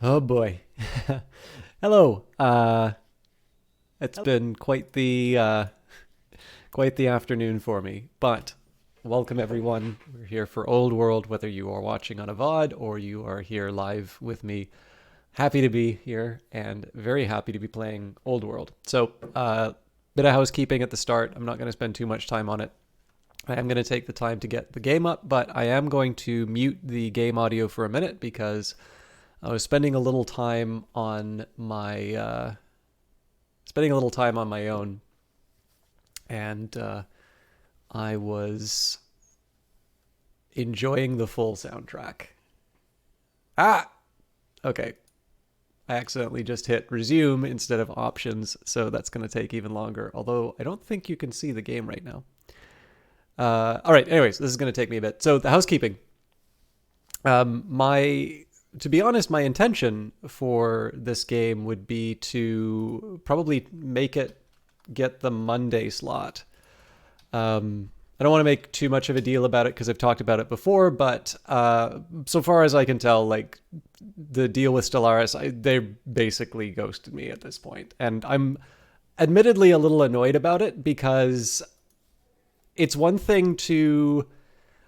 Oh boy. Hello. It's been quite the afternoon for me, but welcome everyone. We're here for Old World, whether you are watching on a VOD or you are here live with me. Happy to be here and very happy to be playing Old World. So, bit of housekeeping at the start. I'm not going to spend too much time on it. I am going to take the time to get the game up, but I am going to mute the game audio for a minute because I was spending a little time on my own, and I was enjoying the full soundtrack. Ah, okay. I accidentally just hit resume instead of options, so that's going to take even longer. Although I don't think you can see the game right now. All right. Anyways, this is going to take me a bit. So the housekeeping. My To be honest, my intention for this game would be to probably make it get the Monday slot. I don't want to make too much of a deal about it because I've talked about it before, but so far as I can tell, like the deal with Stellaris, they basically ghosted me at this point, and I'm admittedly a little annoyed about it because it's one thing to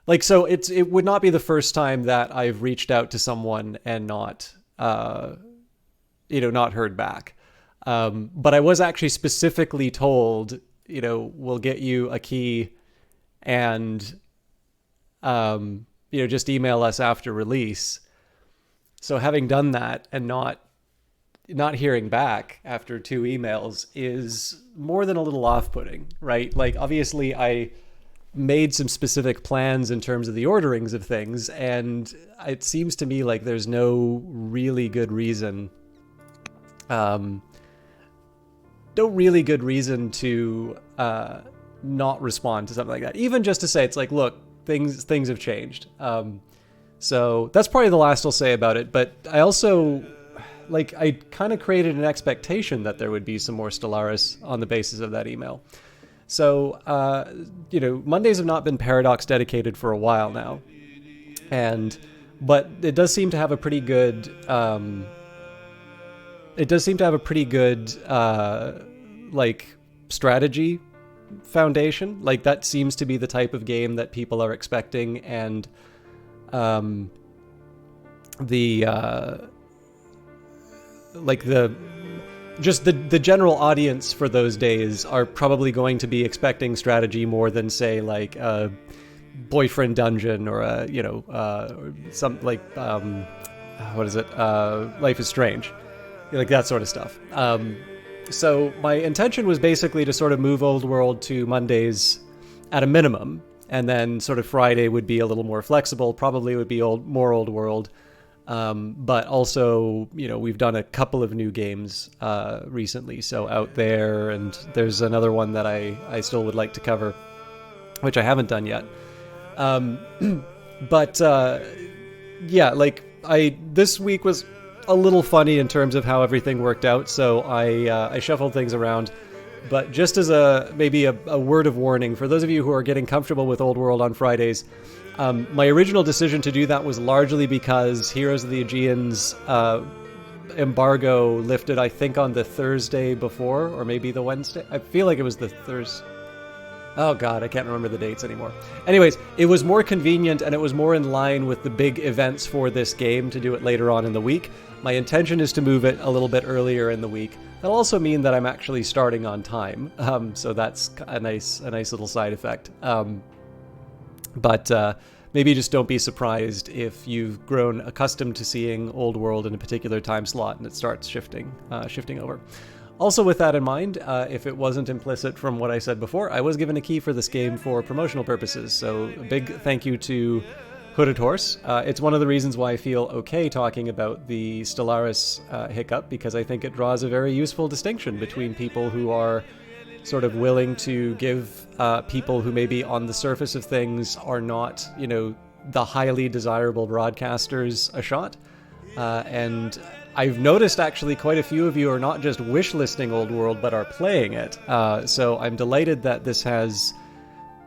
it would not be the first time that I've reached out to someone and not heard back. But I was actually specifically told, we'll get you a key and, just email us after release. So having done that and not hearing back after two emails is more than a little off-putting, right? Like, obviously I made some specific plans in terms of the orderings of things, and it seems to me like there's no really good reason to not respond to something like that, even just to say it's like, look, things have changed. So that's probably the last I'll say about it. But I also, I kind of created an expectation that there would be some more Stellaris on the basis of that email. So, Mondays have not been Paradox dedicated for a while now, but it does seem to have a pretty good, strategy foundation. Like, that seems to be the type of game that people are expecting, and the general audience for those days are probably going to be expecting strategy more than, say, like a boyfriend dungeon or Life is Strange, like that sort of stuff. So my intention was basically to sort of move Old World to Mondays at a minimum, and then sort of Friday would be a little more flexible. Probably would be more Old World. But also, we've done a couple of new games recently, so Out There, and there's another one that I still would like to cover, which I haven't done yet. This week was a little funny in terms of how everything worked out, so I shuffled things around. But just as maybe a word of warning, for those of you who are getting comfortable with Old World on Fridays, my original decision to do that was largely because Heroes of the Aegean's embargo lifted, I think, on the Thursday before, or maybe the Wednesday. I feel like it was the Thursday. Oh god, I can't remember the dates anymore. Anyways, it was more convenient and it was more in line with the big events for this game to do it later on in the week. My intention is to move it a little bit earlier in the week. That'll also mean that I'm actually starting on time, so that's a nice little side effect. But maybe just don't be surprised if you've grown accustomed to seeing Old World in a particular time slot and it starts shifting over. Also, with that in mind, if it wasn't implicit from what I said before, I was given a key for this game for promotional purposes, so a big thank you to Hooded Horse. It's one of the reasons why I feel okay talking about the Stellaris hiccup, because I think it draws a very useful distinction between people who are sort of willing to give people who maybe on the surface of things are not, the highly desirable broadcasters a shot. And I've noticed actually quite a few of you are not just wish listing Old World, but are playing it. So I'm delighted that this has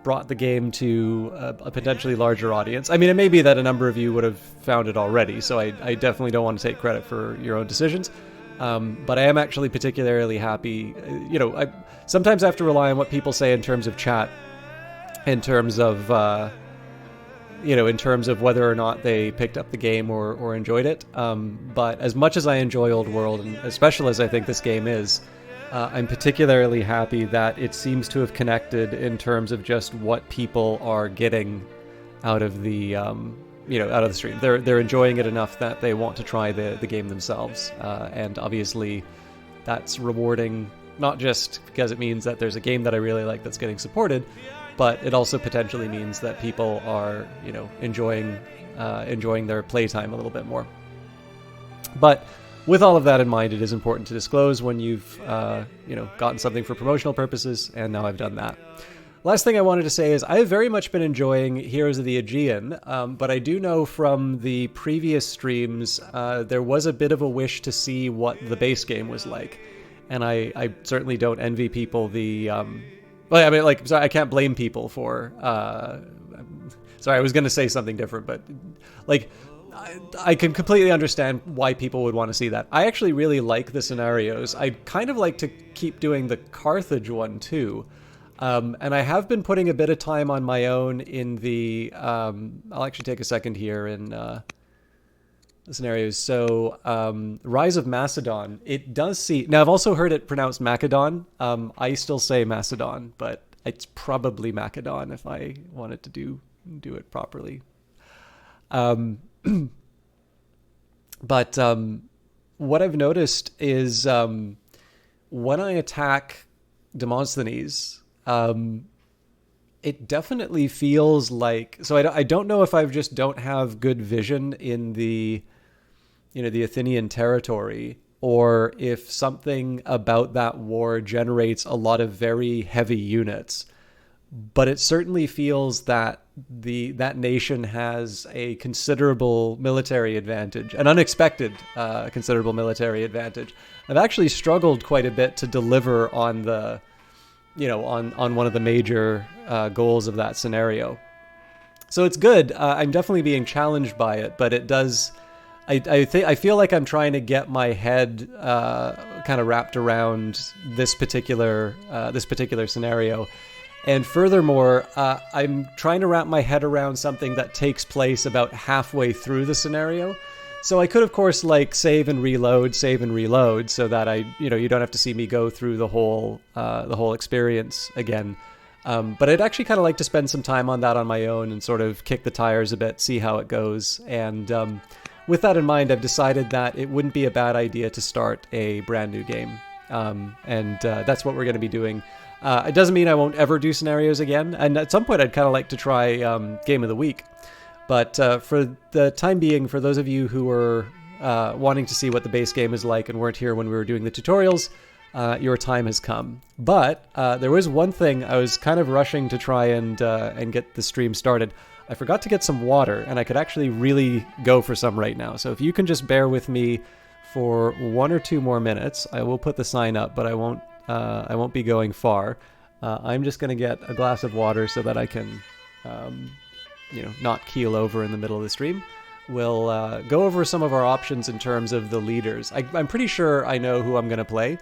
brought the game to a potentially larger audience. I mean, it may be that a number of you would have found it already, so I definitely don't want to take credit for your own decisions. But I am actually particularly happy. I sometimes have to rely on what people say in terms of chat, in terms of whether or not they picked up the game or enjoyed it. But as much as I enjoy Old World, and as special as I think this game is, I'm particularly happy that it seems to have connected in terms of just what people are getting out of the out of the stream. They're enjoying it enough that they want to try the game themselves, and obviously that's rewarding, not just because it means that there's a game that I really like that's getting supported, but it also potentially means that people are enjoying their playtime a little bit more. But with all of that in mind, it is important to disclose when you've gotten something for promotional purposes, and now I've done that. Last thing I wanted to say is I have very much been enjoying Heroes of the Aegean, but I do know from the previous streams there was a bit of a wish to see what the base game was like, and I certainly don't envy people the... I can't blame people for... sorry, I was going to say something different, but I can completely understand why people would want to see that. I actually really like the scenarios. I'd kind of like to keep doing the Carthage one too. And I have been putting a bit of time on my own in the... I'll actually take a second here in the scenarios. So, Rise of Macedon. It does see... Now, I've also heard it pronounced Macedon. I still say Macedon, but it's probably Macedon if I wanted to do it properly. But what I've noticed is when I attack Demosthenes, it definitely feels like... So I don't know if I just don't have good vision in the Athenian territory, or if something about that war generates a lot of very heavy units. But it certainly feels that that nation has a considerable military advantage, an unexpected considerable military advantage. I've actually struggled quite a bit to deliver on the, on one of the major goals of that scenario. So it's good. I'm definitely being challenged by it, but it does... I feel like I'm trying to get my head kind of wrapped around this particular scenario. And furthermore, I'm trying to wrap my head around something that takes place about halfway through the scenario. So I could, of course, save and reload, so that you don't have to see me go through the whole experience again. But I'd actually kind of like to spend some time on that on my own and sort of kick the tires a bit, see how it goes. And with that in mind, I've decided that it wouldn't be a bad idea to start a brand new game. And that's what we're going to be doing. It doesn't mean I won't ever do scenarios again, and at some point I'd kind of like to try Game of the Week. But for the time being, for those of you who were wanting to see what the base game is like and weren't here when we were doing the tutorials, your time has come. But there was one thing I was kind of rushing to try and get the stream started. I forgot to get some water, and I could actually really go for some right now. So if you can just bear with me for 1 or 2 more minutes, I will put the sign up, but I won't be going far. I'm just going to get a glass of water so that I can, not keel over in the middle of the stream. We'll go over some of our options in terms of the leaders. I'm pretty sure I know who I'm going to play,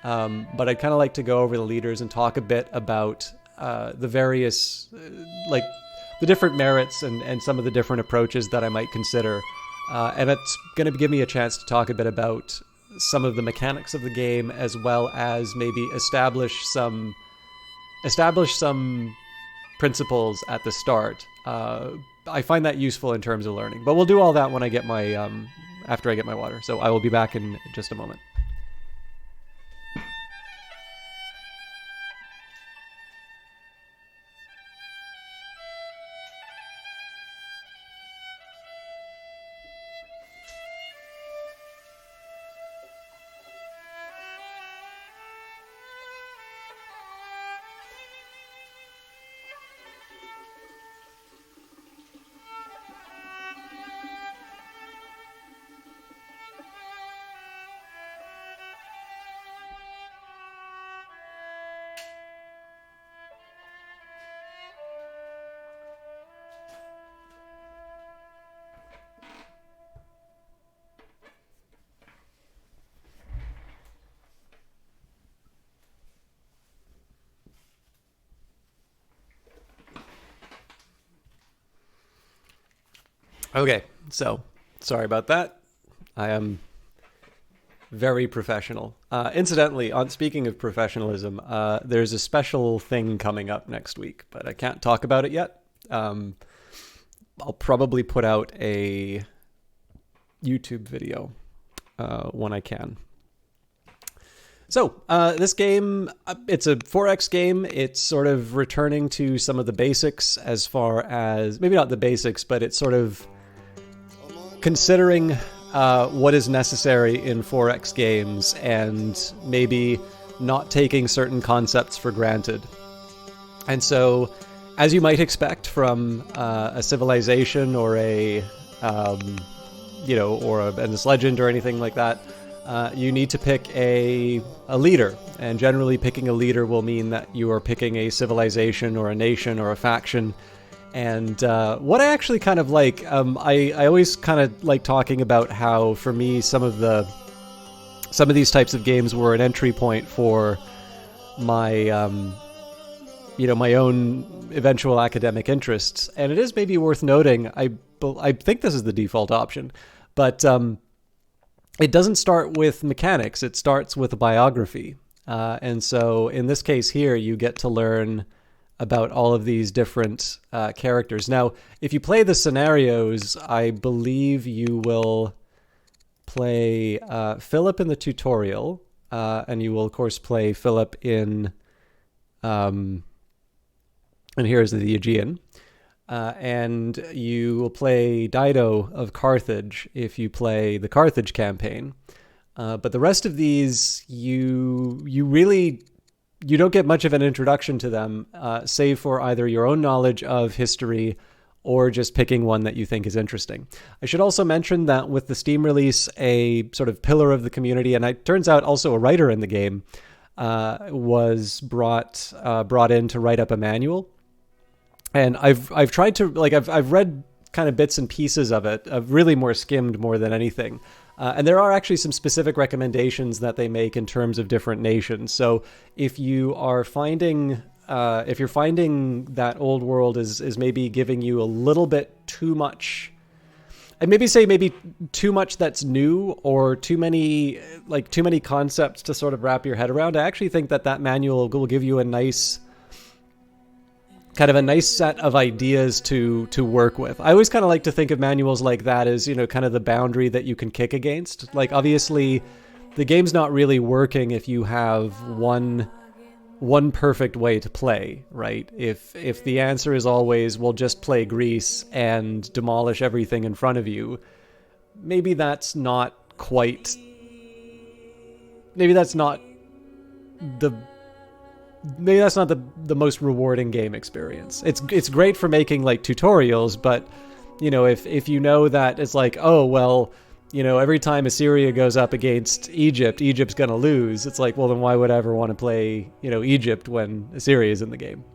but I'd kind of like to go over the leaders and talk a bit about the various, the different merits and some of the different approaches that I might consider. And it's going to give me a chance to talk a bit about some of the mechanics of the game, as well as maybe establish some principles at the start. I find that useful in terms of learning, but we'll do all that when I get my after I get my water. So I will be back in just a moment. Okay, so sorry about that. I am very professional. Incidentally, on speaking of professionalism, there's a special thing coming up next week, but I can't talk about it yet. I'll probably put out a YouTube video when I can. So this game, it's a 4X game. It's sort of returning to some of the basics as far as, maybe not the basics, but it's sort of considering what is necessary in 4X games and maybe not taking certain concepts for granted. And so, as you might expect from a civilization or a, or a Endless Legend or anything like that, you need to pick a leader. And generally picking a leader will mean that you are picking a civilization or a nation or a faction. And what I actually kind of like, I always kind of like talking about how, for me, some of these types of games were an entry point for my, my own eventual academic interests. And it is maybe worth noting, I think this is the default option, but it doesn't start with mechanics. It starts with a biography. And so in this case here, you get to learn about all of these different characters. Now, if you play the scenarios, I believe you will play Philip in the tutorial, and you will, of course, play Philip in, and here's the Aegean, and you will play Dido of Carthage if you play the Carthage campaign. But the rest of these, you don't get much of an introduction to them, save for either your own knowledge of history or just picking one that you think is interesting. I should also mention that with the Steam release, a sort of pillar of the community, and it turns out also a writer in the game, was brought in to write up a manual. And I've tried to, like, I've read kind of bits and pieces of it. I've really more skimmed more than anything. And there are actually some specific recommendations that they make in terms of different nations. So if you are finding, if you're finding that Old World is maybe giving you a little bit too much, I'd maybe say maybe too much that's new, or too many concepts to sort of wrap your head around, I actually think that manual will give you a nice set of ideas to work with. I always kind of like to think of manuals like that as, kind of the boundary that you can kick against. Like, obviously, the game's not really working if you have one perfect way to play, right? If the answer is always, well, just play Greece and demolish everything in front of you, maybe that's not the most rewarding game experience. It's great for making like tutorials, but if you know that it's like, oh well, every time Assyria goes up against Egypt's gonna lose. It's like, well, then why would I ever want to play Egypt when Assyria is in the game?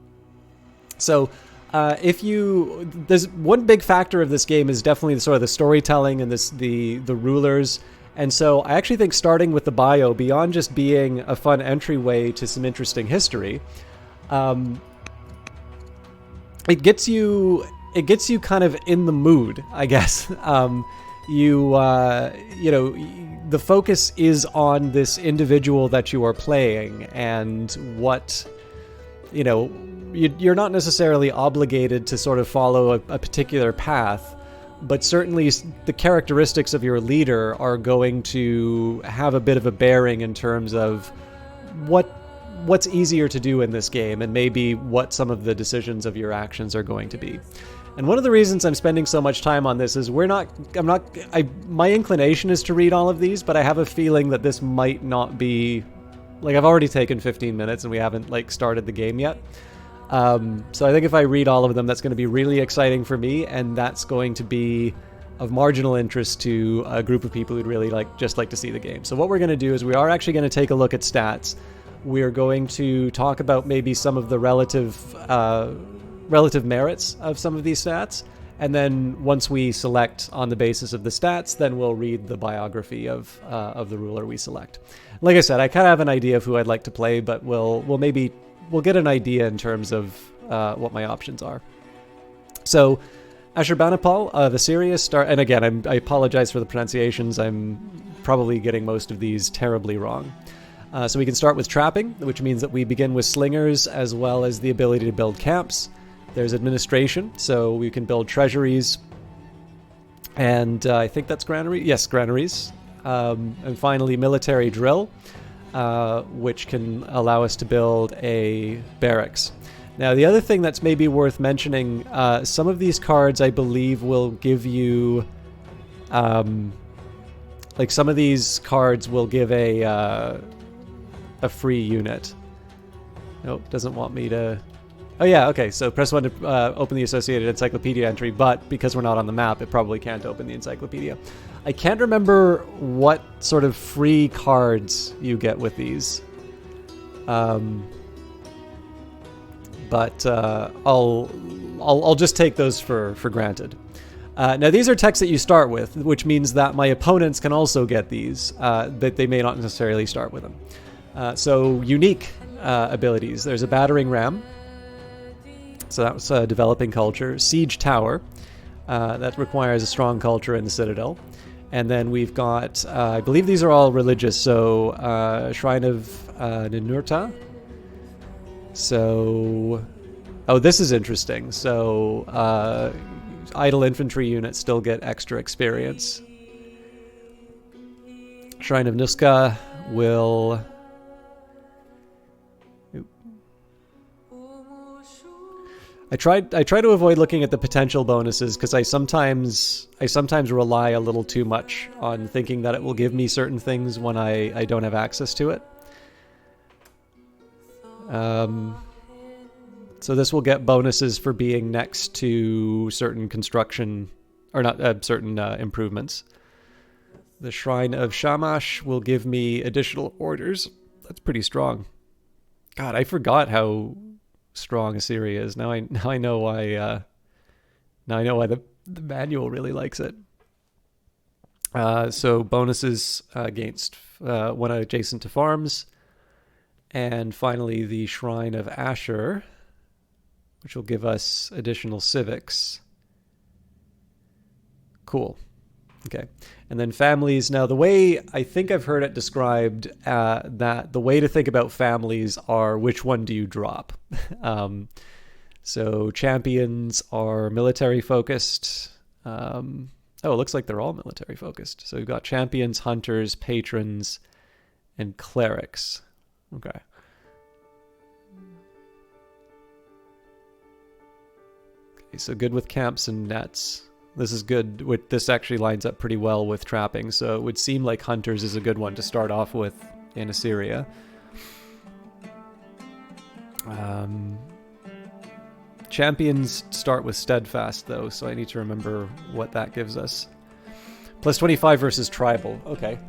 So there's one big factor of this game is definitely the storytelling and the rulers. And so I actually think starting with the bio, beyond just being a fun entryway to some interesting history, it gets you kind of in the mood, I guess. The focus is on this individual that you are playing, and what, you're not necessarily obligated to sort of follow a particular path. But certainly the characteristics of your leader are going to have a bit of a bearing in terms of what's easier to do in this game, and maybe what some of the decisions of your actions are going to be. And one of the reasons I'm spending so much time on this is my inclination is to read all of these, but I have a feeling that this might not be, like, I've already taken 15 minutes and we haven't started the game yet. So I think if I read all of them, that's going to be really exciting for me, and that's going to be of marginal interest to a group of people who'd really like to see the game. So what we're going to do is we are actually going to take a look at stats. We're going to talk about maybe some of the relative merits of some of these stats, and then once we select on the basis of the stats, then we'll read the biography of the ruler we select. Like I said, I kind of have an idea of who I'd like to play, but we'll get an idea in terms of what my options are. So Ashurbanipal of Assyria and again, I apologize for the pronunciations. I'm probably getting most of these terribly wrong. So we can start with trapping, which means that we begin with slingers as well as the ability to build camps. There's administration, so we can build treasuries, and I think that's granaries. Yes, granaries. And finally, military drill, which can allow us to build a barracks. Now, the other thing that's maybe worth mentioning, some of these cards, I believe, will give you... like, some of these cards will give a free unit. Nope, doesn't want me to... Oh yeah, okay, so press 1 to open the associated encyclopedia entry, but because we're not on the map, it probably can't open the encyclopedia. I can't remember what sort of free cards you get with these. But I'll just take those for granted. Now these are texts that you start with, which means that my opponents can also get these, but they may not necessarily start with them. So unique abilities. There's a battering ram. So that's developing culture. Siege tower. That requires a strong culture in the citadel. And then we've got, I believe these are all religious. So Shrine of Ninurta. So, oh, this is interesting. So idle infantry units still get extra experience. Shrine of Nuska will... I try to avoid looking at the potential bonuses because I sometimes rely a little too much on thinking that it will give me certain things when I don't have access to it. So this will get bonuses for being next to certain construction, or not certain improvements. The Shrine of Shamash will give me additional orders. That's pretty strong. God, I forgot how strong Assyria is. Now I know why. Now I know why the manual really likes it. So bonuses against one adjacent to farms, and finally the Shrine of Asher, which will give us additional civics. Cool. Okay. And then families. Now, the way I think I've heard it described, that the way to think about families are which one do you drop? So champions are military focused. Oh, it looks like they're all military focused. So we've got champions, hunters, patrons, and clerics. Okay. Okay, so good with camps and nets. This is good. This actually lines up pretty well with trapping, so it would seem like hunters is a good one to start off with in Assyria. Champions start with steadfast, though, so I need to remember what that gives us. Plus 25 versus tribal. Okay.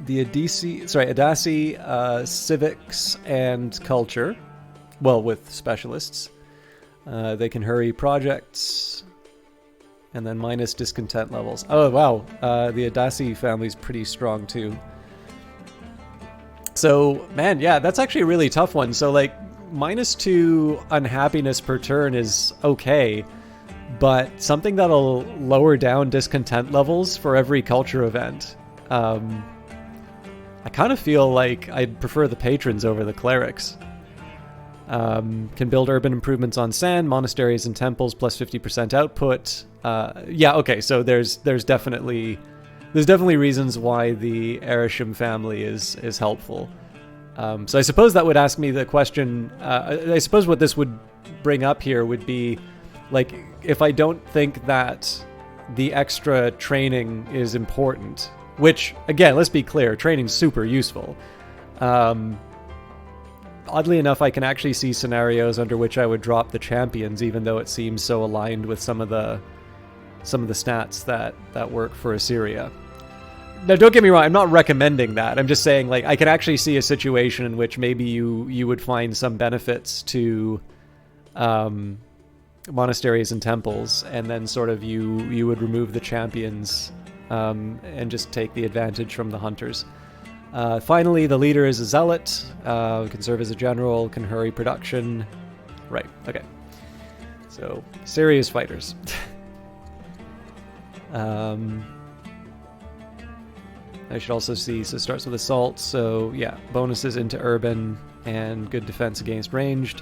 The Adasi, civics and culture. Well, with specialists. They can hurry projects, and then minus discontent levels. Oh, wow. The Adasi family's pretty strong, too. So, man, yeah, that's actually a really tough one. So, like, -2 unhappiness per turn is okay, but something that'll lower down discontent levels for every culture event. I kind of feel like I'd prefer the patrons over the clerics. Can build urban improvements on sand, monasteries and temples, plus 50% output. Yeah, okay, so there's definitely reasons why the Ereshim family is helpful. So I suppose that would ask me the question, I suppose what this would bring up here would be, like, if I don't think that the extra training is important, which, again, let's be clear, training's super useful. Oddly enough, I can actually see scenarios under which I would drop the champions, even though it seems so aligned with some of the stats that work for Assyria. Now, don't get me wrong, I'm not recommending that. I'm just saying, like, I can actually see a situation in which maybe you would find some benefits to monasteries and temples, and then sort of you would remove the champions and just take the advantage from the hunters. Finally, the leader is a zealot, can serve as a general, can hurry production, Right. Okay. So serious fighters. I should also see, so it starts with assault, so yeah, bonuses into urban and good defense against ranged.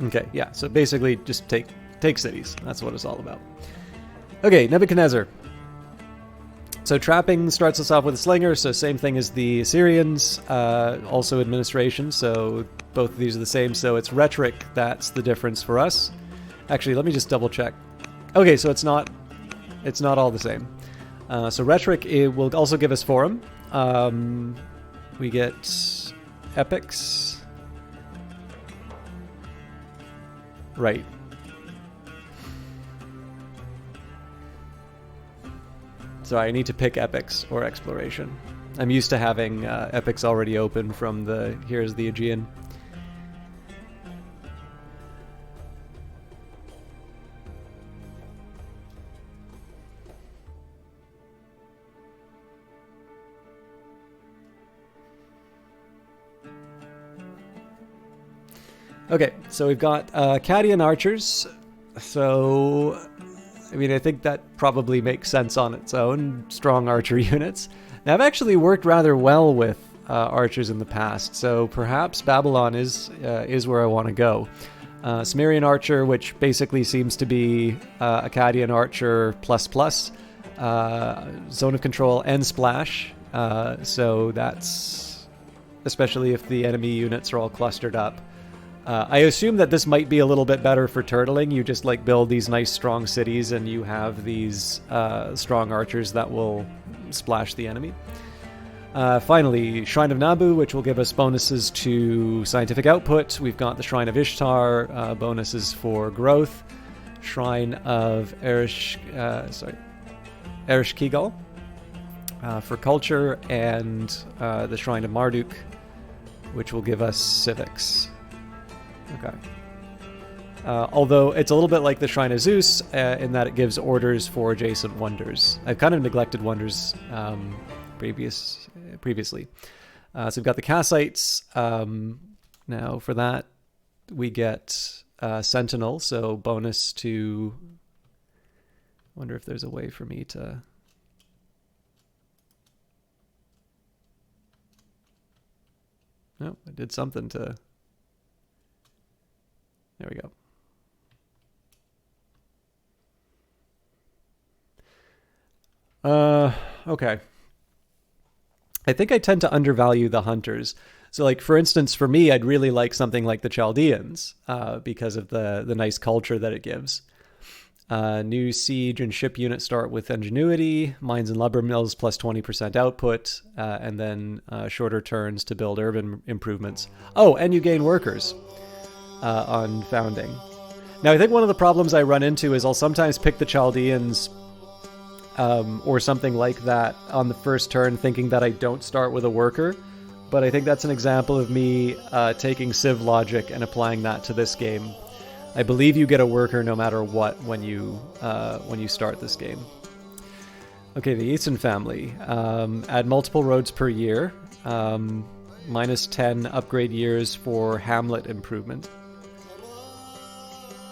Okay, yeah, so basically just take cities. That's what it's all about. Okay, Nebuchadnezzar. So trapping starts us off with a slinger, so same thing as the Assyrians, also administration, so both of these are the same, so it's rhetoric that's the difference for us. Actually, let me just double check. Okay, so it's not all the same. So rhetoric, it will also give us forum. We get epics. Right. So I need to pick epics or exploration. I'm used to having epics already open from the here's the Aegean. Okay, so we've got Cadian archers. So, I mean, I think that probably makes sense on its own. Strong archer units. Now, I've actually worked rather well with archers in the past, so perhaps Babylon is where I want to go. Sumerian archer, which basically seems to be Akkadian archer plus, zone of control and splash. So that's especially if the enemy units are all clustered up. I assume that this might be a little bit better for turtling. You just like build these nice strong cities and you have these strong archers that will splash the enemy. Finally, Shrine of Nabu, which will give us bonuses to scientific output. We've got the Shrine of Ishtar, bonuses for growth. Shrine of Ereshkigal for culture, and the Shrine of Marduk, which will give us civics. Okay. Although it's a little bit like the Shrine of Zeus in that it gives orders for adjacent wonders. I've kind of neglected wonders previously. So we've got the Kassites. Now for that, we get Sentinel, so bonus to... I wonder if there's a way for me to... No, I did something to... There we go. Okay. I think I tend to undervalue the hunters. So, like, for instance, for me, I'd really like something like the Chaldeans because of the nice culture that it gives. New siege and ship units start with ingenuity, mines and lumber mills plus 20% output, and then shorter turns to build urban improvements. Oh, and you gain workers on founding. Now, I think one of the problems I run into is I'll sometimes pick the Chaldeans or something like that on the first turn, thinking that I don't start with a worker. But I think that's an example of me taking Civ logic and applying that to this game. I believe you get a worker no matter what when you start this game. Okay, the Easton family. Add multiple roads per year. Minus 10 upgrade years for Hamlet improvement.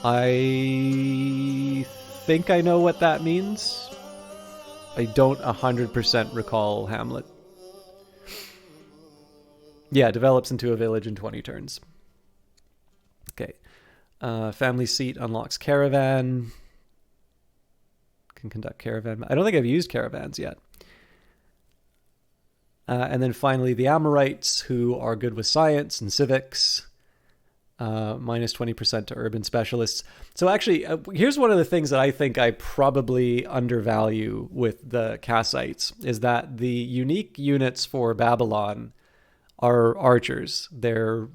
I think I know what that means. I don't 100% recall Hamlet. Yeah, develops into a village in 20 turns. Okay. Family seat unlocks caravan. Can conduct caravan. I don't think I've used caravans yet. And then finally, the Amorites, who are good with science and civics. Minus 20% to urban specialists. So actually, here's one of the things that I think I probably undervalue with the Kassites, is that the unique units for Babylon are archers. They're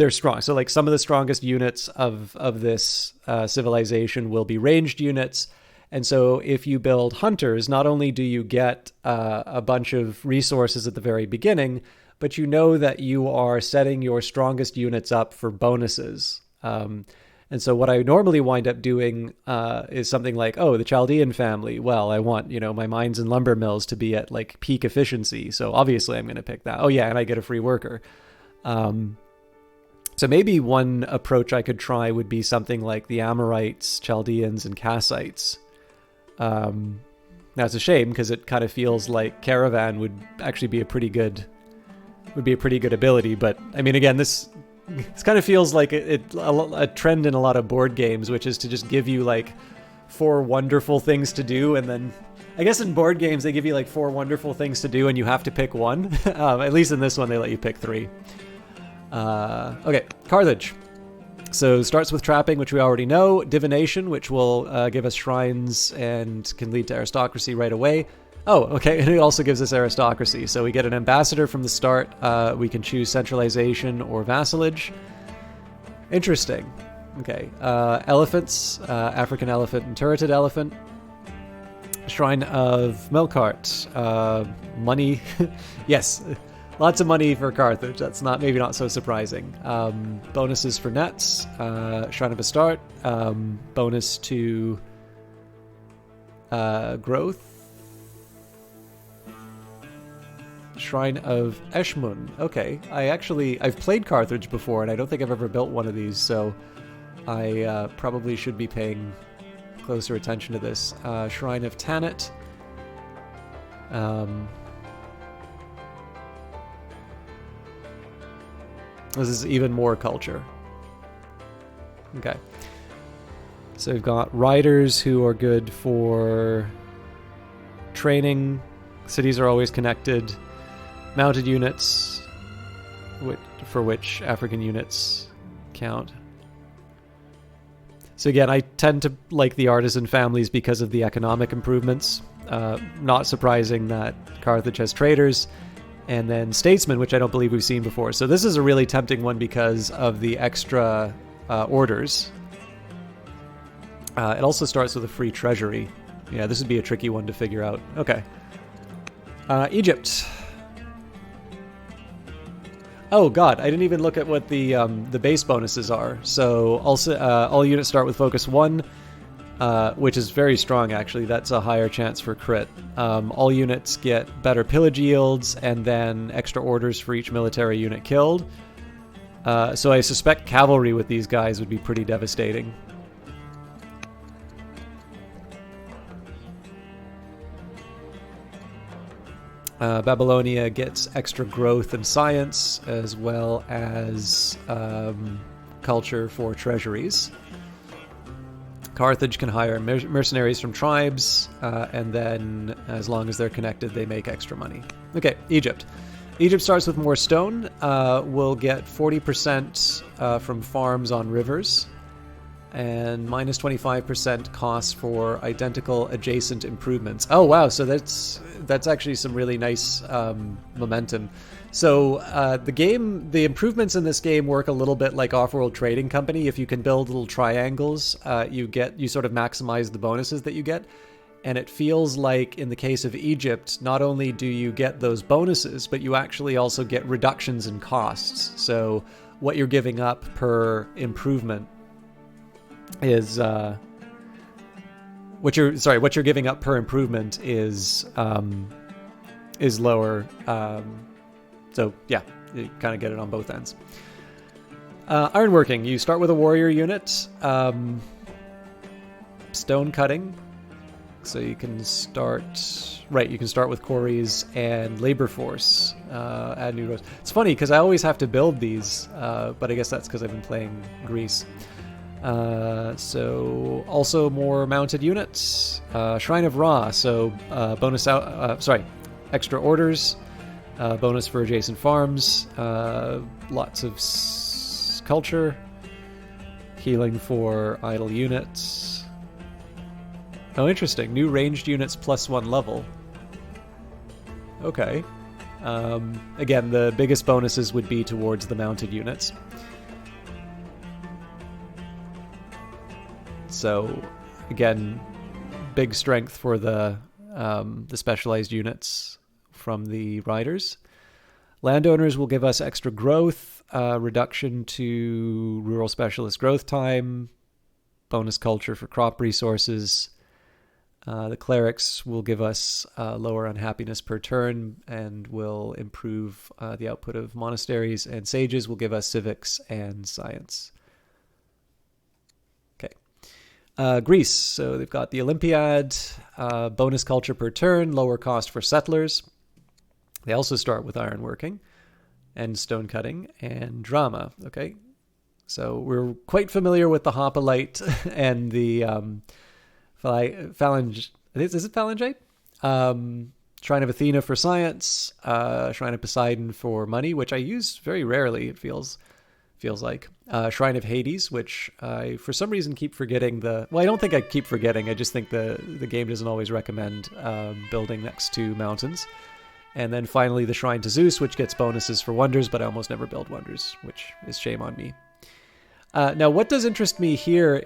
strong. So like some of the strongest units of this civilization will be ranged units. And so if you build hunters, not only do you get a bunch of resources at the very beginning, but you know that you are setting your strongest units up for bonuses. And so what I normally wind up doing is something like, oh, the Chaldean family. Well, I want, my mines and lumber mills to be at like peak efficiency. So obviously I'm going to pick that. Oh yeah, and I get a free worker. So maybe one approach I could try would be something like the Amorites, Chaldeans, and Kassites. Now it's a shame because it kind of feels like Caravan would actually be a pretty good ability. But I mean, again, this kind of feels like a trend in a lot of board games, which is to just give you like 4 wonderful things to do, and then I guess in board games they give you like 4 wonderful things to do, and you have to pick one. At least in this one, they let you pick 3. Okay, Carthage. So starts with trapping, which we already know. Divination, which will give us shrines and can lead to aristocracy right away. Oh, okay, and it also gives us aristocracy. So we get an ambassador from the start. We can choose centralization or vassalage. Interesting. Okay, elephants, African elephant and turreted elephant. Shrine of Melkart. Money. Yes. Lots of money for Carthage. That's maybe not so surprising. Bonuses for nets. Shrine of Astarte. Bonus to growth. Shrine of Eshmun. Okay. I've played Carthage before, and I don't think I've ever built one of these, so I probably should be paying closer attention to this. Shrine of Tanit. This is even more culture. Okay. So we've got riders who are good for training. Cities are always connected. Mounted units, for which African units count. So again, I tend to like the artisan families because of the economic improvements. Not surprising that Carthage has traders. And then statesmen, which I don't believe we've seen before. So this is a really tempting one because of the extra orders. It also starts with a free treasury. Yeah, this would be a tricky one to figure out. Okay. Egypt. Oh god, I didn't even look at what the base bonuses are. So also all units start with focus 1. Which is very strong, actually. That's a higher chance for crit. All units get better pillage yields, and then extra orders for each military unit killed. So I suspect cavalry with these guys would be pretty devastating. Babylonia gets extra growth and science, as well as culture for treasuries. Carthage can hire mercenaries from tribes, and then as long as they're connected, they make extra money. Okay, Egypt. Egypt starts with more stone. We'll get 40% from farms on rivers, and minus 25% cost for identical adjacent improvements. Oh wow, so that's actually some really nice momentum. So the improvements in this game work a little bit like Off-World Trading Company. If you can build little triangles, you sort of maximize the bonuses that you get. And it feels like in the case of Egypt, not only do you get those bonuses, but you actually also get reductions in costs. So what you're giving up per improvement is what you're giving up per improvement is lower. So yeah, you kind of get it on both ends. Ironworking, you start with a warrior unit. Stone cutting, so you can start with quarries and labor force. Add new rows. It's funny because I always have to build these, but I guess that's because I've been playing Greece. So also more mounted units. Shrine of Ra, so extra orders. Bonus for adjacent farms, lots of culture, healing for idle units. Oh, interesting. New ranged units +1 level. Okay. Again, the biggest bonuses would be towards the mounted units. So, again, big strength for the specialized units from the riders. Landowners will give us extra growth, reduction to rural specialist growth time, bonus culture for crop resources. The clerics will give us lower unhappiness per turn and will improve the output of monasteries, and sages will give us civics and science. Okay. Greece, so they've got the Olympiad, bonus culture per turn, lower cost for settlers. They also start with ironworking and stone cutting and drama. Okay, so we're quite familiar with the hoplite and the phalange. Is it phalangite? Shrine of Athena for science, Shrine of Poseidon for money, which I use very rarely. It feels like Shrine of Hades, which I for some reason keep forgetting I don't think I keep forgetting. I just think the game doesn't always recommend building next to mountains. And then finally the Shrine to Zeus, which gets bonuses for wonders, but I almost never build wonders, which is shame on me. Now, what does interest me here,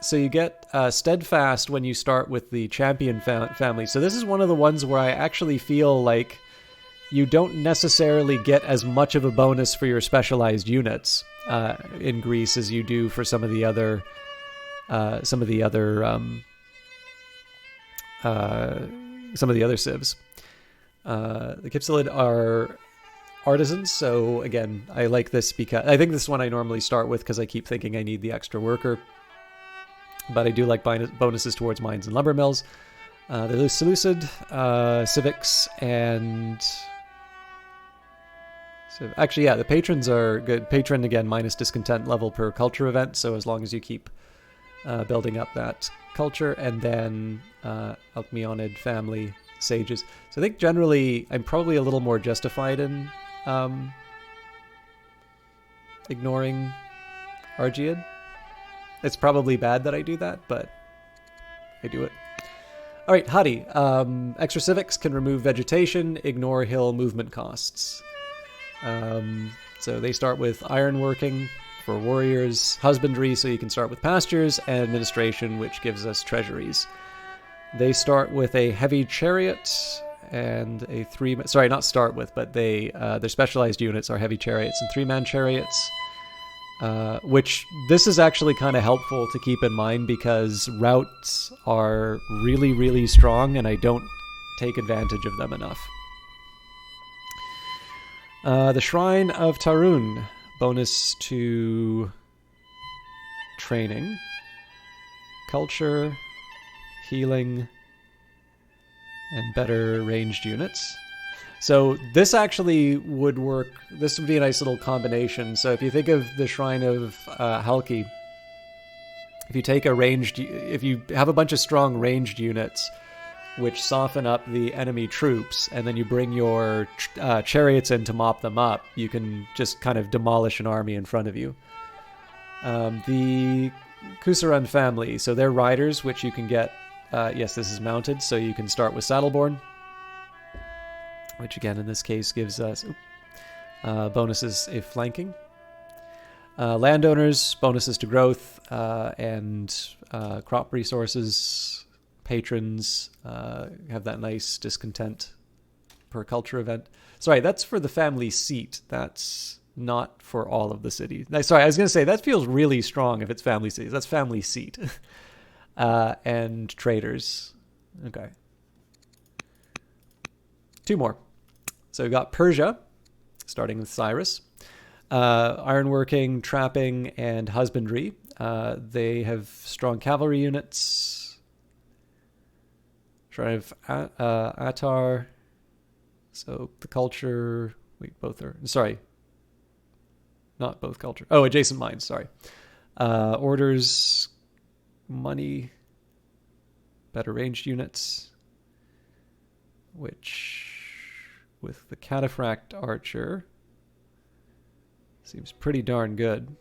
so you get Steadfast when you start with the Champion family. So this is one of the ones where I actually feel like you don't necessarily get as much of a bonus for your specialized units in Greece as you do for some of the other civs. The Kypselid are artisans, so again, I like this because I think this one I normally start with because I keep thinking I need the extra worker, but I do like bonuses towards mines and lumber mills. The Seleucid, civics, and so actually, yeah, the patrons are good. Patron, again, minus discontent level per culture event, so as long as you keep building up that culture, and then Alcmeonid family, sages. So I think generally I'm probably a little more justified in ignoring Argead. It's probably bad that I do that, but I do it. All right, Hadi. Extra civics can remove vegetation, ignore hill movement costs. So they start with ironworking for warriors, husbandry, so you can start with pastures, and administration, which gives us treasuries. They start with a heavy chariot and a not start with, but their specialized units are heavy chariots and 3-man chariots, which this is actually kind of helpful to keep in mind because routes are really, really strong and I don't take advantage of them enough. The Shrine of Tarun, bonus to training, culture, healing, and better ranged units. So this actually would work. This would be a nice little combination. So if you think of the Shrine of Halki, if you have a bunch of strong ranged units which soften up the enemy troops, and then you bring your chariots in to mop them up, you can just kind of demolish an army in front of you. The Kusaran family, so they're riders, which you can get. Yes, this is mounted, so you can start with Saddleborn, which again in this case gives us bonuses if flanking. Landowners, bonuses to growth and crop resources. Patrons have that nice discontent per culture event. Sorry, that's for the family seat. That's not for all of the cities. Sorry, I was going to say that feels really strong if it's family cities. That's family seat. And traders. Okay. 2 more. So we've got Persia, starting with Cyrus. Ironworking, trapping, and husbandry. They have strong cavalry units. Shrine of Attar. So the culture... Wait, both are... Sorry. Not both culture. Oh, adjacent mines, sorry. Orders... Money, better ranged units, which with the Cataphract Archer seems pretty darn good.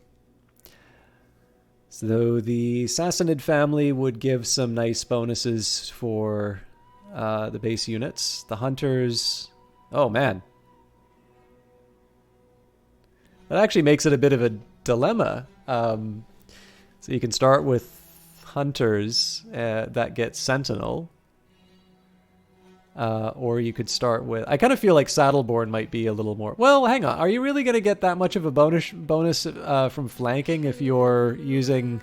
So the Sassanid family would give some nice bonuses for the base units. The Hunters, oh man. That actually makes it a bit of a dilemma. So you can start with Hunters that get Sentinel, or you could start with... I kind of feel like Saddleborn might be a little more... Well, hang on. Are you really going to get that much of a bonus from flanking if you're using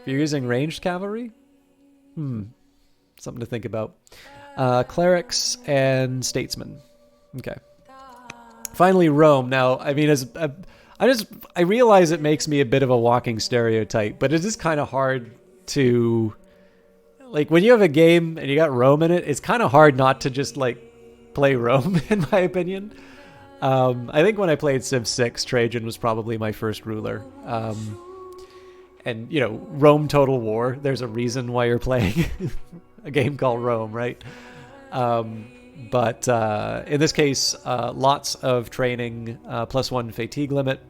you're using ranged cavalry? Something to think about. Clerics and statesmen. Okay. Finally, Rome. Now, I mean, I realize it makes me a bit of a walking stereotype, but it is kind of hard to, like, when you have a game and you got Rome in it, it's kind of hard not to just, like, play Rome, in my opinion. I think when I played Civ 6, Trajan was probably my first ruler. And, you know, Rome Total War, there's a reason why you're playing a game called Rome, right? But in this case, lots of training, +1 fatigue limit.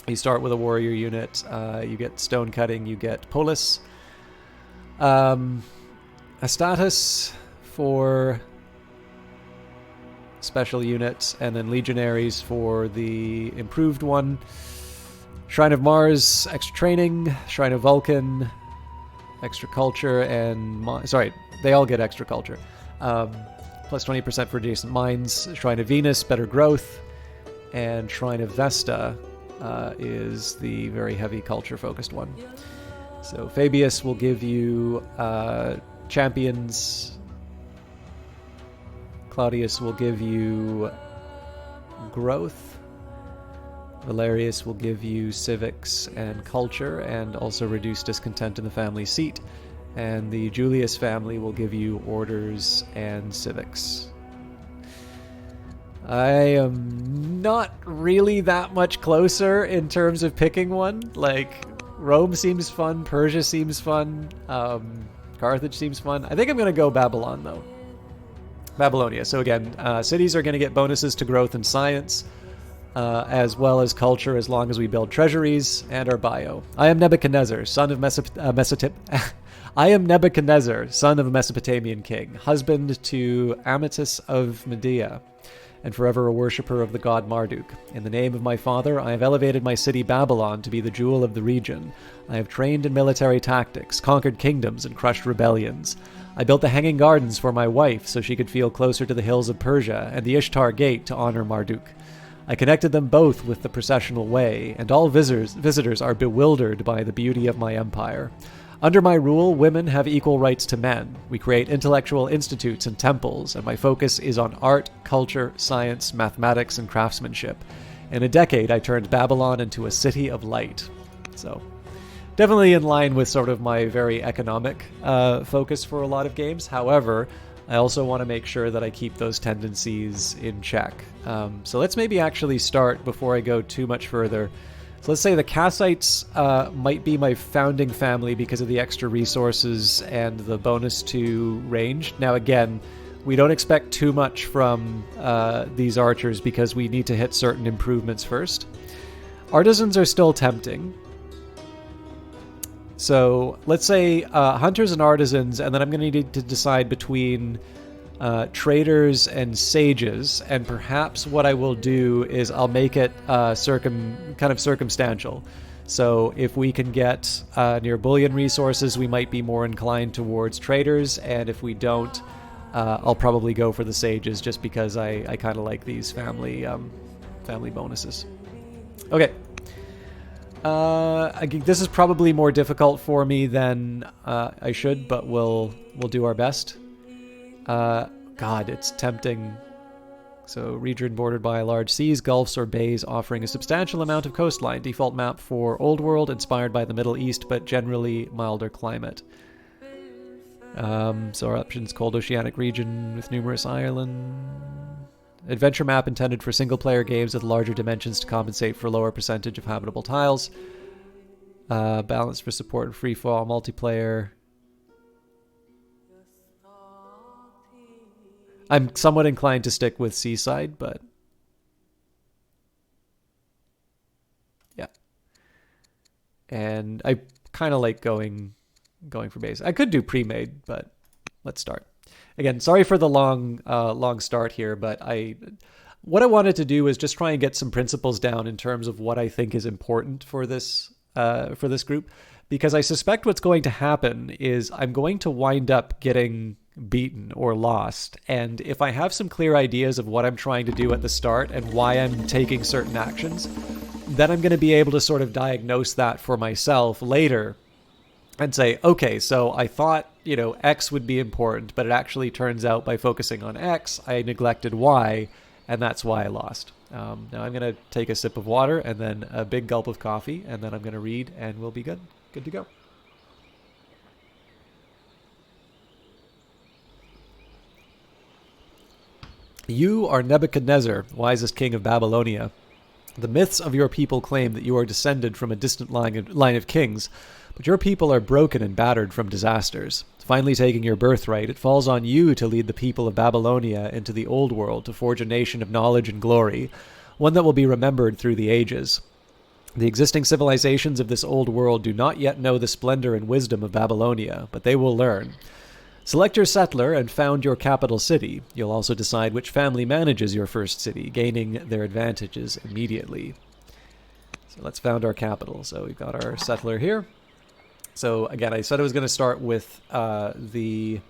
You start with a warrior unit, you get stone cutting, you get polis. A status for special units, and then legionaries for the improved one. Shrine of Mars, extra training. Shrine of Vulcan, extra culture, and they all get extra culture. Plus 20% for adjacent mines. Shrine of Venus, better growth, and Shrine of Vesta is the very heavy culture focused one. So Fabius will give you champions. Claudius will give you growth. Valerius will give you civics and culture, and also reduce discontent in the family seat. And the Julius family will give you orders and civics. I am not really that much closer in terms of picking one. Like, Rome seems fun, Persia seems fun, Carthage seems fun. I think I'm going to go Babylon, though. Babylonia. So again, cities are going to get bonuses to growth and science, as well as culture, as long as we build treasuries and our bio. I am Nebuchadnezzar, son of I am Nebuchadnezzar, son of a Mesopotamian king, husband to Amytis of Medea, and forever a worshipper of the god Marduk. In the name of my father, I have elevated my city Babylon to be the jewel of the region. I have trained in military tactics, conquered kingdoms, and crushed rebellions. I built the Hanging Gardens for my wife so she could feel closer to the hills of Persia, and the Ishtar Gate to honor Marduk. I connected them both with the processional way, and all visitors are bewildered by the beauty of my empire. Under my rule, women have equal rights to men. We create intellectual institutes and temples, and my focus is on art, culture, science, mathematics, and craftsmanship. In a decade, I turned Babylon into a city of light. So, definitely in line with sort of my very economic focus for a lot of games. However, I also want to make sure that I keep those tendencies in check. So let's maybe actually start, before I go too much further. So let's say the Kassites might be my founding family because of the extra resources and the bonus to range. Now again, we don't expect too much from these archers because we need to hit certain improvements first. Artisans are still tempting. So let's say hunters and artisans, and then I'm going to need to decide between traders and sages, and perhaps what I will do is I'll make it kind of circumstantial. So if we can get near bullion resources, we might be more inclined towards traders, and if we don't, I'll probably go for the sages, just because I kind of like these family bonuses. Okay. This is probably more difficult for me than I should, but we'll do our best. God, it's tempting. So, region bordered by large seas, gulfs, or bays offering a substantial amount of coastline. Default map for Old World, inspired by the Middle East, but generally milder climate. So our options: cold oceanic region with numerous islands. Adventure map intended for single-player games with larger dimensions to compensate for lower percentage of habitable tiles. Balanced for support and free-fall multiplayer. I'm somewhat inclined to stick with Seaside, but yeah. And I kind of like going for base. I could do pre-made, but let's start. Again, sorry for the long start here, but what I wanted to do is just try and get some principles down in terms of what I think is important for this group, because I suspect what's going to happen is I'm going to wind up getting beaten or lost, and if I have some clear ideas of what I'm trying to do at the start and why I'm taking certain actions, then I'm going to be able to sort of diagnose that for myself later and say, okay, so I thought, X would be important, but it actually turns out by focusing on X, I neglected Y, and that's why I lost. Now I'm going to take a sip of water and then a big gulp of coffee, and then I'm going to read, and we'll be good. Good to go. You are Nebuchadnezzar, wisest king of Babylonia. The myths of your people claim that you are descended from a distant line of kings, but your people are broken and battered from disasters. Finally taking your birthright, it falls on you to lead the people of Babylonia into the old world to forge a nation of knowledge and glory, one that will be remembered through the ages. The existing civilizations of this old world do not yet know the splendor and wisdom of Babylonia, but they will learn. Select your settler and found your capital city. You'll also decide which family manages your first city, gaining their advantages immediately. So let's found our capital. So we've got our settler here. So again, I said I was going to start with the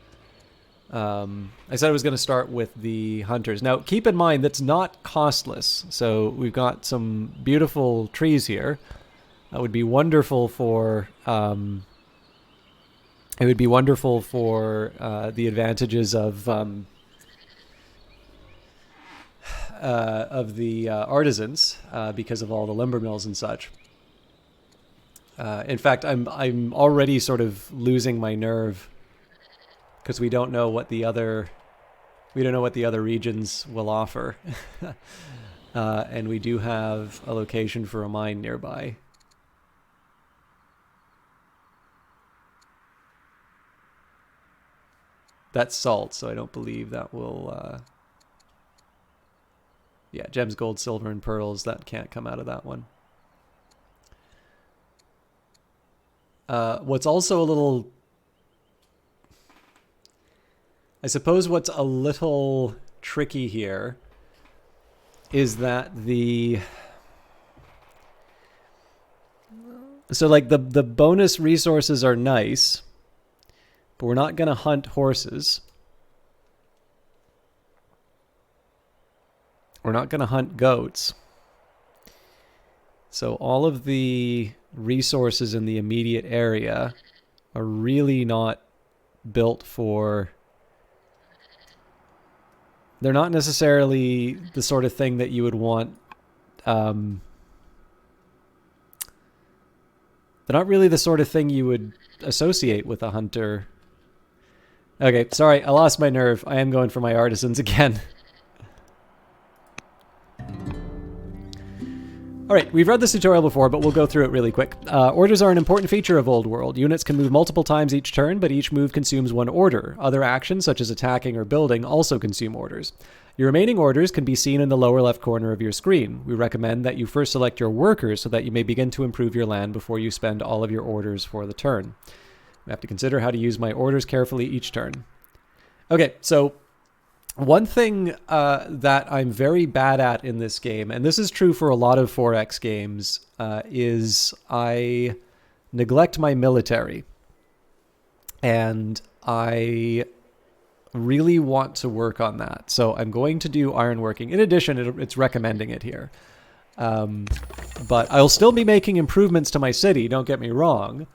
hunters. Now, keep in mind that's not costless. So we've got some beautiful trees here. That would be wonderful for. It would be wonderful for the advantages of the artisans because of all the lumber mills and such. In fact, I'm already sort of losing my nerve because we don't know what the other regions will offer, and we do have a location for a mine nearby. That's salt, so I don't believe that will... Yeah, gems, gold, silver, and pearls. That can't come out of that one. What's also a little... I suppose what's a little tricky here is that the... So, like, the bonus resources are nice, but we're not going to hunt horses. We're not going to hunt goats. So all of the resources in the immediate area are really not built for... They're not necessarily the sort of thing that you would want... They're not really the sort of thing you would associate with a hunter. Okay, sorry, I lost my nerve. I am going for my artisans again. Alright, we've read this tutorial before, but we'll go through it really quick. Orders are an important feature of Old World. Units can move multiple times each turn, but each move consumes one order. Other actions, such as attacking or building, also consume orders. Your remaining orders can be seen in the lower left corner of your screen. We recommend that you first select your workers so that you may begin to improve your land before you spend all of your orders for the turn. I have to consider how to use my orders carefully each turn. Okay, so one thing that I'm very bad at in this game, and this is true for a lot of 4X games, is I neglect my military. And I really want to work on that. So I'm going to do ironworking. In addition, it's recommending it here. But I'll still be making improvements to my city, don't get me wrong.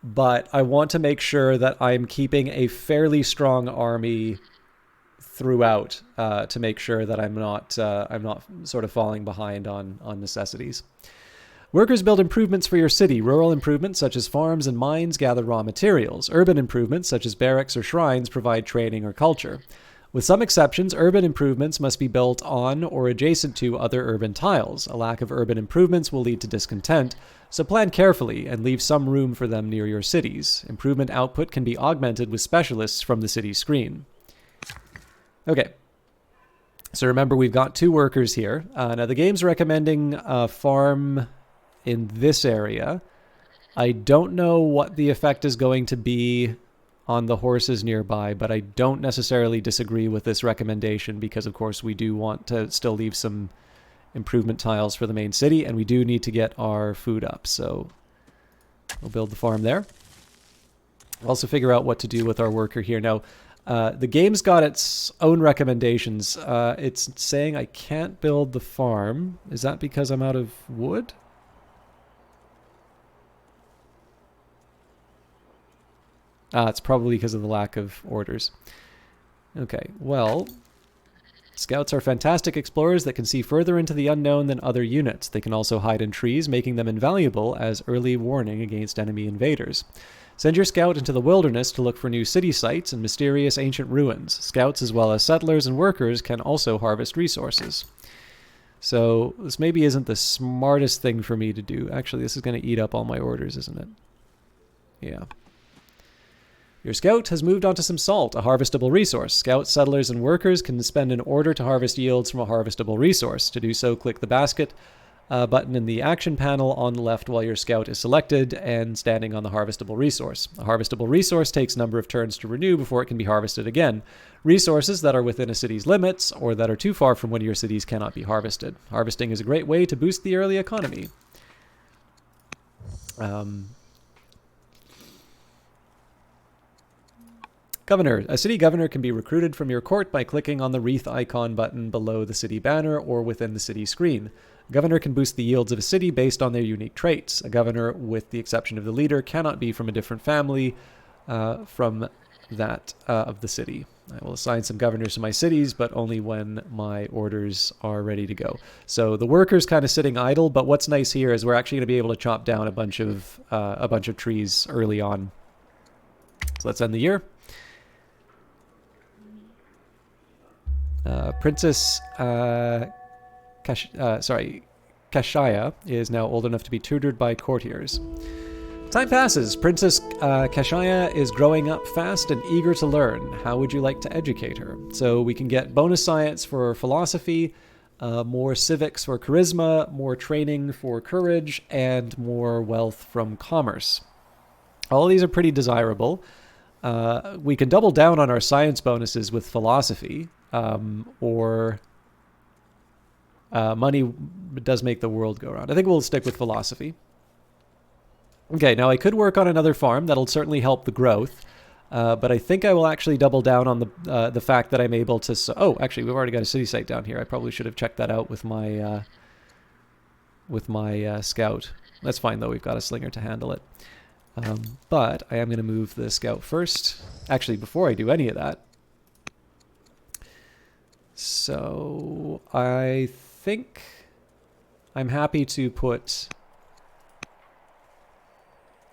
But I want to make sure that I'm keeping a fairly strong army throughout to make sure that I'm not sort of falling behind on necessities. Workers build improvements for your city. Rural improvements such as farms and mines gather raw materials. Urban improvements such as barracks or shrines provide training or culture. With some exceptions, urban improvements must be built on or adjacent to other urban tiles. A lack of urban improvements will lead to discontent, so plan carefully and leave some room for them near your cities. Improvement output can be augmented with specialists from the city screen. Okay, so remember we've got 2 workers here. Now the game's recommending a farm in this area. I don't know what the effect is going to be on the horses nearby, but I don't necessarily disagree with this recommendation because, of course, we do want to still leave some improvement tiles for the main city, and we do need to get our food up, so we'll build the farm there. We'll also figure out what to do with our worker here. Now, the game's got its own recommendations. It's saying I can't build the farm. Is that because I'm out of wood? It's probably because of the lack of orders. Okay, well, scouts are fantastic explorers that can see further into the unknown than other units. They can also hide in trees, making them invaluable as early warning against enemy invaders. Send your scout into the wilderness to look for new city sites and mysterious ancient ruins. Scouts, as well as settlers and workers, can also harvest resources. So this maybe isn't the smartest thing for me to do. Actually, this is going to eat up all my orders, isn't it? Yeah. Your scout has moved on to some salt, a harvestable resource. Scouts, settlers, and workers can spend an order to harvest yields from a harvestable resource. To do so, click the basket button in the action panel on the left while your scout is selected and standing on the harvestable resource. A harvestable resource takes a number of turns to renew before it can be harvested again. Resources that are within a city's limits or that are too far from one of your cities cannot be harvested. Harvesting is a great way to boost the early economy. Governor. A city governor can be recruited from your court by clicking on the wreath icon button below the city banner or within the city screen. A governor can boost the yields of a city based on their unique traits. A governor, with the exception of the leader, cannot be from a different family from that of the city. I will assign some governors to my cities, but only when my orders are ready to go. So the worker's kind of sitting idle, but what's nice here is we're actually going to be able to chop down a bunch of trees early on. So let's end the year. Princess Kashaya is now old enough to be tutored by courtiers. Time passes. Princess Kashaya is growing up fast and eager to learn. How would you like to educate her? So we can get bonus science for philosophy, more civics for charisma, more training for courage, and more wealth from commerce. All of these are pretty desirable. We can double down on our science bonuses with philosophy. Money does make the world go round. I think we'll stick with philosophy. Okay, now I could work on another farm. That'll certainly help the growth. But I think I will actually double down on the fact that I'm able to... Oh, actually, we've already got a city site down here. I probably should have checked that out with my scout. That's fine, though. We've got a slinger to handle it. But I am going to move the scout first. Actually, before I do any of that, so I think I'm happy to put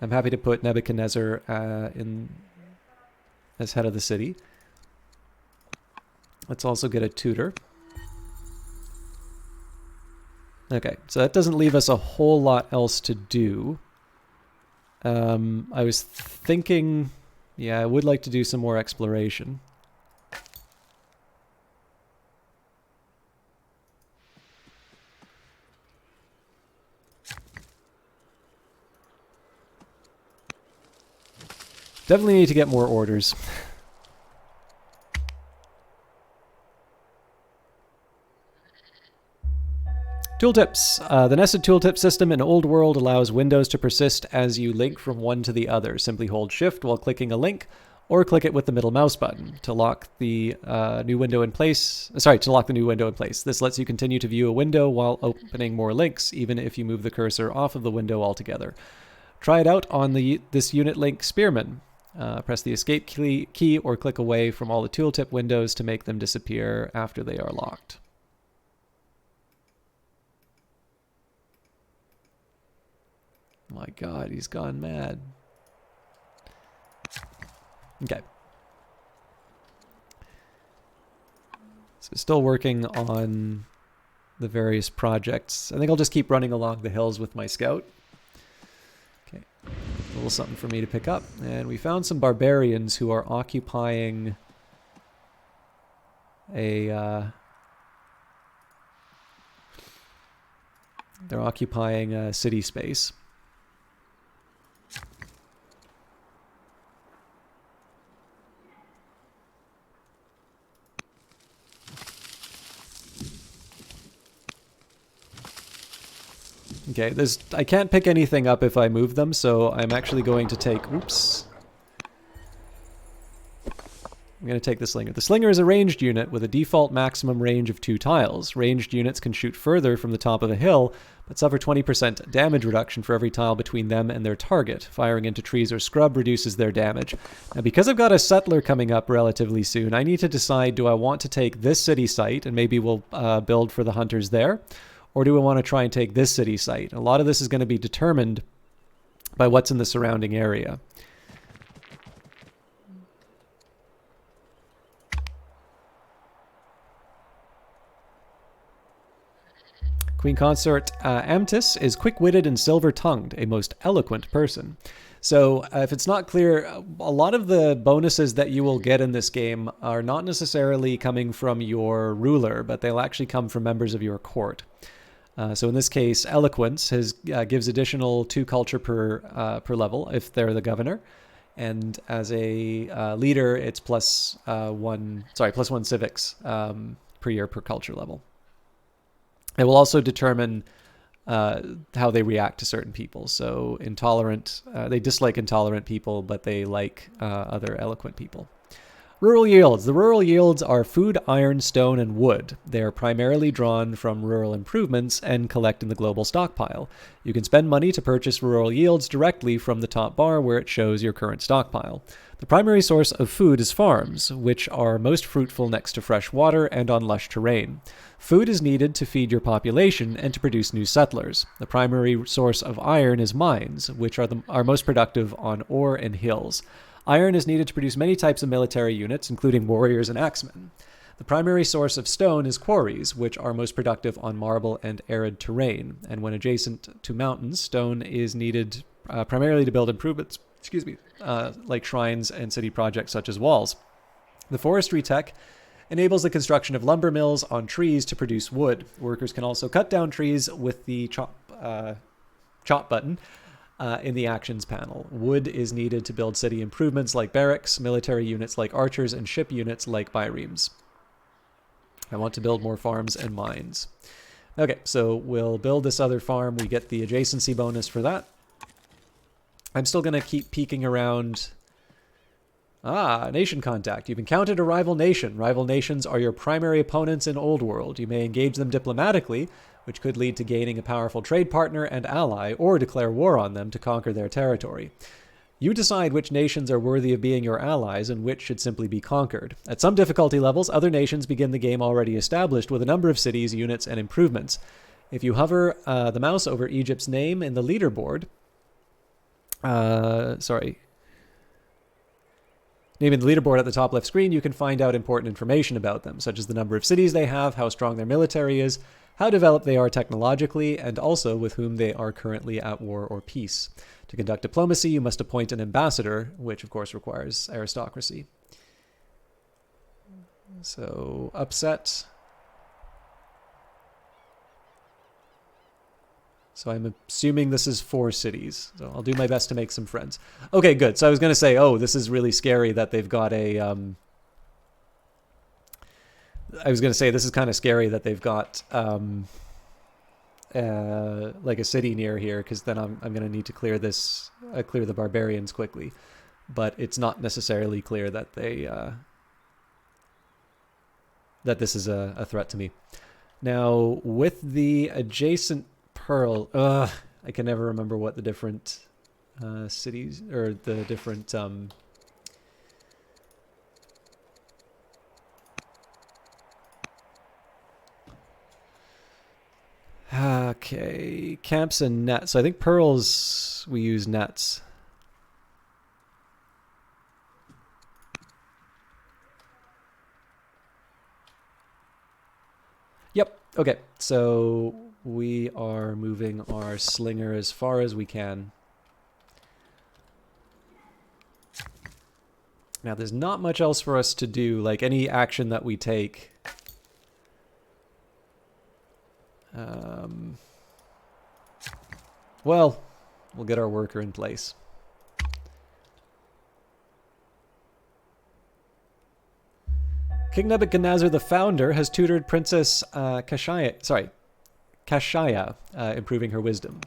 Nebuchadnezzar in as head of the city. Let's also get a tutor. Okay, so that doesn't leave us a whole lot else to do. I was thinking, yeah, I would like to do some more exploration. Definitely need to get more orders. Tooltips. The nested tooltip system in Old World allows windows to persist as you link from one to the other. Simply hold Shift while clicking a link, or click it with the middle mouse button to lock the new window in place. To lock the new window in place. This lets you continue to view a window while opening more links, even if you move the cursor off of the window altogether. Try it out on this unit link Spearman. Press the escape key or click away from all the tooltip windows to make them disappear after they are locked. My God, he's gone mad. Okay. So still working on the various projects. I think I'll just keep running along the hills with my scout. Okay. A little something for me to pick up. And we found some barbarians who are occupying a city space. Okay, I can't pick anything up if I move them, so I'm actually going to take, I'm going to take the Slinger. The Slinger is a ranged unit with a default maximum range of 2 tiles. Ranged units can shoot further from the top of a hill, but suffer 20% damage reduction for every tile between them and their target. Firing into trees or scrub reduces their damage. Now, because I've got a settler coming up relatively soon, I need to decide, do I want to take this city site, and maybe we'll build for the hunters there, or do I want to try and take this city site? A lot of this is going to be determined by what's in the surrounding area. Queen Consort Amtis is quick-witted and silver-tongued, a most eloquent person. So if it's not clear, a lot of the bonuses that you will get in this game are not necessarily coming from your ruler, but they'll actually come from members of your court. So in this case, eloquence gives additional 2 culture per level if they're the governor, and as a leader, it's plus one civics per year per culture level. It will also determine how they react to certain people. So intolerant, they dislike intolerant people, but they like other eloquent people. Rural yields. The rural yields are food, iron, stone, and wood. They are primarily drawn from rural improvements and collect in the global stockpile. You can spend money to purchase rural yields directly from the top bar where it shows your current stockpile. The primary source of food is farms, which are most fruitful next to fresh water and on lush terrain. Food is needed to feed your population and to produce new settlers. The primary source of iron is mines, which are most productive on ore and hills. Iron is needed to produce many types of military units, including warriors and axemen. The primary source of stone is quarries, which are most productive on marble and arid terrain. And when adjacent to mountains, stone is needed primarily to build improvements, like shrines and city projects such as walls. The forestry tech enables the construction of lumber mills on trees to produce wood. Workers can also cut down trees with the chop button in the actions panel. Wood is needed to build city improvements like barracks, military units like archers, and ship units like biremes. I want to build more farms and mines. Okay, so we'll build this other farm. We get the adjacency bonus for that. I'm still going to keep peeking around. Nation contact. You've encountered a rival nation. Rival nations are your primary opponents in Old World. You may engage them diplomatically, which could lead to gaining a powerful trade partner and ally, or declare war on them to conquer their territory. You decide which nations are worthy of being your allies and which should simply be conquered. At some difficulty levels, other nations begin the game already established with a number of cities, units, and improvements. If you hover the mouse over Egypt's name in the leaderboard, naming the leaderboard at the top left screen, you can find out important information about them, such as the number of cities they have, how strong their military is, how developed they are technologically, and also with whom they are currently at war or peace. To conduct diplomacy, you must appoint an ambassador, which of course requires aristocracy. So, upset. So I'm assuming this is 4 cities. So I'll do my best to make some friends. Okay, good. So I was going to say, oh, this is really scary that they've got a... I was going to say, this is kind of scary that they've got like a city near here, because then I'm going to need to clear this, clear the barbarians quickly. But it's not necessarily clear that they... that this is a threat to me. Now, with the adjacent... Pearl. I can never remember what the different cities or the different okay, camps and nets. So I think pearls we use nets. Yep. Okay. So we are moving our Slinger as far as we can. Now, there's not much else for us to do, like any action that we take. Well, we'll get our worker in place. King Nebuchadnezzar the Founder has tutored Princess Kashaya, improving her wisdom.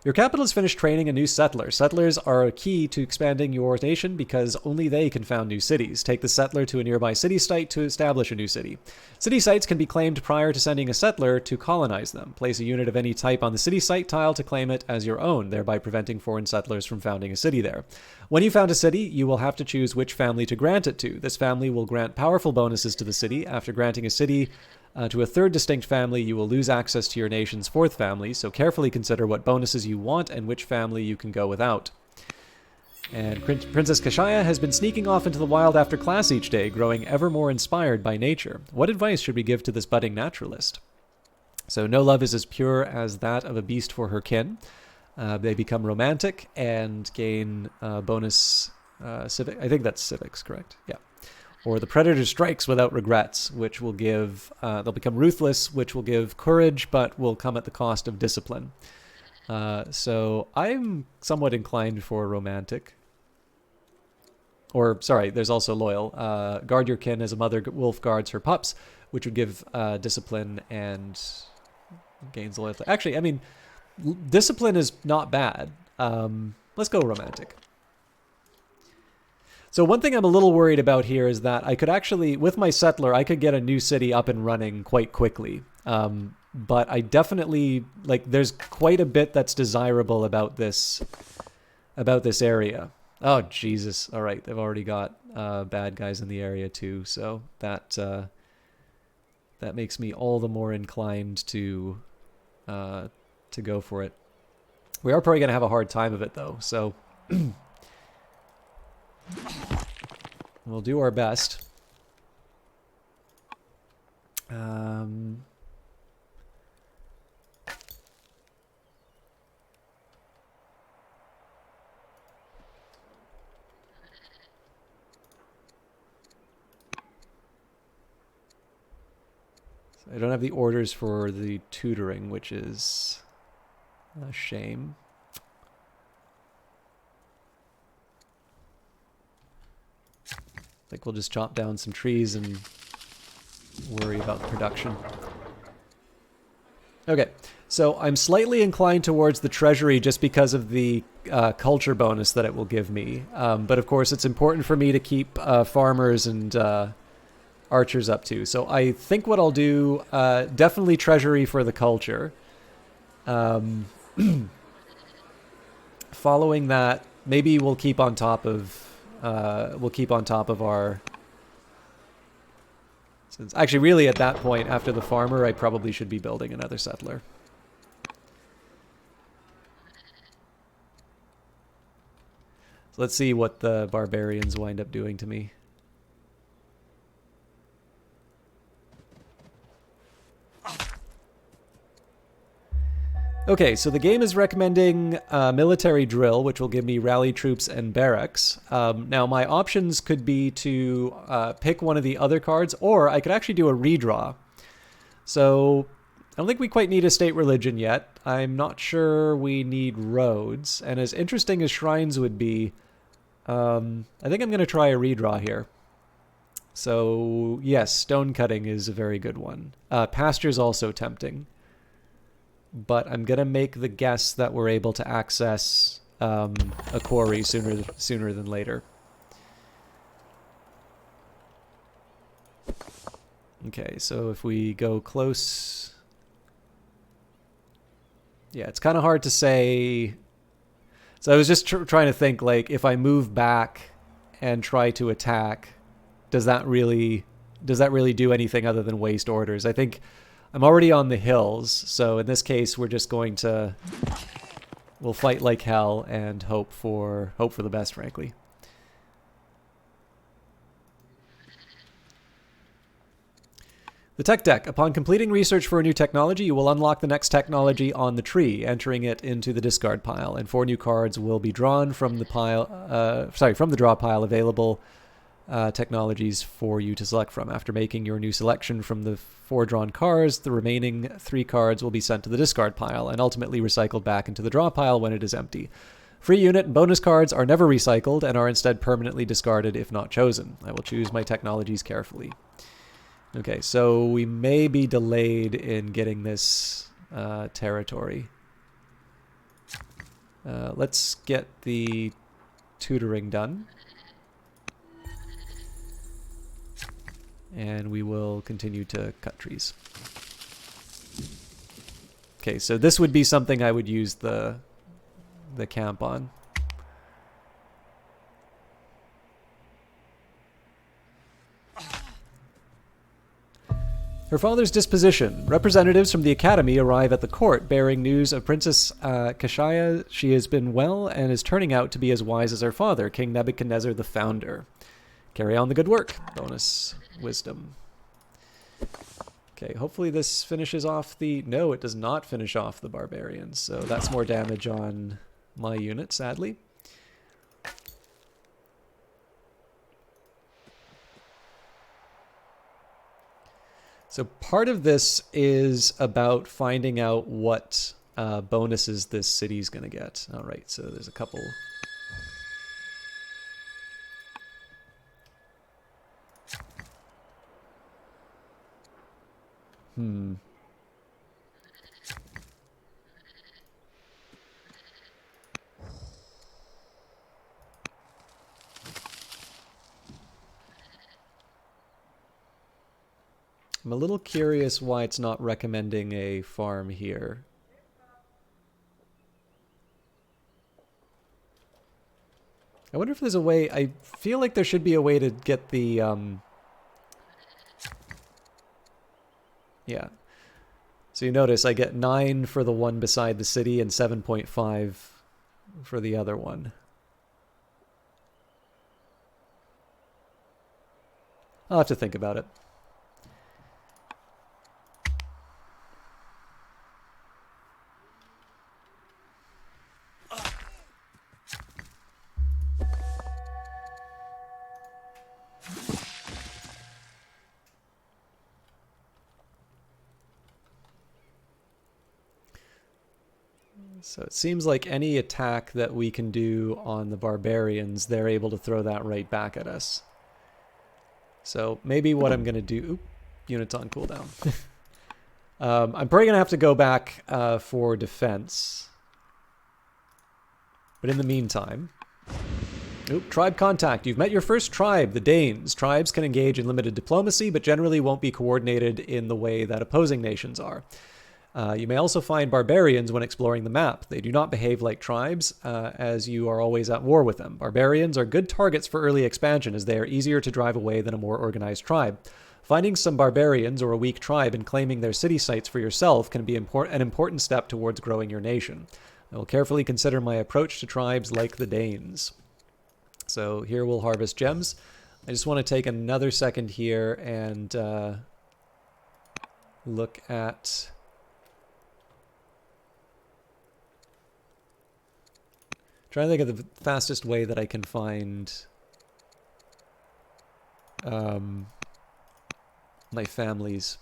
Your capital has finished training a new settler. Settlers are a key to expanding your nation because only they can found new cities. Take the settler to a nearby city site to establish a new city. City sites can be claimed prior to sending a settler to colonize them. Place a unit of any type on the city site tile to claim it as your own, thereby preventing foreign settlers from founding a city there. When you found a city, you will have to choose which family to grant it to. This family will grant powerful bonuses to the city. After granting a city to a third distinct family, you will lose access to your nation's fourth family, so carefully consider what bonuses you want and which family you can go without. And Princess Kashaya has been sneaking off into the wild after class each day, growing ever more inspired by nature. What advice should we give to this budding naturalist? So no love is as pure as that of a beast for her kin. They become romantic and gain bonus civic. I think that's civics, correct? Yeah. Or the predator strikes without regrets, which will give, they'll become ruthless, which will give courage, but will come at the cost of discipline. So I'm somewhat inclined for romantic. Or, sorry, there's also loyal. Guard your kin as a mother wolf guards her pups, which would give discipline and gains loyalty. Actually, I mean, discipline is not bad. Let's go romantic. So one thing I'm a little worried about here is that I could actually, with my settler, I could get a new city up and running quite quickly. But I definitely, like, there's quite a bit that's desirable about this area. Oh, Jesus. All right, they've already got bad guys in the area too, so that makes me all the more inclined to go for it. We are probably going to have a hard time of it, though, so... We'll do our best. I don't have the orders for the tutoring, which is a shame. I think we'll just chop down some trees and worry about production. Okay, so I'm slightly inclined towards the treasury just because of the culture bonus that it will give me. But of course, it's important for me to keep farmers and archers up too. So I think what I'll do, definitely treasury for the culture. Following that, maybe we'll keep on top of our... Since actually, really, at that point, after the farmer, I probably should be building another settler. So let's see what the barbarians wind up doing to me. Okay, so the game is recommending military drill, which will give me rally troops and barracks. Now, my options could be to pick one of the other cards, or I could actually do a redraw. So, I don't think we quite need a state religion yet. I'm not sure we need roads. And as interesting as shrines would be, I think I'm going to try a redraw here. So, yes, stone cutting is a very good one. Pasture's also tempting. But I'm going to make the guess that we're able to access a quarry sooner than later. Okay, so if we go close... Yeah, it's kind of hard to say... So I was just trying to think, like, if I move back and try to attack, does that really do anything other than waste orders? I think... I'm already on the hills, so in this case we're just going to... We'll fight like hell and hope for the best, frankly. The tech deck. Upon completing research for a new technology, you will unlock the next technology on the tree, entering it into the discard pile, and 4 new cards will be drawn from the from the draw pile available technologies for you to select from. After making your new selection from the 4 drawn cards, the remaining 3 cards will be sent to the discard pile and ultimately recycled back into the draw pile when it is empty. Free unit and bonus cards are never recycled and are instead permanently discarded if not chosen. I will choose my technologies carefully. Okay, so we may be delayed in getting this territory. Let's get the tutoring done. And we will continue to cut trees. Okay, so this would be something I would use the camp on. Her father's disposition. Representatives from the academy arrive at the court, bearing news of Princess Kashaya. She has been well and is turning out to be as wise as her father, King Nebuchadnezzar the Founder. Carry on the good work. Bonus wisdom. Okay, hopefully this finishes off the... No, it does not finish off the barbarians, so that's more damage on my unit, sadly. So part of this is about finding out what bonuses this city's going to get. All right, so there's a couple... I'm a little curious why it's not recommending a farm here. I wonder if there's a way... I feel like there should be a way to get the... Yeah. So you notice I get 9 for the one beside the city and 7.5 for the other one. I'll have to think about it. So it seems like any attack that we can do on the barbarians, they're able to throw that right back at us. So maybe what I'm going to do... Oop, units on cooldown. I'm probably going to have to go back for defense. But in the meantime... Oop, tribe contact. You've met your first tribe, the Danes. Tribes can engage in limited diplomacy, but generally won't be coordinated in the way that opposing nations are. You may also find barbarians when exploring the map. They do not behave like tribes, as you are always at war with them. Barbarians are good targets for early expansion, as they are easier to drive away than a more organized tribe. Finding some barbarians or a weak tribe and claiming their city sites for yourself can be an important step towards growing your nation. I will carefully consider my approach to tribes like the Danes. So here we'll harvest gems. I just want to take another second here and look at... Trying to think of the fastest way that I can find my families.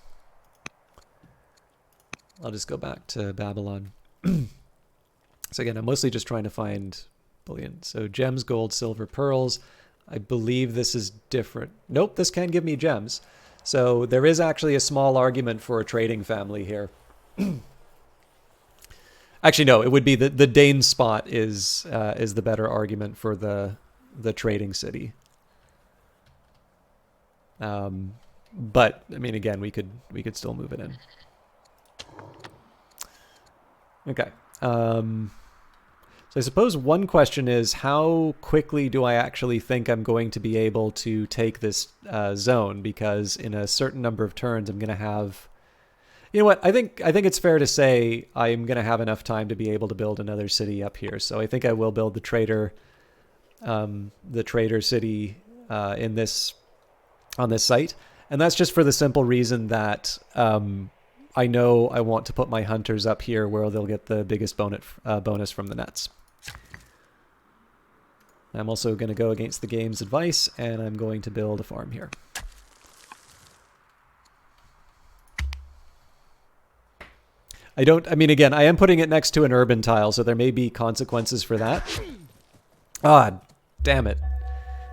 I'll just go back to Babylon. So again, I'm mostly just trying to find bullion. So gems, gold, silver, pearls. I believe this is different. Nope, this can give me gems. So there is actually a small argument for a trading family here. Actually, no, it would be the Dane spot is the better argument for the trading city. But I mean, again, we could still move it in. Okay. So I suppose one question is, how quickly do I actually think I'm going to be able to take this zone? Because in a certain number of turns, I'm going to have... You know what? I think it's fair to say I'm going to have enough time to be able to build another city up here. So I think I will build the trader city on this site, and that's just for the simple reason that I know I want to put my hunters up here where they'll get the biggest bonus from the nets. I'm also going to go against the game's advice, and I'm going to build a farm here. I mean, again, I am putting it next to an urban tile, so there may be consequences for that. Ah, damn it.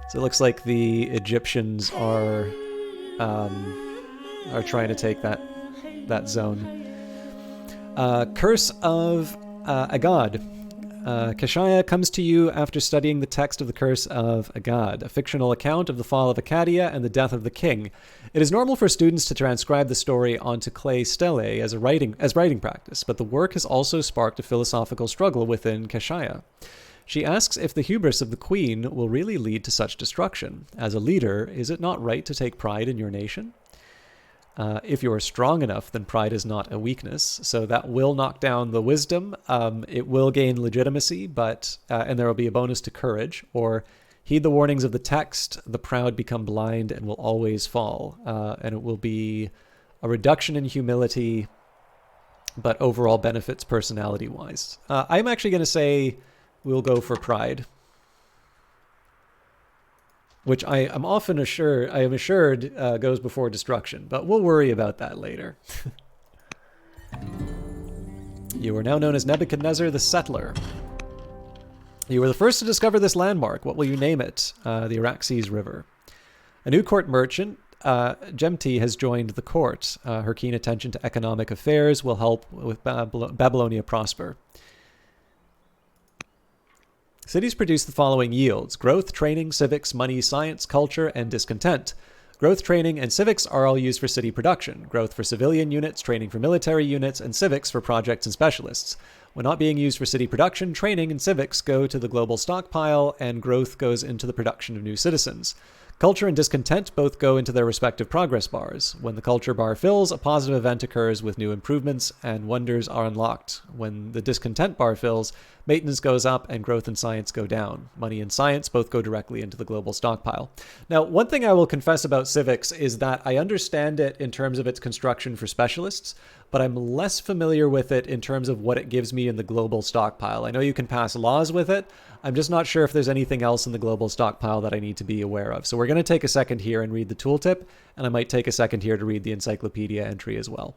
So it looks like the Egyptians are trying to take that zone. Curse of Agad. Kashaya comes to you after studying the text of the Curse of Agad, a fictional account of the fall of Acadia and the death of the king. It is normal for students to transcribe the story onto clay stele as writing practice, but the work has also sparked a philosophical struggle within Kashaya. She asks if the hubris of the queen will really lead to such destruction. As a leader, is it not right to take pride in your nation? If you are strong enough, then pride is not a weakness. So that will knock down the wisdom. It will gain legitimacy, but and there will be a bonus to courage. Or heed the warnings of the text. The proud become blind and will always fall. And it will be a reduction in humility, but overall benefits personality-wise. I'm actually going to say we'll go for pride, which I am assured goes before destruction, but we'll worry about that later. You are now known as Nebuchadnezzar the Settler. You were the first to discover this landmark. What will you name it? The Araxes River. A new court merchant, Gemti, has joined the court. Her keen attention to economic affairs will help with Babylonia prosper. Cities produce the following yields: growth, training, civics, money, science, culture, and discontent. Growth, training, and civics are all used for city production. Growth for civilian units, training for military units, and civics for projects and specialists. When not being used for city production, training and civics go to the global stockpile, and growth goes into the production of new citizens. Culture and discontent both go into their respective progress bars. When the culture bar fills, a positive event occurs with new improvements and wonders are unlocked. When the discontent bar fills, maintenance goes up and growth and science go down. Money and science both go directly into the global stockpile. Now, one thing I will confess about civics is that I understand it in terms of its construction for specialists, but I'm less familiar with it in terms of what it gives me in the global stockpile. I know you can pass laws with it. I'm just not sure if there's anything else in the global stockpile that I need to be aware of. So we're going to take a second here and read the tooltip, and I might take a second here to read the encyclopedia entry as well.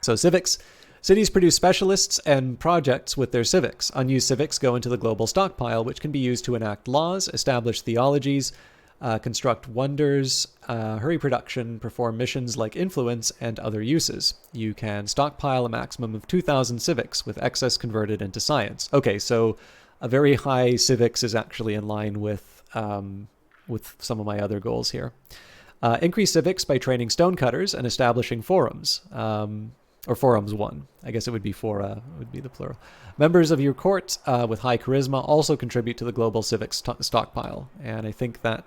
So civics. Cities produce specialists and projects with their civics. Unused civics go into the global stockpile, which can be used to enact laws, establish theologies, construct wonders, hurry production, perform missions like influence, and other uses. You can stockpile a maximum of 2,000 civics, with excess converted into science. Okay, so a very high civics is actually in line with some of my other goals here. Increase civics by training stonecutters and establishing forums. Or forums 1. I guess it would be fora, would be the plural. Members of your court with high charisma also contribute to the global civics stockpile. And I think that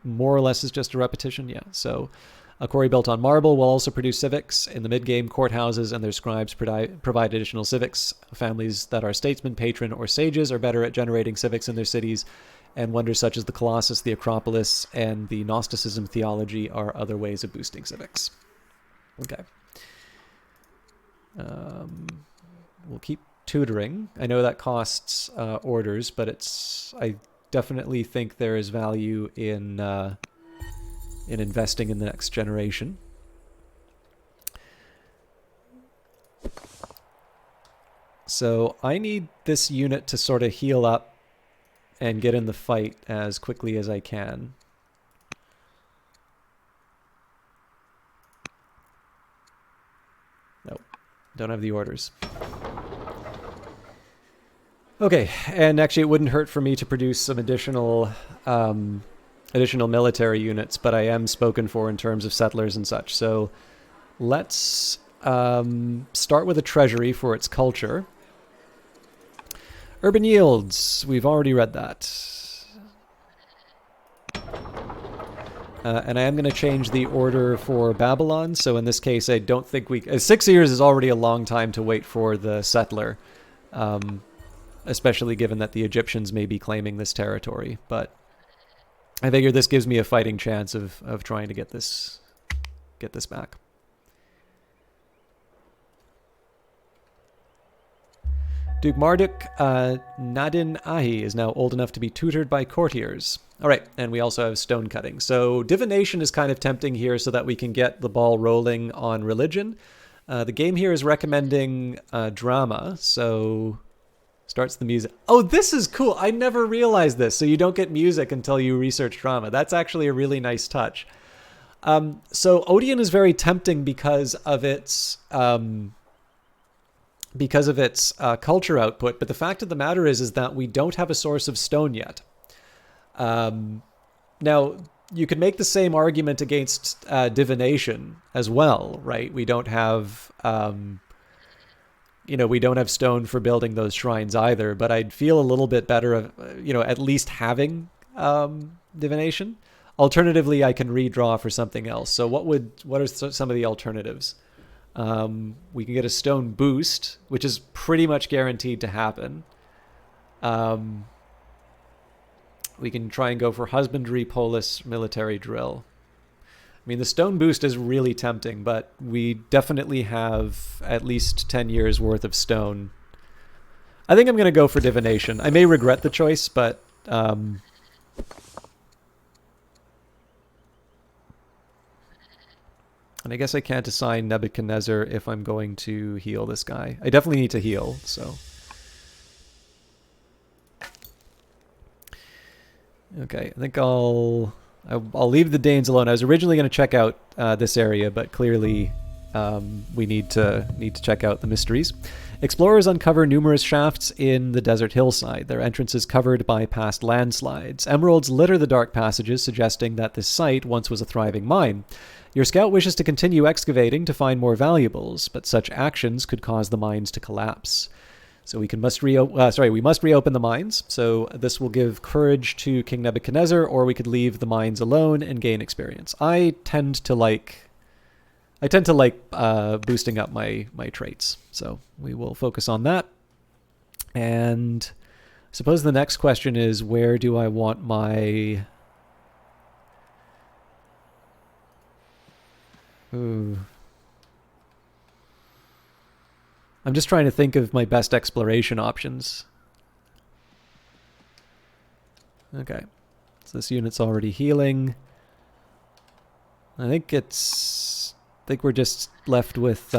more or less is just a repetition. Yeah. So a quarry built on marble will also produce civics. In the mid-game, courthouses and their scribes provide additional civics. Families that are statesmen, patron, or sages are better at generating civics in their cities. And wonders such as the Colossus, the Acropolis, and the Gnosticism theology are other ways of boosting civics. Okay. We'll keep tutoring. I know that costs orders, but I definitely think there is value in investing in the next generation. So I need this unit to sort of heal up and get in the fight as quickly as I can. Nope. Don't have the orders. Okay, and actually it wouldn't hurt for me to produce some additional military units, but I am spoken for in terms of settlers and such. So let's start with a treasury for its culture. Urban yields, we've already read that. And I am going to change the order for Babylon. So in this case, I don't think 6 years is already a long time to wait for the settler, especially given that the Egyptians may be claiming this territory. But I figure this gives me a fighting chance of trying to get this back. Duke Marduk Nadin Ahi is now old enough to be tutored by courtiers. All right, and we also have stone cutting. So divination is kind of tempting here so that we can get the ball rolling on religion. The game here is recommending drama, so starts the music. Oh, this is cool. I never realized this. So you don't get music until you research drama. That's actually a really nice touch. So Odeon is very tempting because of its because of its culture output. But the fact of the matter is that we don't have a source of stone yet. Now, you could make the same argument against divination as well, right? We don't have, we don't have stone for building those shrines either. But I'd feel a little bit better of, at least having divination. Alternatively, I can redraw for something else. So what are some of the alternatives? We can get a stone boost, which is pretty much guaranteed to happen. We can try and go for husbandry, polis, military drill. I mean, the stone boost is really tempting, but we definitely have at least 10 years worth of stone. I think I'm going to go for divination. I may regret the choice, but and I guess I can't assign Nebuchadnezzar if I'm going to heal this guy. I definitely need to heal, so. Okay, I think I'll leave the Danes alone. I was originally going to check out this area, but clearly we need to check out the mysteries. Explorers uncover numerous shafts in the desert hillside, their entrances covered by past landslides. Emeralds litter the dark passages, suggesting that this site once was a thriving mine. Your scout wishes to continue excavating to find more valuables, but such actions could cause the mines to collapse. So we must reopen the mines. So this will give courage to King Nebuchadnezzar, or we could leave the mines alone and gain experience. I tend to like boosting up my traits. So we will focus on that. And I suppose the next question is, where do I want my... Ooh. I'm just trying to think of my best exploration options. Okay. So this unit's already healing. I think we're just left with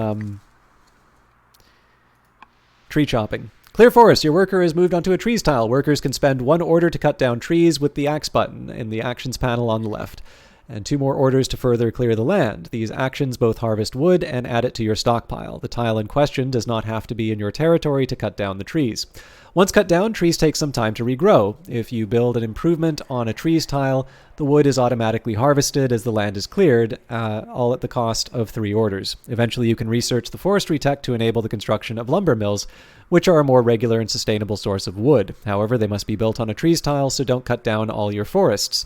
tree chopping. Clear forest. Your worker has moved onto a trees tile. Workers can spend 1 order to cut down trees with the axe button in the actions panel on the left, and 2 more orders to further clear the land. These actions both harvest wood and add it to your stockpile. The tile in question does not have to be in your territory to cut down the trees. Once cut down, trees take some time to regrow. If you build an improvement on a trees tile, the wood is automatically harvested as the land is cleared, all at the cost of 3 orders. Eventually, you can research the forestry tech to enable the construction of lumber mills, which are a more regular and sustainable source of wood. However, they must be built on a trees tile, so don't cut down all your forests.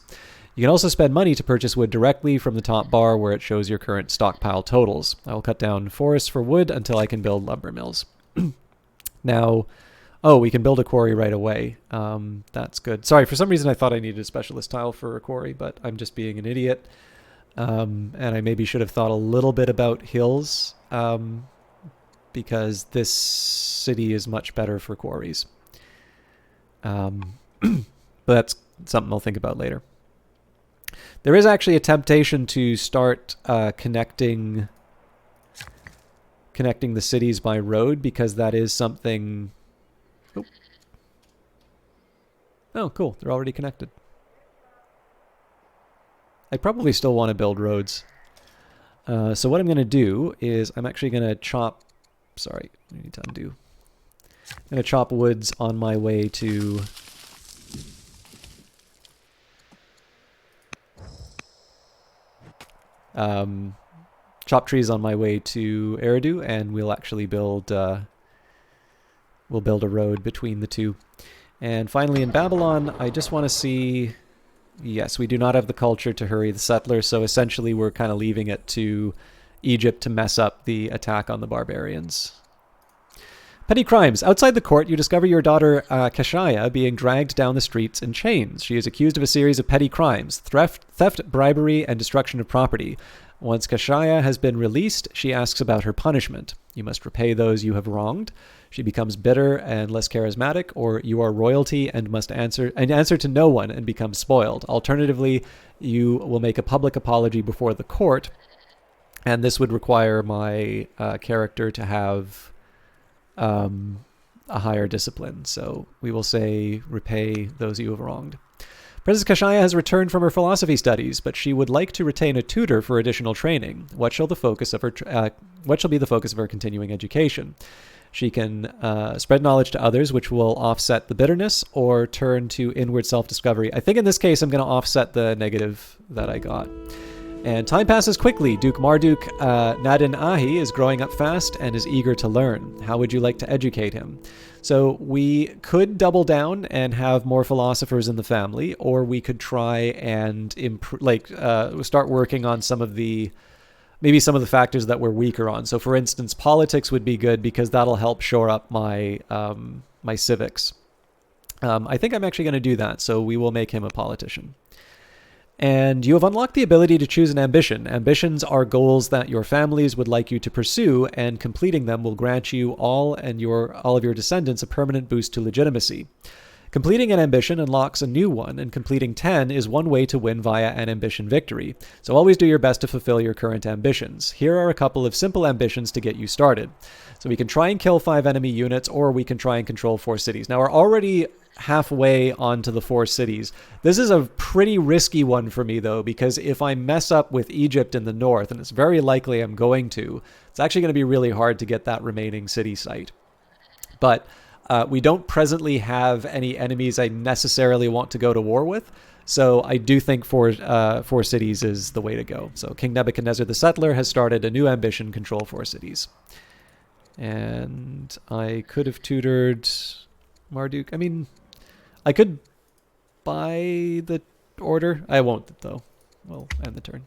You can also spend money to purchase wood directly from the top bar where it shows your current stockpile totals. I will cut down forests for wood until I can build lumber mills. Now, we can build a quarry right away. That's good. Sorry, for some reason I thought I needed a specialist tile for a quarry, but I'm just being an idiot. And I maybe should have thought a little bit about hills, because this city is much better for quarries. But that's something I'll think about later. There is actually a temptation to start connecting the cities by road, because that is something... Oh, cool. They're already connected. I probably still want to build roads. So what I'm going to do is I'm actually going to chop... Sorry, I need to undo. I'm going to chop woods on my way to... chop trees on my way to Eridu, and we'll actually build a road between the two. And finally in Babylon, I just want to see... Yes, we do not have the culture to hurry the settlers, so essentially we're kind of leaving it to Egypt to mess up the attack on the barbarians. Petty crimes. Outside the court, you discover your daughter Kashaya being dragged down the streets in chains. She is accused of a series of petty crimes: theft, bribery, and destruction of property. Once Kashaya has been released, she asks about her punishment. You must repay those you have wronged. She becomes bitter and less charismatic, or you are royalty and must answer to no one and become spoiled. Alternatively, you will make a public apology before the court, and this would require my character to have a higher discipline. So we will say, repay those you have wronged. Princess Kashaya has returned from her philosophy studies, but she would like to retain a tutor for additional training. What shall be the focus of her continuing education? She can spread knowledge to others, which will offset the bitterness, or turn to inward self-discovery. I think in this case, I'm going to offset the negative that I got. And time passes quickly. Duke Marduk Nadin Ahi is growing up fast and is eager to learn. How would you like to educate him? So we could double down and have more philosophers in the family, or we could try and start working on maybe some of the factors that we're weaker on. So for instance, politics would be good because that'll help shore up my my civics. I think I'm actually going to do that. So we will make him a politician. And you have unlocked the ability to choose an ambition. Ambitions are goals that your families would like you to pursue, and completing them will grant you all of your descendants a permanent boost to legitimacy. Completing an ambition unlocks a new one, and completing 10 is one way to win via an ambition victory. So always do your best to fulfill your current ambitions. Here are a couple of simple ambitions to get you started. So we can try and kill 5 enemy units, or we can try and control 4 cities. Now we're already halfway onto the 4 cities. This is a pretty risky one for me, though, because if I mess up with Egypt in the north, and it's very likely I'm going to, it's actually going to be really hard to get that remaining city site. But we don't presently have any enemies I necessarily want to go to war with, so I do think 4 cities is the way to go. So King Nebuchadnezzar the Settler has started a new ambition, control 4 cities. And I could have tutored Marduk. I mean, I could buy the order. I won't, though. We'll end the turn.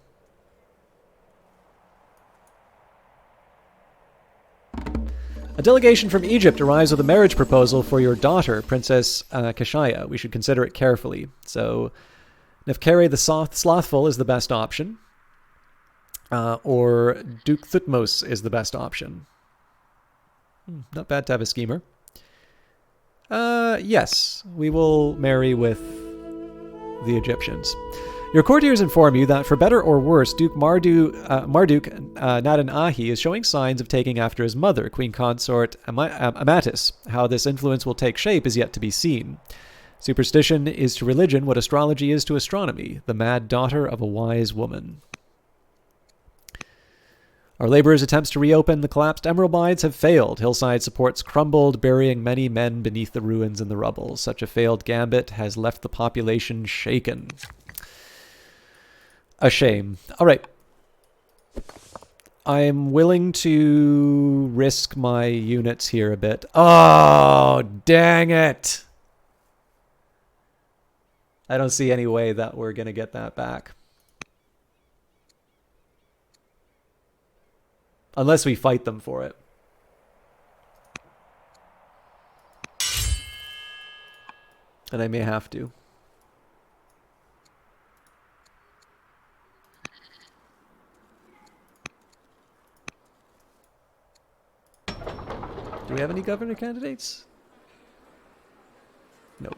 A delegation from Egypt arrives with a marriage proposal for your daughter, Princess Kashaya. We should consider it carefully. So Neferkare the Slothful is the best option. Or Duke Thutmose is the best option. Not bad to have a schemer. Yes, we will marry with the Egyptians. Your courtiers inform you that, for better or worse, Duke Marduk Nadin Ahi is showing signs of taking after his mother, Queen Consort Amatis. How this influence will take shape is yet to be seen. Superstition is to religion what astrology is to astronomy, the mad daughter of a wise woman. Our laborers' attempts to reopen the collapsed emerald mines have failed. Hillside supports crumbled, burying many men beneath the ruins and the rubble. Such a failed gambit has left the population shaken. A shame. All right. I'm willing to risk my units here a bit. Oh, dang it. I don't see any way that we're going to get that back. Unless we fight them for it. And I may have to. Do we have any governor candidates? Nope.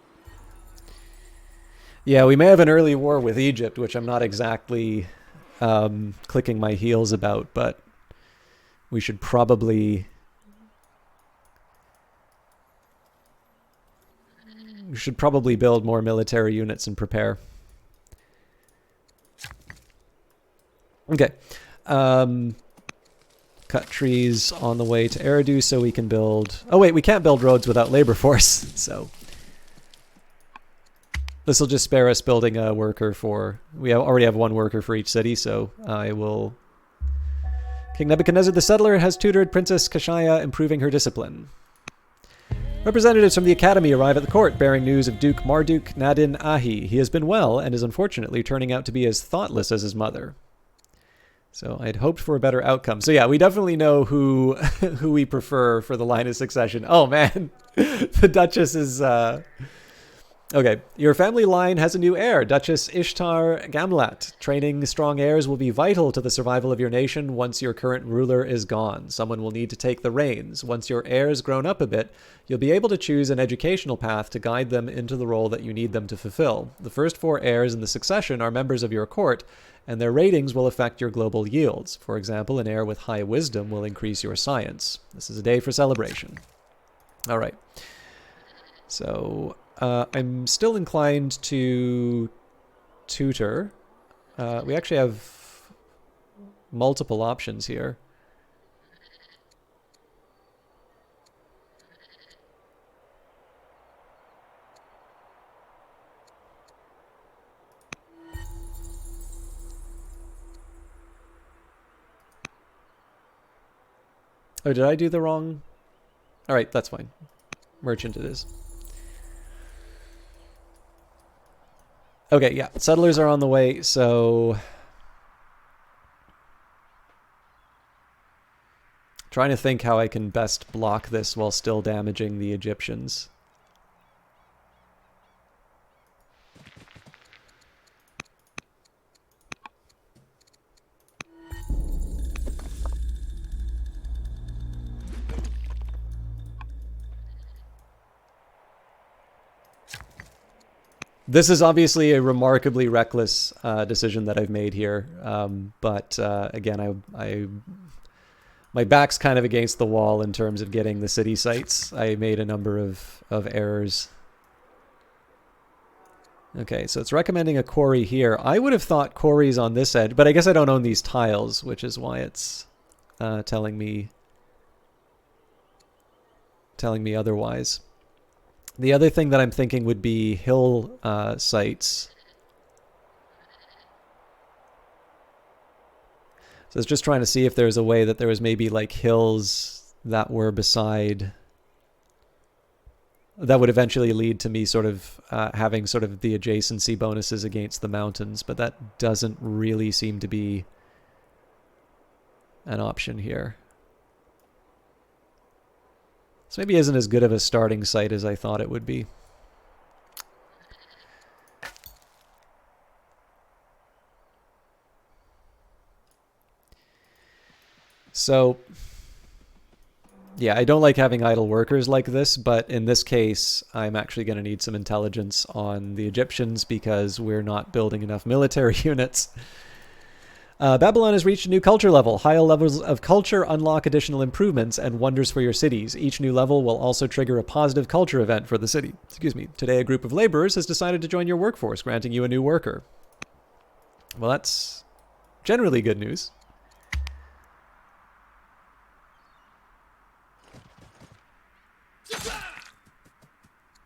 Yeah, we may have an early war with Egypt, which I'm not exactly clicking my heels about, but we should probably build more military units and prepare. Okay. Cut trees on the way to Eridu so we can build... Oh wait, we can't build roads without labor force, so... This will just spare us building a worker for... already have one worker for each city, so I will... King Nebuchadnezzar the Settler has tutored Princess Kashaya, improving her discipline. Representatives from the Academy arrive at the court, bearing news of Duke Marduk Nadin Ahi. He has been well, and is unfortunately turning out to be as thoughtless as his mother. So I'd hoped for a better outcome. So yeah, we definitely know who we prefer for the line of succession. Oh man, the Duchess is... Okay, your family line has a new heir, Duchess Ishtar Gamlat. Training strong heirs will be vital to the survival of your nation once your current ruler is gone. Someone will need to take the reins. Once your heir's grown up a bit, you'll be able to choose an educational path to guide them into the role that you need them to fulfill. The first 4 heirs in the succession are members of your court, and their ratings will affect your global yields. For example, an heir with high wisdom will increase your science. This is a day for celebration. All right. So... I'm still inclined to tutor. We actually have multiple options here. Oh, did I do the wrong? All right, that's fine. Merchant it is. Okay, yeah. Settlers are on the way, so... Trying to think how I can best block this while still damaging the Egyptians. This is obviously a remarkably reckless decision that I've made here, but again, my back's kind of against the wall in terms of getting the city sites. I made a number of errors. Okay, so it's recommending a quarry here. I would have thought quarries on this edge, but I guess I don't own these tiles, which is why it's telling me otherwise. The other thing that I'm thinking would be hill sites. So I was just trying to see if there's a way that there was maybe like hills that were beside, that would eventually lead to me sort of having sort of the adjacency bonuses against the mountains, but that doesn't really seem to be an option here. This maybe isn't as good of a starting site as I thought it would be. So, yeah, I don't like having idle workers like this, but in this case, I'm actually going to need some intelligence on the Egyptians because we're not building enough military units. Babylon has reached a new culture level. Higher levels of culture unlock additional improvements and wonders for your cities. Each new level will also trigger a positive culture event for the city. Excuse me. Today, a group of laborers has decided to join your workforce, granting you a new worker. Well, that's generally good news.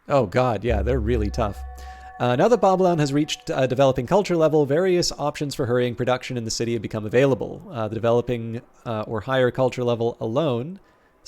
Oh god, yeah, they're really tough. Now that Babylon has reached a developing culture level, various options for hurrying production in the city have become available. The developing or higher culture level alone,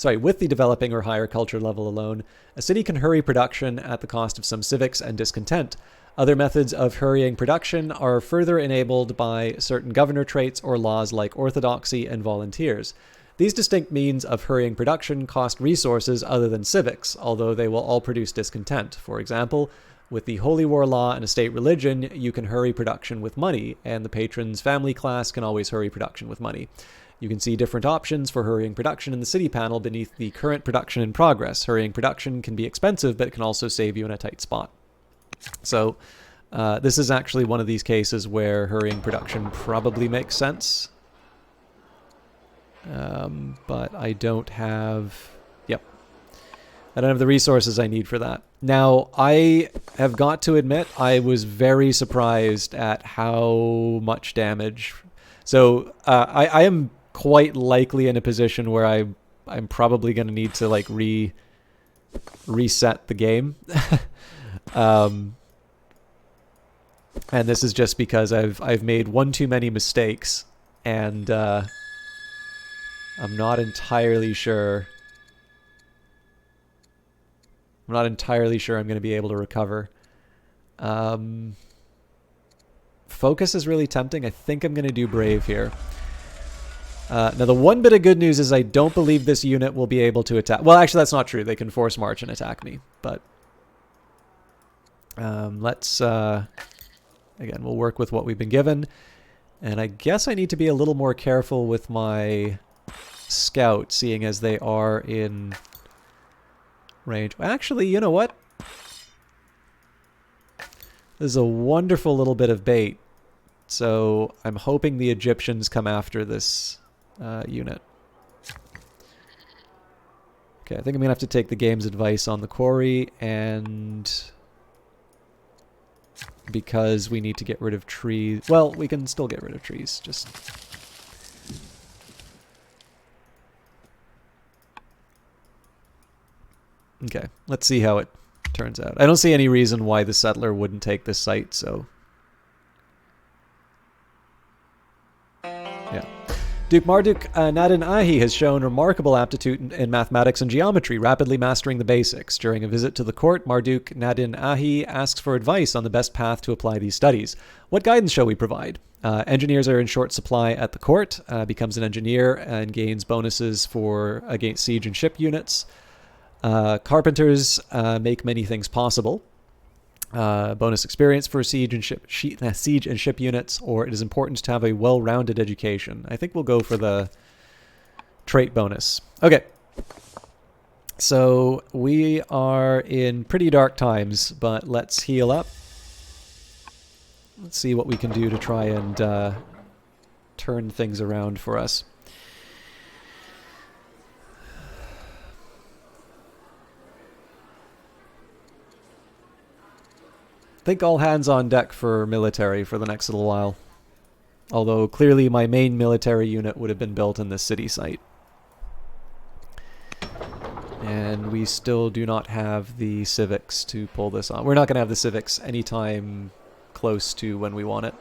with the developing or higher culture level alone, a city can hurry production at the cost of some civics and discontent. Other methods of hurrying production are further enabled by certain governor traits or laws like orthodoxy and volunteers. These distinct means of hurrying production cost resources other than civics, although they will all produce discontent. For example, with the Holy War Law and a state religion, you can hurry production with money, and the patron's family class can always hurry production with money. You can see different options for hurrying production in the city panel beneath the current production in progress. Hurrying production can be expensive, but it can also save you in a tight spot. So this is actually one of these cases where hurrying production probably makes sense. But I don't have... I don't have the resources I need for that. Now, I have got to admit, I was very surprised at how much damage. So I am quite likely in a position where I'm probably going to need to like reset the game. And this is just because I've made one too many mistakes, and I'm not entirely sure. I'm not entirely sure I'm going to be able to recover. Focus is really tempting. I think I'm going to do Brave here. Now, the one bit of good news is I don't believe this unit will be able to attack. Well, actually, that's not true. They can force march and attack me. But let's... again, we'll work with what we've been given. And I guess I need to be a little more careful with my scout, seeing as they are in... range. Actually, you know what? This is a wonderful little bit of bait. So I'm hoping the Egyptians come after this unit. Okay, I think I'm going to have to take the game's advice on the quarry, and because we need to get rid of trees... Well, we can still get rid of trees, just... Okay, let's see how it turns out. I don't see any reason why the settler wouldn't take this site, so... Yeah. Duke Marduk Nadin Ahi has shown remarkable aptitude in mathematics and geometry, rapidly mastering the basics. During a visit to the court, Marduk Nadin Ahi asks for advice on the best path to apply these studies. What guidance shall we provide? Engineers are in short supply at the court. Becomes an engineer and gains bonuses for against siege and ship units. Carpenters make many things possible. Bonus experience for siege and ship units, or it is important to have a well-rounded education. I think we'll go for the trait bonus. Okay. So we are in pretty dark times, but let's heal up. Let's see what we can do to try and turn things around for us. I think all hands on deck for military for the next little while. Although clearly my main military unit would have been built in this city site. And we still do not have the civics to pull this on. We're not going to have the civics anytime close to when we want it.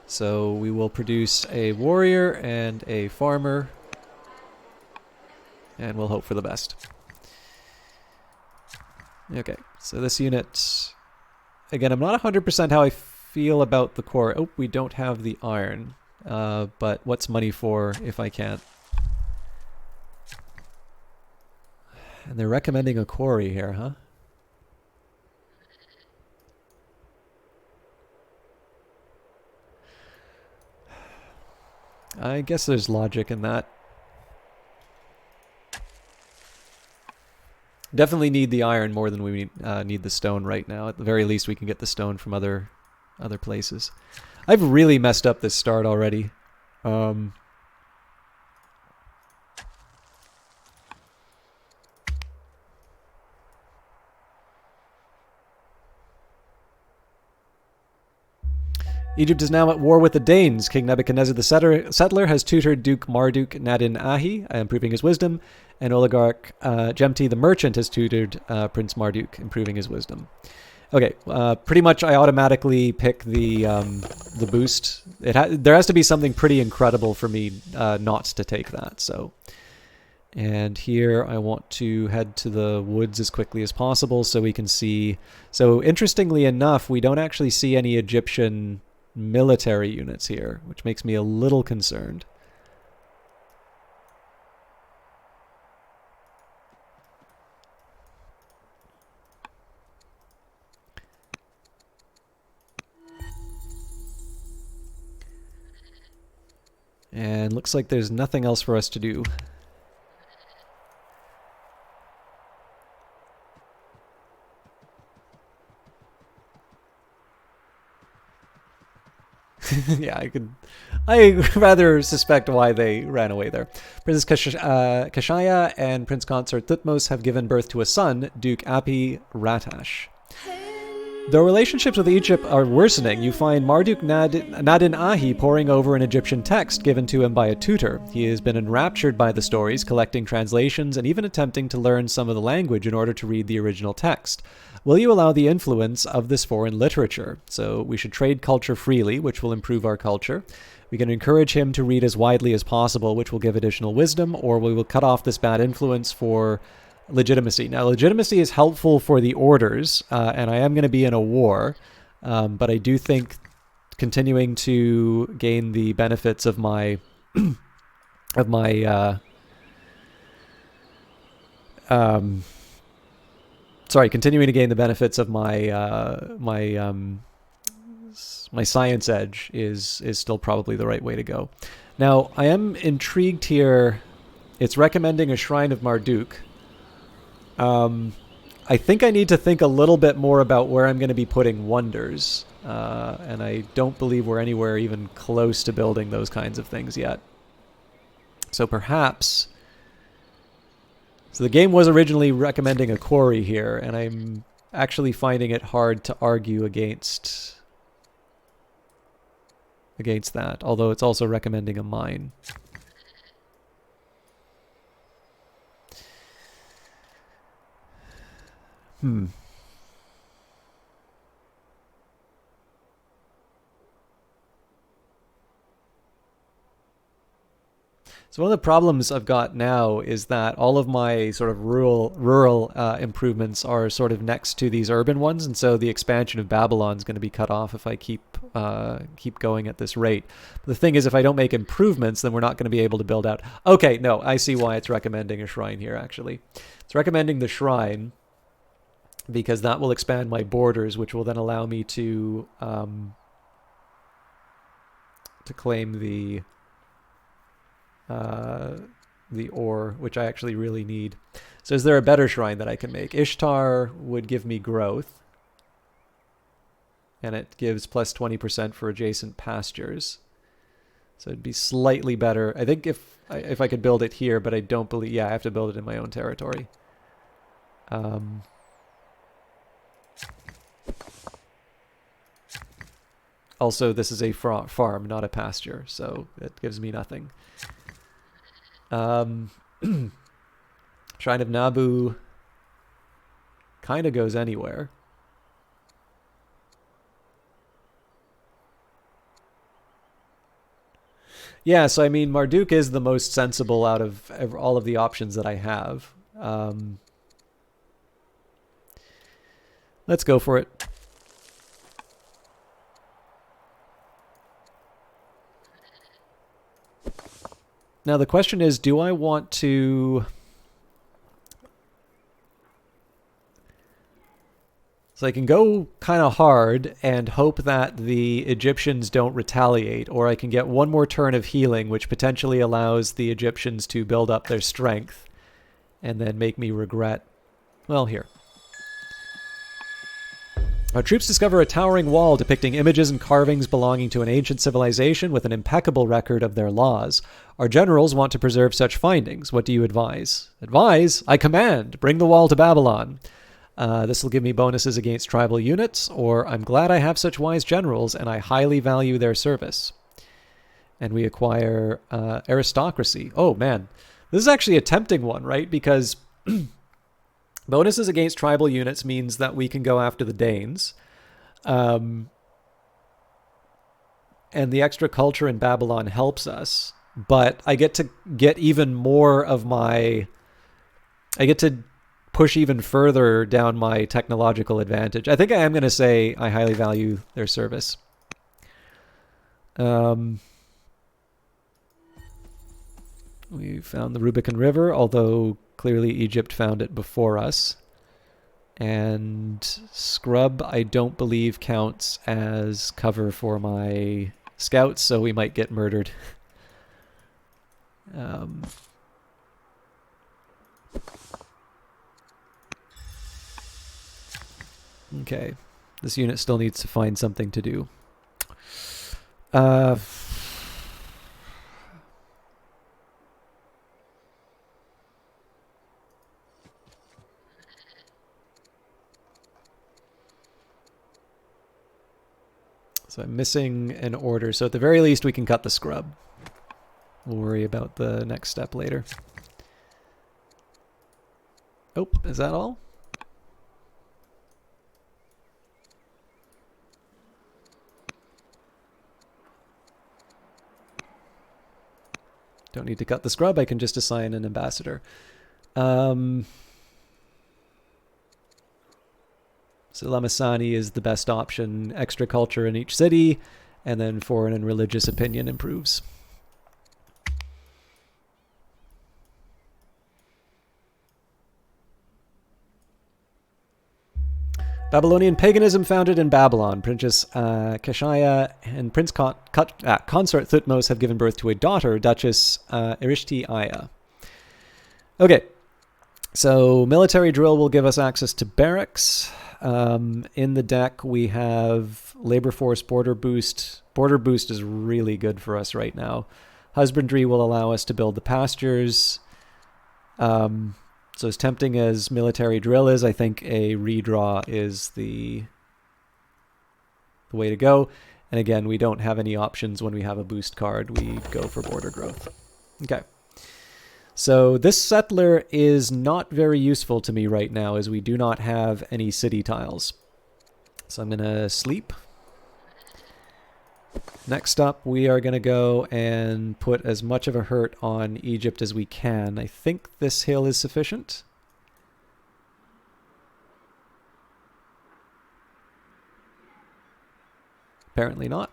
So we will produce a warrior and a farmer. And we'll hope for the best. Okay, so this unit... Again, I'm not 100% how I feel about the core. Oh, we don't have the iron. But what's money for if I can't? And they're recommending a quarry here, huh? I guess there's logic in that. Definitely need the iron more than we need the stone right now. At the very least, we can get the stone from other places. I've really messed up this start already. Egypt is now at war with the Danes. King Nebuchadnezzar the settler has tutored Duke Marduk Nadin Ahi, improving his wisdom, and oligarch Jemti the merchant has tutored Prince Marduk, improving his wisdom. Okay, pretty much I automatically pick the boost. There has to be something pretty incredible for me not to take that. So, and here I want to head to the woods as quickly as possible so we can see. So interestingly enough, we don't actually see any Egyptian military units here, which makes me a little concerned. And looks like there's nothing else for us to do. Yeah, I rather suspect why they ran away there. Princess Kashaya and Prince Consort Thutmose have given birth to a son, Duke Api Ratash. Though relationships with Egypt are worsening, you find Marduk Nadin Ahi poring over an Egyptian text given to him by a tutor. He has been enraptured by the stories, collecting translations, and even attempting to learn some of the language in order to read the original text. Will you allow the influence of this foreign literature? So we should trade culture freely, which will improve our culture. We can encourage him to read as widely as possible, which will give additional wisdom, or we will cut off this bad influence for legitimacy. Now, legitimacy is helpful for the orders, and I am going to be in a war, but I do think continuing to gain the benefits of my continuing to gain the benefits of my science edge is still probably the right way to go. Now, I am intrigued here. It's recommending a Shrine of Marduk. I think I need to think a little bit more about where I'm going to be putting wonders. And I don't believe we're anywhere even close to building those kinds of things yet. So perhaps... So the game was originally recommending a quarry here, and I'm actually finding it hard to argue against that, although it's also recommending a mine. So one of the problems I've got now is that all of my sort of rural improvements are sort of next to these urban ones, and so the expansion of Babylon is going to be cut off if I keep going at this rate. But the thing is, if I don't make improvements, then we're not going to be able to build out. Okay, no, I see why it's recommending a shrine here, actually. It's recommending the shrine because that will expand my borders, which will then allow me to claim the ore, which I actually really need. So is there a better shrine that I can make? Ishtar would give me growth, and it gives plus 20% for adjacent pastures. So it'd be slightly better. I think if I could build it here, but I don't believe... Yeah, I have to build it in my own territory. Also, this is a farm, not a pasture, so it gives me nothing. Shrine of Nabu kind of goes anywhere. Yeah, so I mean, Marduk is the most sensible out of all of the options that I have. Let's go for it. Now the question is, do I want to... So I can go kind of hard and hope that the Egyptians don't retaliate, or I can get one more turn of healing, which potentially allows the Egyptians to build up their strength and then make me regret... Well, here. Our troops discover a towering wall depicting images and carvings belonging to an ancient civilization with an impeccable record of their laws. Our generals want to preserve such findings. What do you advise? Advise? I command. Bring the wall to Babylon. This will give me bonuses against tribal units, or I'm glad I have such wise generals and I highly value their service. And we acquire aristocracy. Oh, man. This is actually a tempting one, right? Because... bonuses against tribal units means that we can go after the Danes. And the extra culture in Babylon helps us. But I get to get even more of my... I get to push even further down my technological advantage. I think I am going to say I highly value their service. We found the Rubicon River, although... Clearly, Egypt found it before us. And scrub, I don't believe, counts as cover for my scouts, so we might get murdered. Okay. This unit still needs to find something to do. So I'm missing an order. So at the very least, we can cut the scrub. We'll worry about the next step later. Oh, is that all? Don't need to cut the scrub. I can just assign an ambassador. So Lamasani is the best option. Extra culture in each city, and then foreign and religious opinion improves. Babylonian paganism founded in Babylon. Princess Kashaya and Prince Consort Thutmose have given birth to a daughter, Duchess Erishti Aya. Okay, so military drill will give us access to barracks. In the deck, we have labor force border boost. Border boost is really good for us right now. Husbandry will allow us to build the pastures. So as tempting as military drill is, I think a redraw is the way to go. And again, we don't have any options when we have a boost card. We go for border growth. Okay. So this settler is not very useful to me right now as we do not have any city tiles. So I'm going to sleep. Next up, we are going to go and put as much of a hurt on Egypt as we can. I think this hill is sufficient. Apparently not.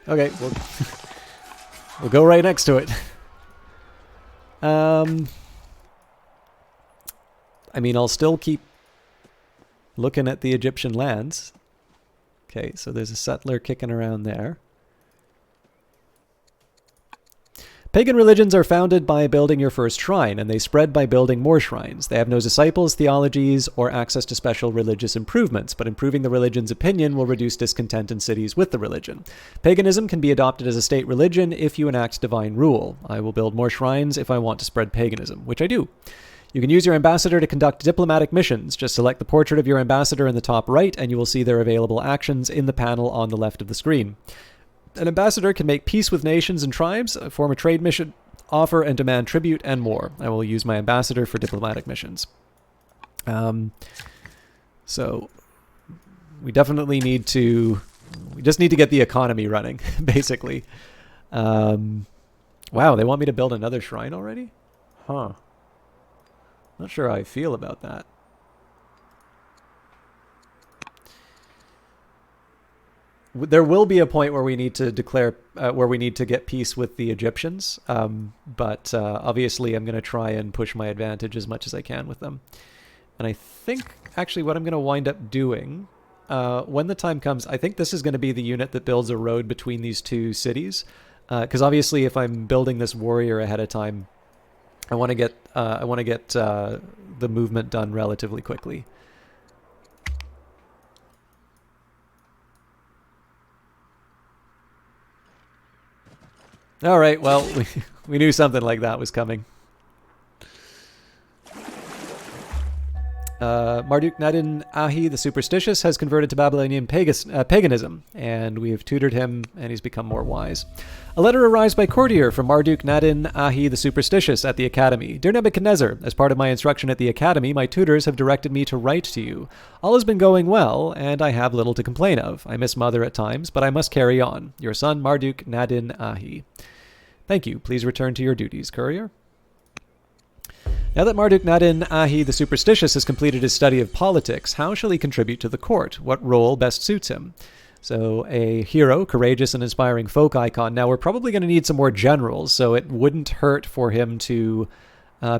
Okay, we'll go right next to it. I mean, I'll still keep looking at the Egyptian lands. Okay, so there's a settler kicking around there. Pagan religions are founded by building your first shrine, and they spread by building more shrines. They have no disciples, theologies, or access to special religious improvements, but improving the religion's opinion will reduce discontent in cities with the religion. Paganism can be adopted as a state religion if you enact divine rule. I will build more shrines if I want to spread paganism, which I do. You can use your ambassador to conduct diplomatic missions. Just select the portrait of your ambassador in the top right, and you will see their available actions in the panel on the left of the screen. An ambassador can make peace with nations and tribes, form a trade mission, offer and demand tribute, and more. I will use my ambassador for diplomatic missions. So we definitely need to... We just need to get the economy running, basically. Wow, they want me to build another shrine already? Huh. Not sure how I feel about that. There will be a point where we need to declare, where we need to get peace with the Egyptians, but obviously I'm going to try and push my advantage as much as I can with them. And I think, actually, what I'm going to wind up doing, when the time comes, I think this is going to be the unit that builds a road between these two cities, because obviously if I'm building this warrior ahead of time, I want to get the movement done relatively quickly. All right, well, we knew something like that was coming. Marduk-Nadin-Ahi the Superstitious has converted to Babylonian paganism, and we have tutored him, and he's become more wise. A letter arrives by courier from Marduk-Nadin-Ahi the Superstitious at the Academy. Dear Nebuchadnezzar, as part of my instruction at the Academy, my tutors have directed me to write to you. All has been going well, and I have little to complain of. I miss Mother at times, but I must carry on. Your son, Marduk-Nadin-Ahi. Thank you. Please return to your duties, courier. Now that Marduk-Nadin-Ahi the Superstitious has completed his study of politics, how shall he contribute to the court? What role best suits him? So a hero, courageous and inspiring folk icon. Now we're probably going to need some more generals, so it wouldn't hurt for him to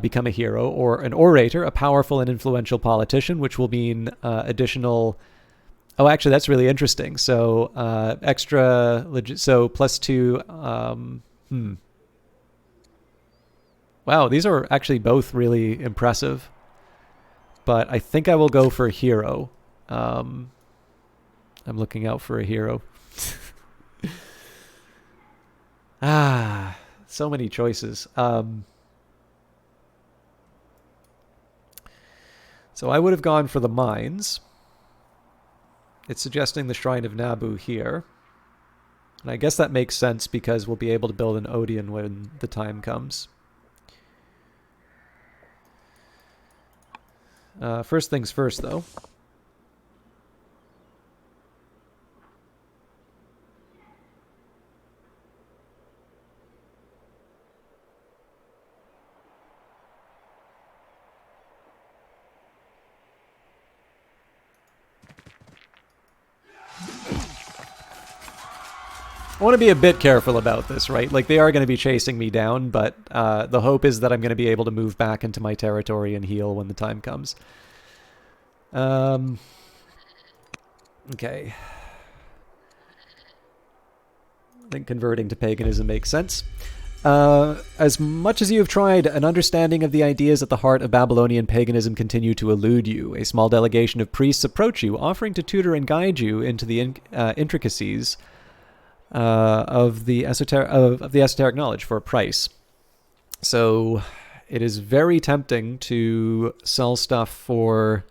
become a hero, or an orator, a powerful and influential politician, which will mean additional... Oh, actually, that's really interesting. So so +2... Wow, these are actually both really impressive. But I think I will go for a hero. I'm looking out for a hero. So many choices. So I would have gone for the mines. It's suggesting the Shrine of Nabu here. And I guess that makes sense because we'll be able to build an Odeon when the time comes. First things first, though. I want to be a bit careful about this, right? Like, they are going to be chasing me down, but the hope is that I'm going to be able to move back into my territory and heal when the time comes. Okay. I think converting to paganism makes sense. As much as you have tried, an understanding of the ideas at the heart of Babylonian paganism continue to elude you. A small delegation of priests approach you, offering to tutor and guide you into the intricacies of the esoteric knowledge for a price. So it is very tempting to sell stuff for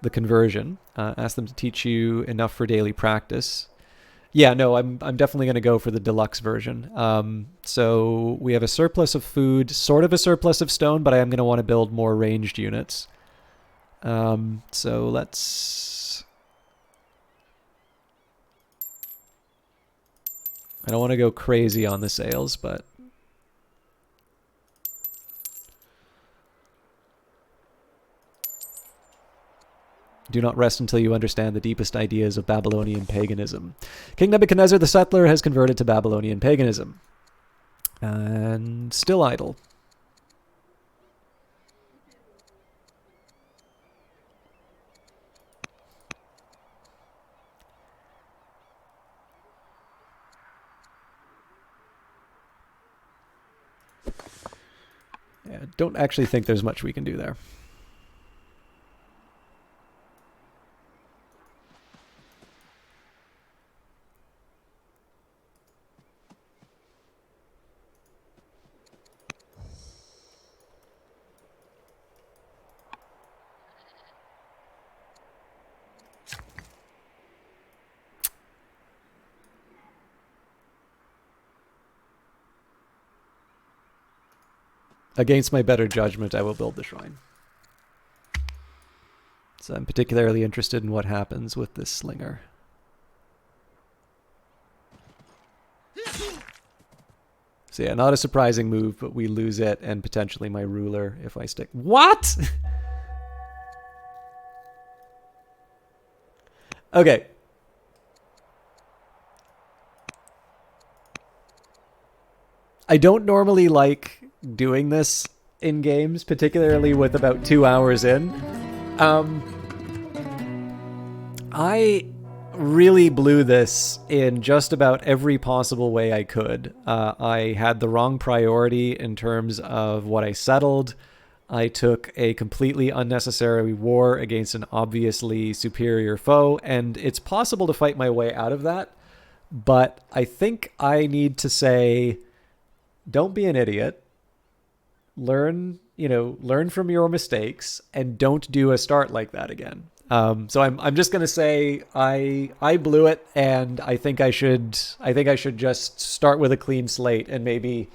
the conversion. Ask them to teach you enough for daily practice. Yeah, no, I'm definitely going to go for the deluxe version. So we have a surplus of food, sort of a surplus of stone, but I am going to want to build more ranged units. So let's... I don't want to go crazy on the sales, but... Do not rest until you understand the deepest ideas of Babylonian paganism. King Nebuchadnezzar the Settler has converted to Babylonian paganism. And still idle. Yeah, don't actually think there's much we can do there. Against my better judgment, I will build the shrine. So I'm particularly interested in what happens with this Slinger. So yeah, not a surprising move, but we lose it and potentially my ruler if I stick... What?! Okay. I don't normally like doing this in games, particularly with about 2 hours in. I really blew this in just about every possible way I could. I had the wrong priority in terms of what I settled. I took a completely unnecessary war against an obviously superior foe, and it's possible to fight my way out of that, but I think I need to say, don't be an idiot. Learn from your mistakes and don't do a start like that again. So I'm just going to say I blew it, and I think I should just start with a clean slate and maybe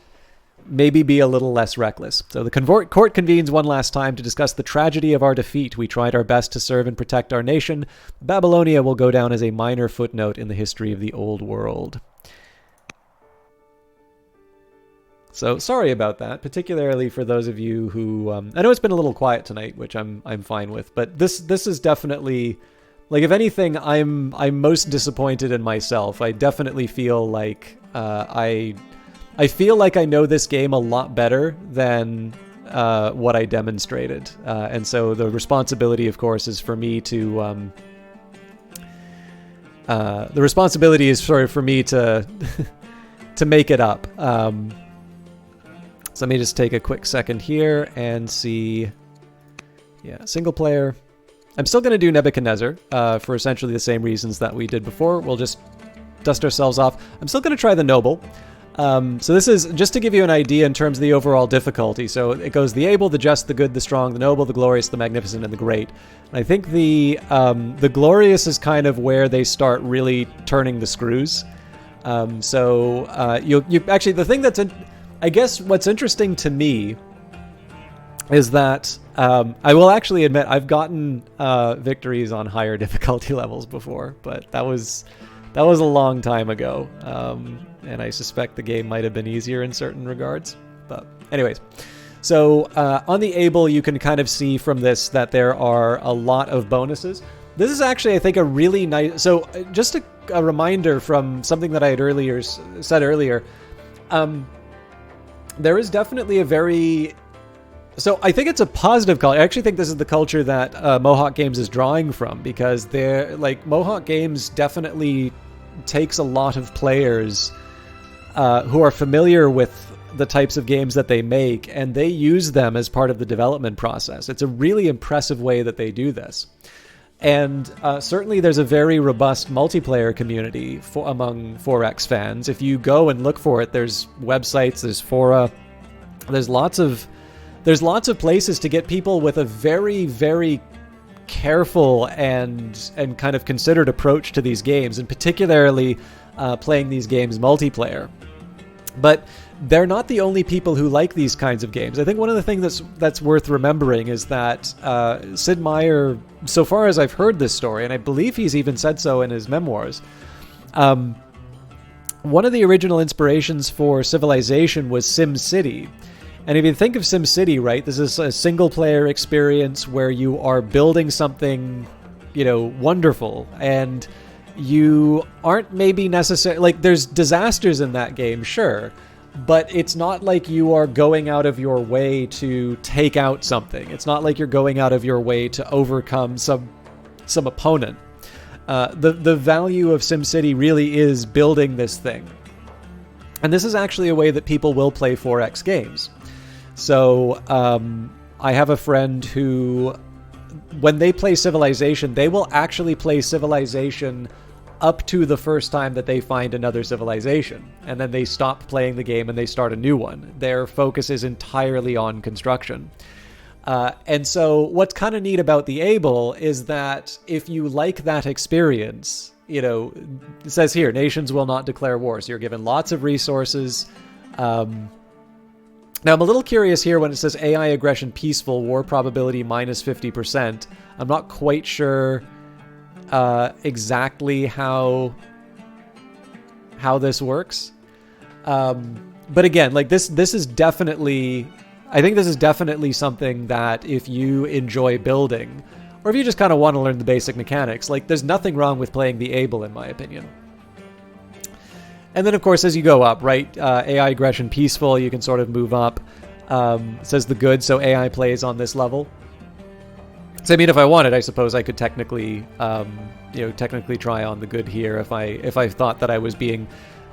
be a little less reckless. So the court convenes one last time to discuss the tragedy of our defeat. We tried our best to serve and protect our nation. Babylonia will go down as a minor footnote in the history of the old world. So sorry about that, particularly for those of you who I know it's been a little quiet tonight, which I'm fine with, but this is definitely, like, if anything, I'm most disappointed in myself. I definitely feel like I feel like I know this game a lot better than what I demonstrated, and so the responsibility, of course, is for me to to make it up. So let me just take a quick second here and see. Yeah, single player. I'm still going to do Nebuchadnezzar for essentially the same reasons that we did before. We'll just dust ourselves off. I'm still going to try the Noble. So this is just to give you an idea in terms of the overall difficulty. So it goes the able, the just, the good, the strong, the noble, the glorious, the magnificent, and the great. And I think the glorious is kind of where they start really turning the screws. You actually, the thing that's I guess what's interesting to me is that I will actually admit I've gotten victories on higher difficulty levels before, but that was a long time ago, and I suspect the game might have been easier in certain regards. But anyways, so on the able, you can kind of see from this that there are a lot of bonuses. This is actually, I think, a really nice... So just a reminder from something that I had said earlier. There is definitely a very... So I think it's a positive culture. I actually think this is the culture that Mohawk Games is drawing from, because Mohawk Games definitely takes a lot of players who are familiar with the types of games that they make, and they use them as part of the development process. It's a really impressive way that they do this. And certainly there's a very robust multiplayer community among 4X fans. If you go and look for it, there's websites, there's fora, there's lots of places to get people with a very, very careful and kind of considered approach to these games, and particularly playing these games multiplayer. But they're not the only people who like these kinds of games. I think one of the things that's worth remembering is that Sid Meier, so far as I've heard this story, and I believe he's even said so in his memoirs, one of the original inspirations for Civilization was SimCity. And if you think of SimCity, right, this is a single-player experience where you are building something, wonderful, and you aren't maybe necessarily... Like, there's disasters in that game, sure, but it's not like you are going out of your way to take out something. It's not like you're going out of your way to overcome some opponent. The value of SimCity really is building this thing. And this is actually a way that people will play 4X games. So I have a friend who, when they play Civilization, they will actually play Civilization up to the first time that they find another civilization. And then they stop playing the game and they start a new one. Their focus is entirely on construction. And so what's kind of neat about the Able is that if you like that experience, it says here, nations will not declare war. So you're given lots of resources. Now, I'm a little curious here when it says AI aggression peaceful, war probability minus 50%. I'm not quite sure exactly how this works. But again, like this is definitely... I think this is definitely something that if you enjoy building, or if you just kind of want to learn the basic mechanics, like there's nothing wrong with playing the Able, in my opinion. And then, of course, as you go up, right, AI aggression peaceful, you can sort of move up. It says the good, so AI plays on this level. So, I mean, if I wanted, I suppose I could technically try on the good here if I thought that I was being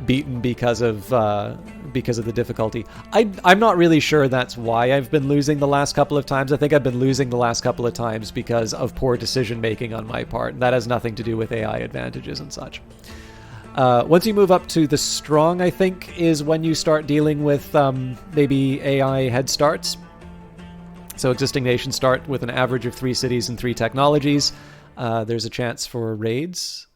beaten because of the difficulty. I'm not really sure that's why I've been losing the last couple of times. I think I've been losing the last couple of times because of poor decision making on my part. And that has nothing to do with AI advantages and such. Once you move up to the strong, I think, is when you start dealing with maybe AI head starts. So existing nations start with an average of 3 cities and 3 technologies. There's a chance for raids.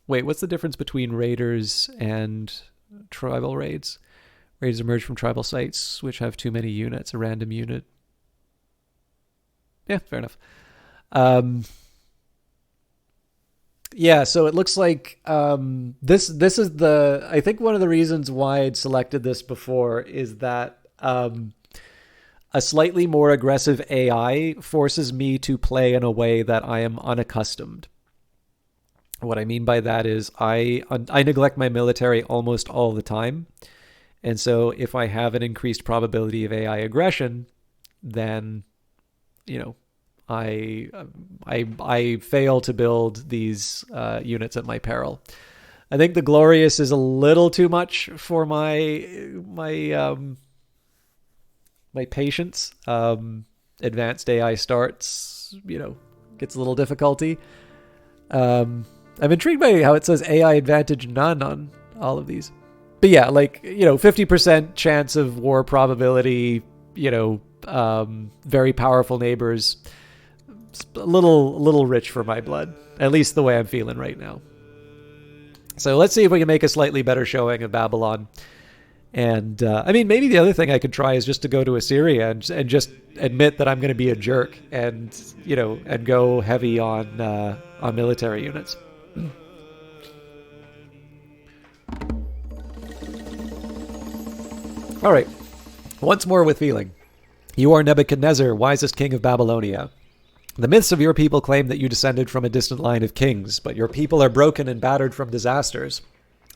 Wait, what's the difference between raiders and tribal raids? Raids emerge from tribal sites which have too many units, a random unit. Yeah, fair enough. Yeah, so it looks like this is the... I think one of the reasons why I'd selected this before is that a slightly more aggressive AI forces me to play in a way that I am unaccustomed. What I mean by that is I neglect my military almost all the time. And so if I have an increased probability of AI aggression, then, I fail to build these units at my peril. I think the Glorious is a little too much for my patience. Advanced AI starts, gets a little difficulty. I'm intrigued by how it says AI advantage none on all of these. But yeah, 50% chance of war probability, very powerful neighbors. It's a little rich for my blood, at least the way I'm feeling right now. So let's see if we can make a slightly better showing of Babylon. And maybe the other thing I could try is just to go to Assyria and just admit that I'm going to be a jerk and go heavy on military units. All right. Once more with feeling. You are Nebuchadnezzar, wisest king of Babylonia. The myths of your people claim that you descended from a distant line of kings, but your people are broken and battered from disasters.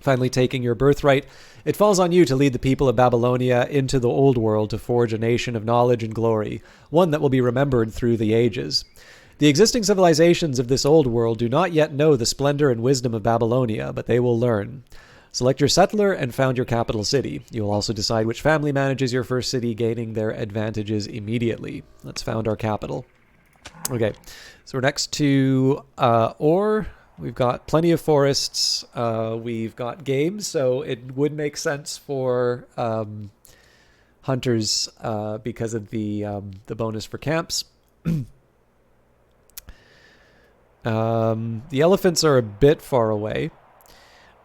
Finally taking your birthright, it falls on you to lead the people of Babylonia into the old world to forge a nation of knowledge and glory, one that will be remembered through the ages. The existing civilizations of this old world do not yet know the splendor and wisdom of Babylonia, but they will learn. Select your settler and found your capital city. You will also decide which family manages your first city, gaining their advantages immediately. Let's found our capital. Okay, so we're next to ore. We've got plenty of forests. We've got games, so it would make sense for hunters because of the bonus for camps. The elephants are a bit far away.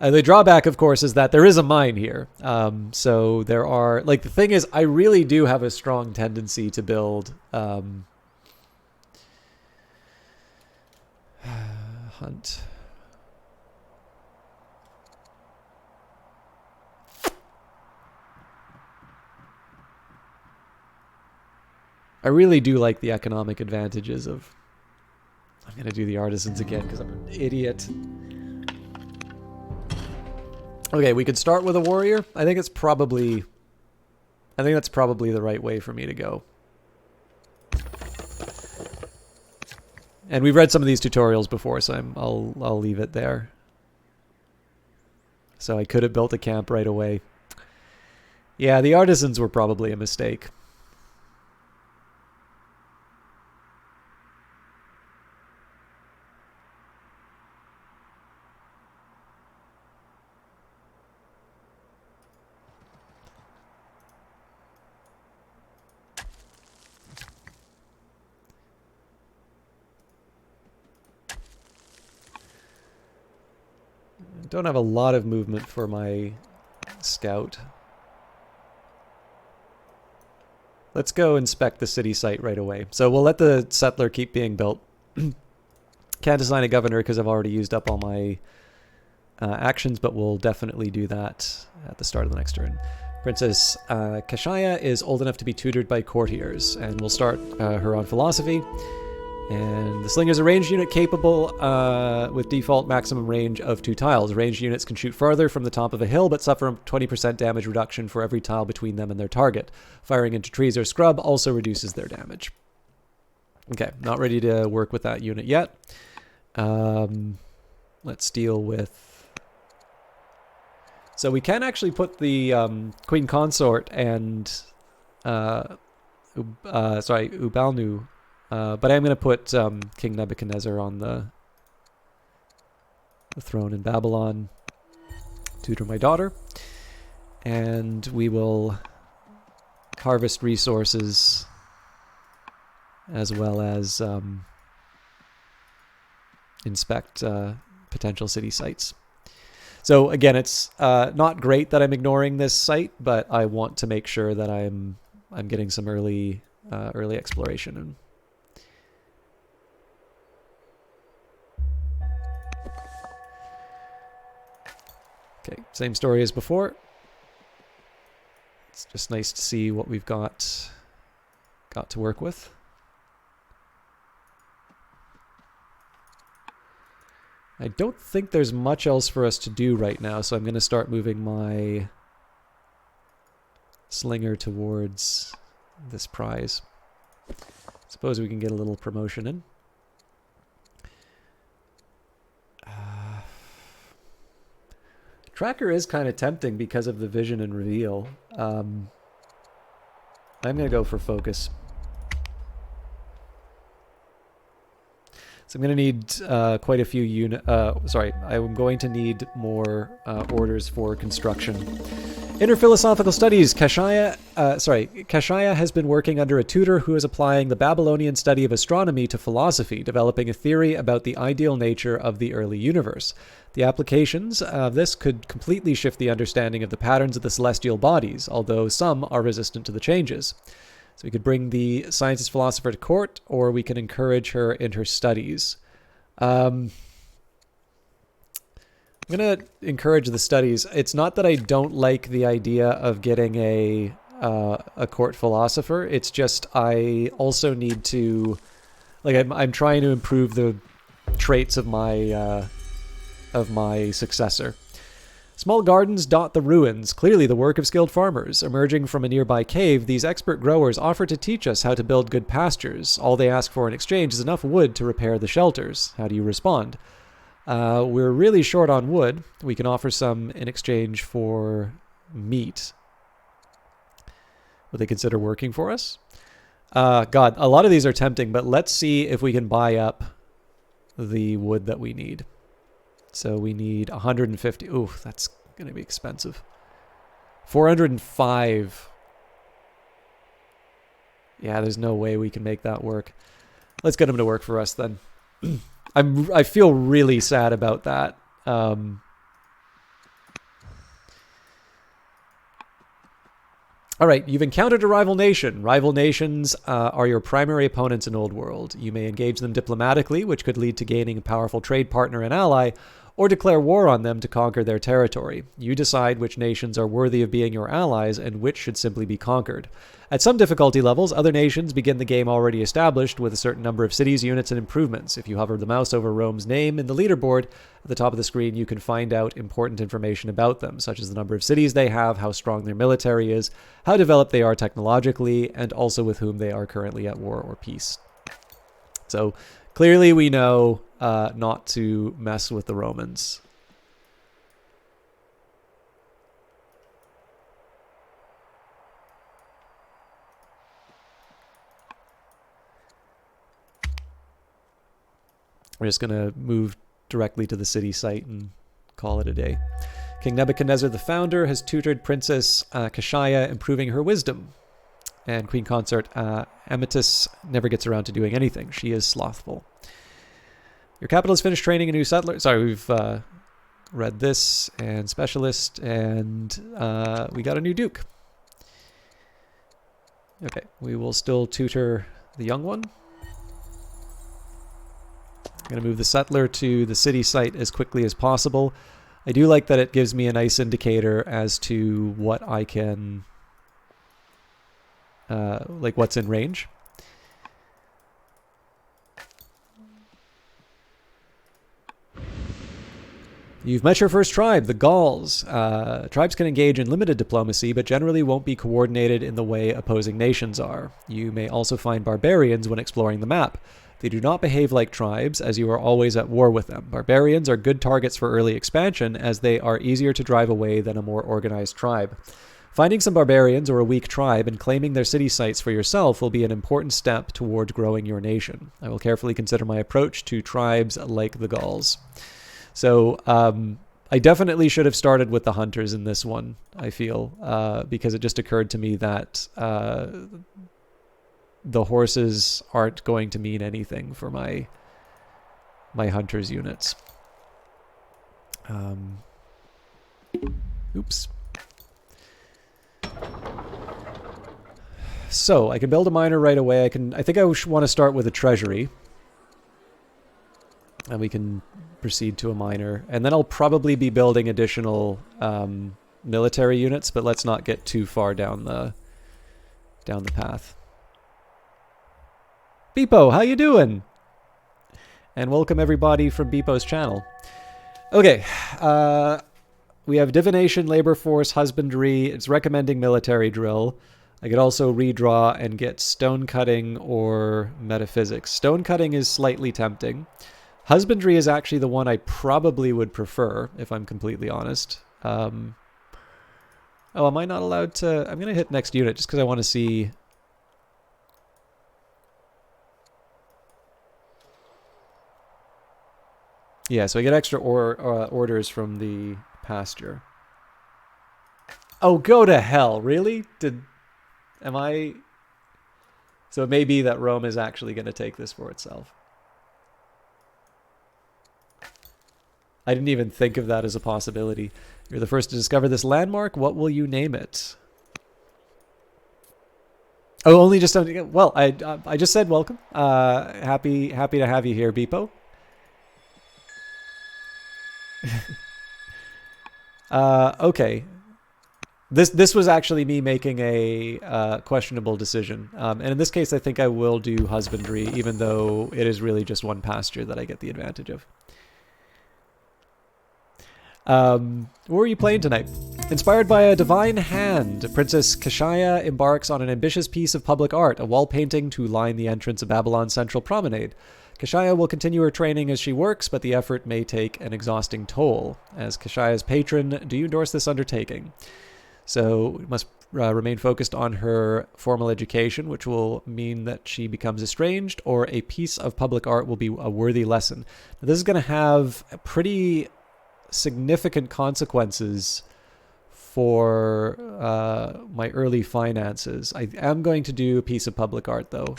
The drawback, of course, is that there is a mine here. So there are, like, the thing is, I really do have a strong tendency to build hunt. I really do like the economic advantages of... I'm going to do the artisans again because I'm an idiot. Okay, we could start with a warrior. I think that's probably the right way for me to go. And we've read some of these tutorials before, so I'll leave it there. So I could have built a camp right away. Yeah, the artisans were probably a mistake. Don't have a lot of movement for my scout. Let's go inspect the city site right away. So we'll let the settler keep being built. Can't assign a governor because I've already used up all my actions, but we'll definitely do that at the start of the next turn. Princess Kashaya is old enough to be tutored by courtiers, and we'll start her on philosophy. And the Slinger is a ranged unit capable with default maximum range of 2 tiles. Ranged units can shoot farther from the top of a hill, but suffer a 20% damage reduction for every tile between them and their target. Firing into trees or scrub also reduces their damage. Okay, not ready to work with that unit yet. Let's deal with... So we can actually put the Queen Consort and... Ubalnu... but I'm going to put King Nebuchadnezzar on the throne in Babylon, tutor my daughter, and we will harvest resources as well as inspect potential city sites. So again, it's not great that I'm ignoring this site, but I want to make sure that I'm getting some early exploration in. Okay, same story as before. It's just nice to see what we've got to work with. I don't think there's much else for us to do right now, so I'm going to start moving my Slinger towards this prize. Suppose we can get a little promotion in. Tracker is kind of tempting because of the vision and reveal. I'm going to go for focus. So I'm going to need quite a few I'm going to need more orders for construction. Interphilosophical studies. Kashaya has been working under a tutor who is applying the Babylonian study of astronomy to philosophy, developing a theory about the ideal nature of the early universe. The applications of this could completely shift the understanding of the patterns of the celestial bodies, although some are resistant to the changes. So we could bring the scientist philosopher to court, or we can encourage her in her studies. I'm going to encourage the studies. It's not that I don't like the idea of getting a court philosopher. It's just I also need to, like, I'm trying to improve the traits of my successor. Small gardens dot the ruins, clearly the work of skilled farmers. Emerging from a nearby cave, these expert growers offer to teach us how to build good pastures. All they ask for in exchange is enough wood to repair the shelters. How do you respond? We're really short on wood. We can offer some in exchange for meat. Would they consider working for us? God, a lot of these are tempting, but let's see if we can buy up the wood that we need. So we need 150. Ooh, that's going to be expensive. 405. Yeah, there's no way we can make that work. Let's get him to work for us then. I feel really sad about that. All right, you've encountered a rival nation. Rival nations are your primary opponents in Old World. You may engage them diplomatically, which could lead to gaining a powerful trade partner and ally, or declare war on them to conquer their territory. You decide which nations are worthy of being your allies and which should simply be conquered. At some difficulty levels, other nations begin the game already established with a certain number of cities, units, and improvements. If you hover the mouse over Rome's name in the leaderboard, at the top of the screen you can find out important information about them, such as the number of cities they have, how strong their military is, how developed they are technologically, and also with whom they are currently at war or peace. So clearly we know not to mess with the Romans. We're just going to move directly to the city site and call it a day. King Nebuchadnezzar the Founder has tutored Princess Kashaya, improving her wisdom. And Queen Consort Amytis never gets around to doing anything. She is slothful. Your capital has finished training a new settler. Sorry, we've read this, and specialist, and we got a new duke. Okay, we will still tutor the young one. I'm going to move the settler to the city site as quickly as possible. I do like that it gives me a nice indicator as to what I can, like what's in range. You've met your first tribe, the Gauls. Tribes can engage in limited diplomacy, but generally won't be coordinated in the way opposing nations are. You may also find barbarians when exploring the map. They do not behave like tribes, as you are always at war with them. Barbarians are good targets for early expansion, as they are easier to drive away than a more organized tribe. Finding some barbarians or a weak tribe and claiming their city sites for yourself will be an important step toward growing your nation. I will carefully consider my approach to tribes like the Gauls. So I definitely should have started with the hunters in this one, I feel, because it just occurred to me that the horses aren't going to mean anything for my hunters units. Oops. So I can build a miner right away. I think I want to start with a treasury, and we can proceed to a miner, and then I'll probably be building additional military units, but let's not get too far down the path. Beepo, how you doing? And welcome everybody from Beepo's channel. Okay, we have divination, labor force, husbandry. It's recommending military drill. I could also redraw and get stone cutting or metaphysics. Stone cutting is slightly tempting. Husbandry is actually the one I probably would prefer, if I'm completely honest. Oh, am I not allowed to? I'm going to hit next unit just because I want to see. Yeah, so I get extra orders from the pasture. Oh, go to hell. Really? Am I? So it may be that Rome is actually going to take this for itself. I didn't even think of that as a possibility. You're the first to discover this landmark. What will you name it? Oh, only just... Well, I just said welcome. Happy to have you here, Beepo. Okay. This was actually me making a questionable decision. And in this case, I think I will do husbandry, even though it is really just one pasture that I get the advantage of. What are you playing tonight? Inspired by a divine hand, Princess Kashaya embarks on an ambitious piece of public art, a wall painting to line the entrance of Babylon's central promenade. Kashaya will continue her training as she works, but the effort may take an exhausting toll. As Kashaya's patron, do you endorse this undertaking? So we must remain focused on her formal education, which will mean that she becomes estranged, or a piece of public art will be a worthy lesson. Now, this is going to have pretty significant consequences for my early finances. I am going to do a piece of public art, though.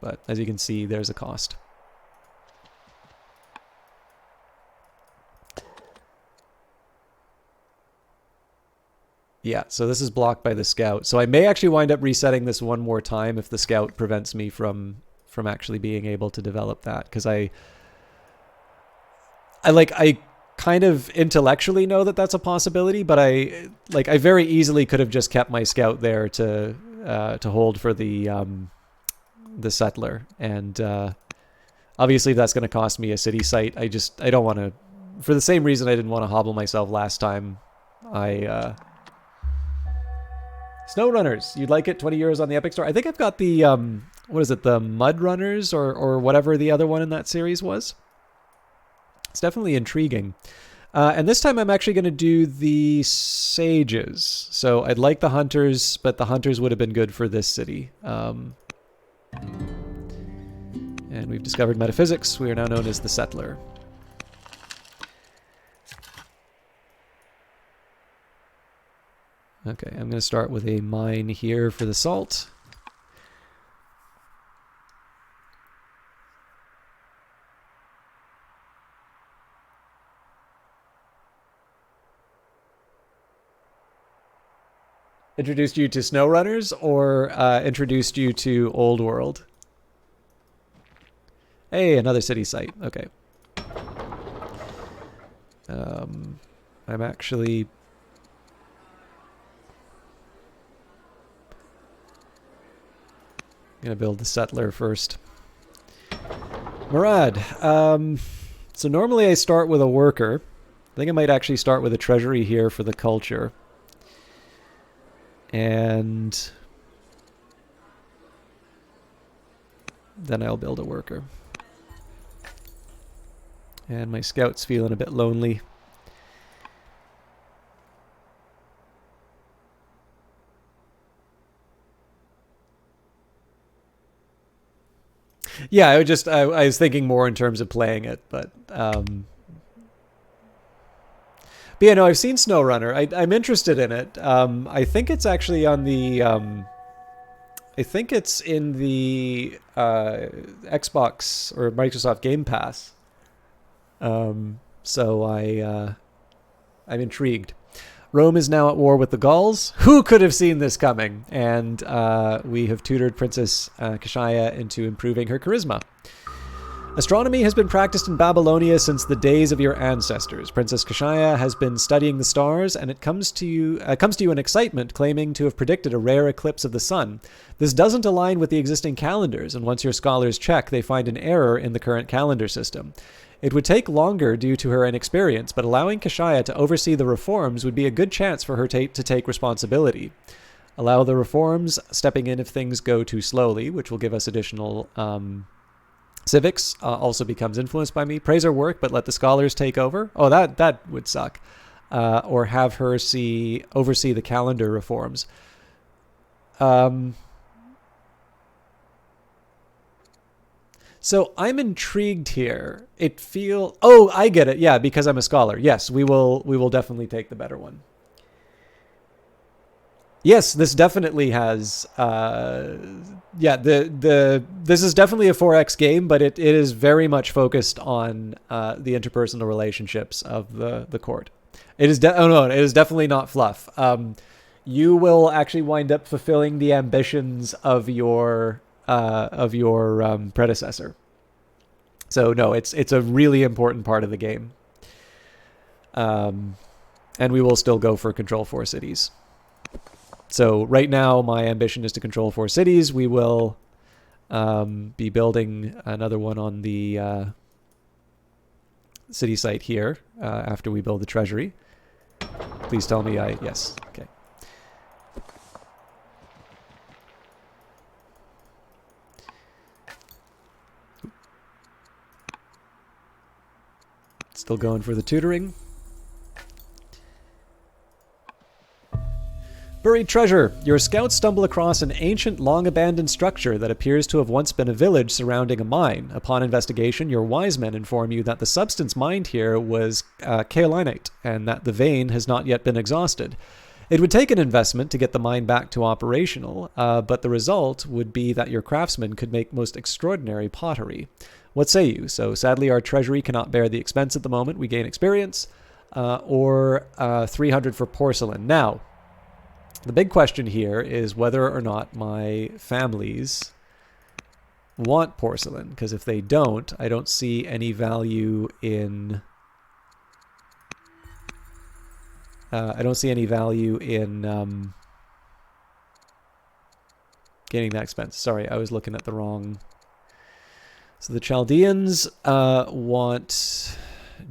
But as you can see, there's a cost. Yeah, so this is blocked by the scout. So I may actually wind up resetting this one more time if the scout prevents me from actually being able to develop that, because I kind of intellectually know that that's a possibility, but I very easily could have just kept my scout there to hold for the settler, and obviously if that's going to cost me a city site, I don't want to, for the same reason I didn't want to hobble myself last time. SnowRunners, you'd like it? 20 euros on the Epic Store. I think I've got the, what is it, the Mud Runners or whatever the other one in that series was. It's definitely intriguing. And this time I'm actually going to do the Sages. So I'd like the Hunters, but the Hunters would have been good for this city. And we've discovered metaphysics. We are now known as the Settler. Okay, I'm going to start with a mine here for the salt. Introduced you to SnowRunners or introduced you to Old World? Hey, another city site. Okay. I'm actually... gonna build the settler first. Murad. So normally I start with a worker. I think I might actually start with a treasury here for the culture. And then I'll build a worker. And my scout's feeling a bit lonely. Yeah, I was thinking more in terms of playing it, but yeah, no, I've seen SnowRunner. I'm interested in it. I think it's actually on the I think it's in the Xbox or Microsoft Game Pass. So I'm intrigued. Rome is now at war with the Gauls. Who could have seen this coming? And we have tutored Princess Kashaya into improving her charisma. Astronomy has been practiced in Babylonia since the days of your ancestors. Princess Kashaya has been studying the stars, and it comes to you in excitement, claiming to have predicted a rare eclipse of the sun. This doesn't align with the existing calendars, and once your scholars check, they find an error in the current calendar system. It would take longer due to her inexperience, but allowing Kashaya to oversee the reforms would be a good chance for her to take responsibility. Allow the reforms, stepping in if things go too slowly, which will give us additional civics. Also becomes influenced by me. Praise her work, but let the scholars take over. Oh, that would suck. Or have her oversee the calendar reforms. So I'm intrigued here. Oh, I get it. Yeah, because I'm a scholar. Yes, we will definitely take the better one. Yes, this definitely has this is definitely a 4X game, but it is very much focused on the interpersonal relationships of the court. It is it is definitely not fluff. You will actually wind up fulfilling the ambitions of your predecessor. So no, it's a really important part of the game. And we will still go for control 4 cities. So right now my ambition is to control 4 cities. We will be building another one on the city site here after we build the treasury. Please tell me yes. Okay. Still going for the tutoring. Buried treasure. Your scouts stumble across an ancient, long-abandoned structure that appears to have once been a village surrounding a mine. Upon investigation, your wise men inform you that the substance mined here was kaolinite, and that the vein has not yet been exhausted. It would take an investment to get the mine back to operational, but the result would be that your craftsmen could make most extraordinary pottery. What say you? So sadly, our treasury cannot bear the expense at the moment. We gain experience, or 300 for porcelain. Now, the big question here is whether or not my families want porcelain, because if they don't, I don't see any value in... I don't see any value in gaining that expense. Sorry, I was looking at the wrong... So the Chaldeans want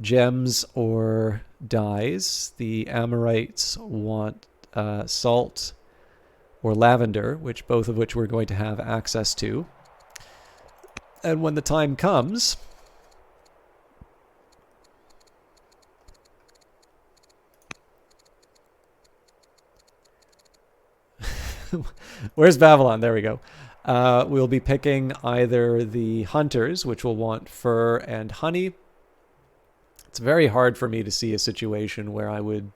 gems or dyes. The Amorites want salt or lavender, both of which we're going to have access to. And when the time comes... Where's Babylon? There we go. We'll be picking either the hunters, which will want fur and honey. It's very hard for me to see a situation where I would...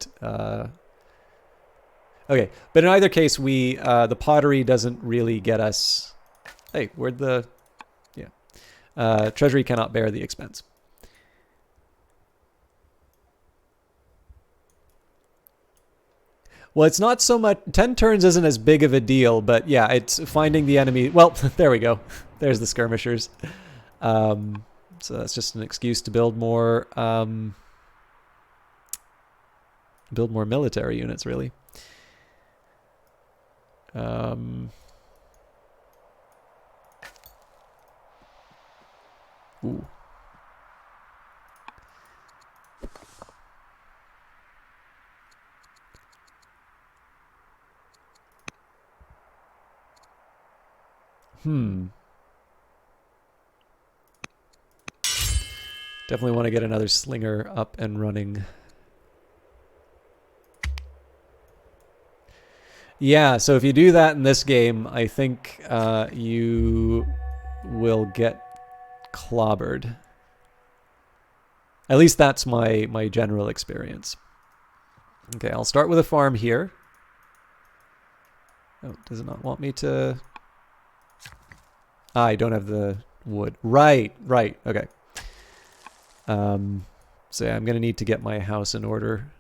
Okay, but in either case, the pottery doesn't really get us... Hey, where'd the... Yeah. Treasury cannot bear the expense. Well, it's not so much... 10 turns isn't as big of a deal, but yeah, it's finding the enemy... Well, there we go. There's the skirmishers. So that's just an excuse to build more military units, really. Ooh. Definitely want to get another Slinger up and running. Yeah, so if you do that in this game, I think you will get clobbered. At least that's my general experience. Okay, I'll start with a farm here. Oh, does it not want me to... I don't have the wood. Right, okay. So yeah, I'm going to need to get my house in order.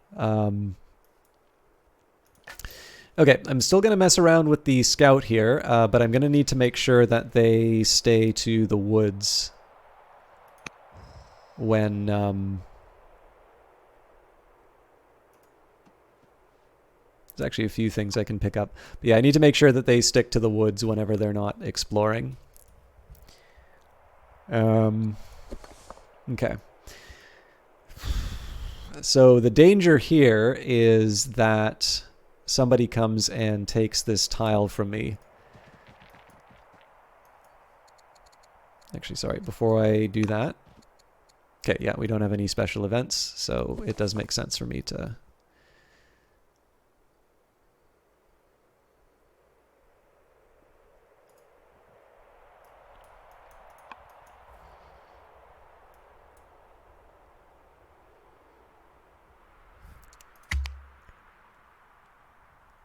Okay, I'm still going to mess around with the scout here, but I'm going to need to make sure that they stay to the woods when... There's actually a few things I can pick up. But yeah, I need to make sure that they stick to the woods whenever they're not exploring. Okay. So the danger here is that somebody comes and takes this tile from me. Actually, sorry, before I do that. Okay, yeah, we don't have any special events, so it does make sense for me to...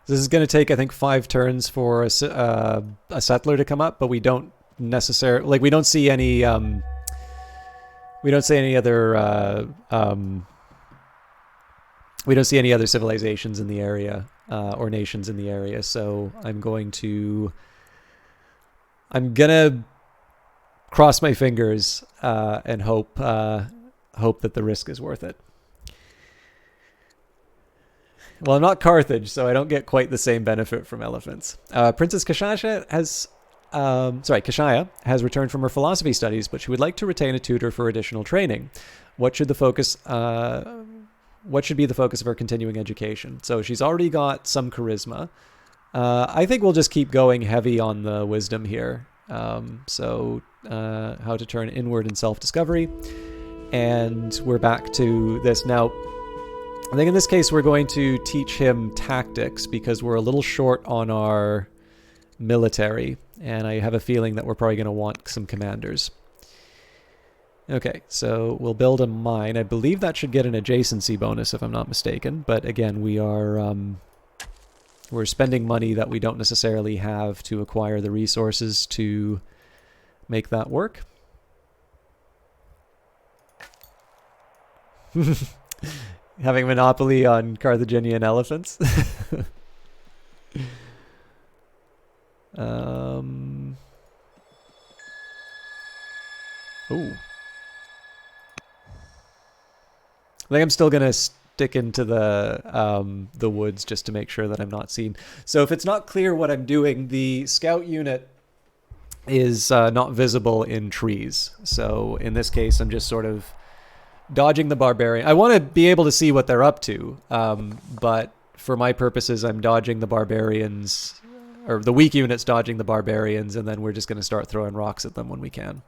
This is going to take, I think, 5 turns for a settler to come up, but we don't necessarily, like, we don't see any other, we don't see any other civilizations in the area, or nations in the area. So I'm gonna cross my fingers and hope that the risk is worth it. Well, I'm not Carthage, so I don't get quite the same benefit from elephants. Princess Kashaya has returned from her philosophy studies, but she would like to retain a tutor for additional training. What should be the focus of her continuing education? So she's already got some charisma. I think we'll just keep going heavy on the wisdom here. How to turn inward in self-discovery. And we're back to this. Now, I think in this case we're going to teach him tactics because we're a little short on our military, and I have a feeling that we're probably going to want some commanders. Okay, so we'll build a mine. I believe that should get an adjacency bonus if I'm not mistaken, but again, we are We're spending money that we don't necessarily have to acquire the resources to make that work. Having monopoly on Carthaginian elephants. Ooh. I think I'm still gonna stick into the woods just to make sure that I'm not seen. So if it's not clear what I'm doing, the scout unit is not visible in trees. So in this case, I'm just sort of dodging the barbarian. I want to be able to see what they're up to, but for my purposes, I'm dodging the barbarians, or the weak unit's dodging the barbarians, and then we're just going to start throwing rocks at them when we can.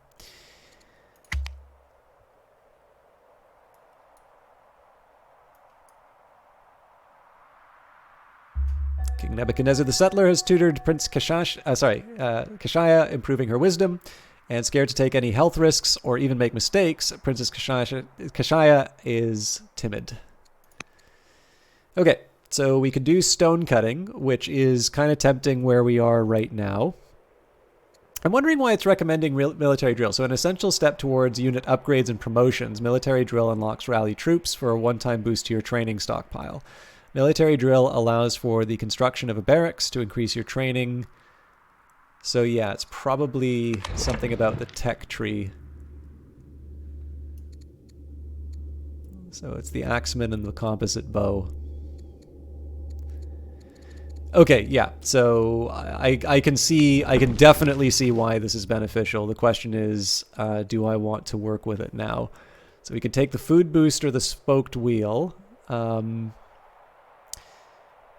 King Nebuchadnezzar the Settler has tutored Prince Kashaya, improving her wisdom, and scared to take any health risks or even make mistakes. Princess Kashaya is timid. Okay, so we could do stone cutting, which is kind of tempting where we are right now. I'm wondering why it's recommending military drill. So an essential step towards unit upgrades and promotions, military drill unlocks rally troops for a one-time boost to your training stockpile. Military drill allows for the construction of a barracks to increase your training. So yeah, it's probably something about the tech tree. So it's the axeman and the composite bow. Okay, yeah, so I can definitely see why this is beneficial. The question is, do I want to work with it now? So we can take the food boost or the spoked wheel.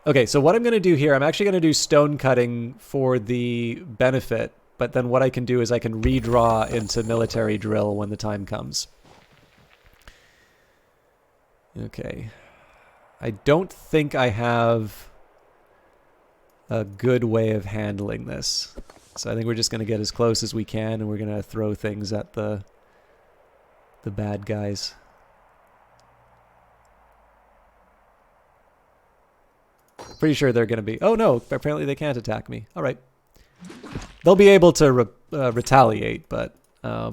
Okay, so what I'm going to do here, I'm actually going to do stone cutting for the benefit, but then what I can do is I can redraw into military drill when the time comes. Okay. I don't think I have a good way of handling this. So I think we're just going to get as close as we can, and we're going to throw things at the bad guys. Pretty sure they're going to be... Oh, no. Apparently they can't attack me. All right. They'll be able to retaliate, but... A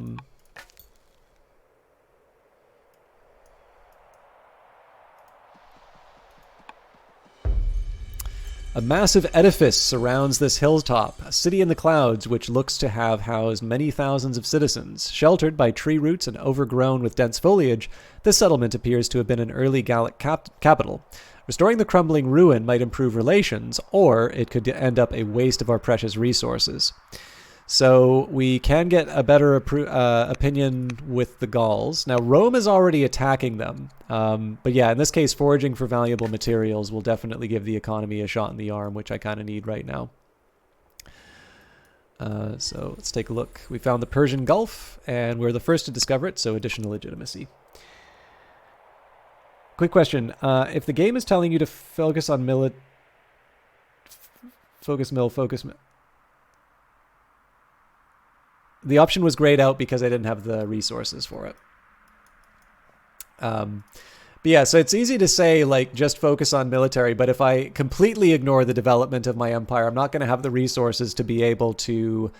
massive edifice surrounds this hilltop, a city in the clouds which looks to have housed many thousands of citizens. Sheltered by tree roots and overgrown with dense foliage, this settlement appears to have been an early Gallic capital. Restoring the crumbling ruin might improve relations, or it could end up a waste of our precious resources. So we can get a better opinion with the Gauls. Now, Rome is already attacking them. But yeah, in this case, foraging for valuable materials will definitely give the economy a shot in the arm, which I kind of need right now. So let's take a look. We found the Persian Gulf, and we're the first to discover it, so additional legitimacy. Quick question. If the game is telling you to focus on the option was grayed out because I didn't have the resources for it. But yeah, so it's easy to say, like, just focus on military, but if I completely ignore the development of my empire, I'm not going to have the resources to be able to...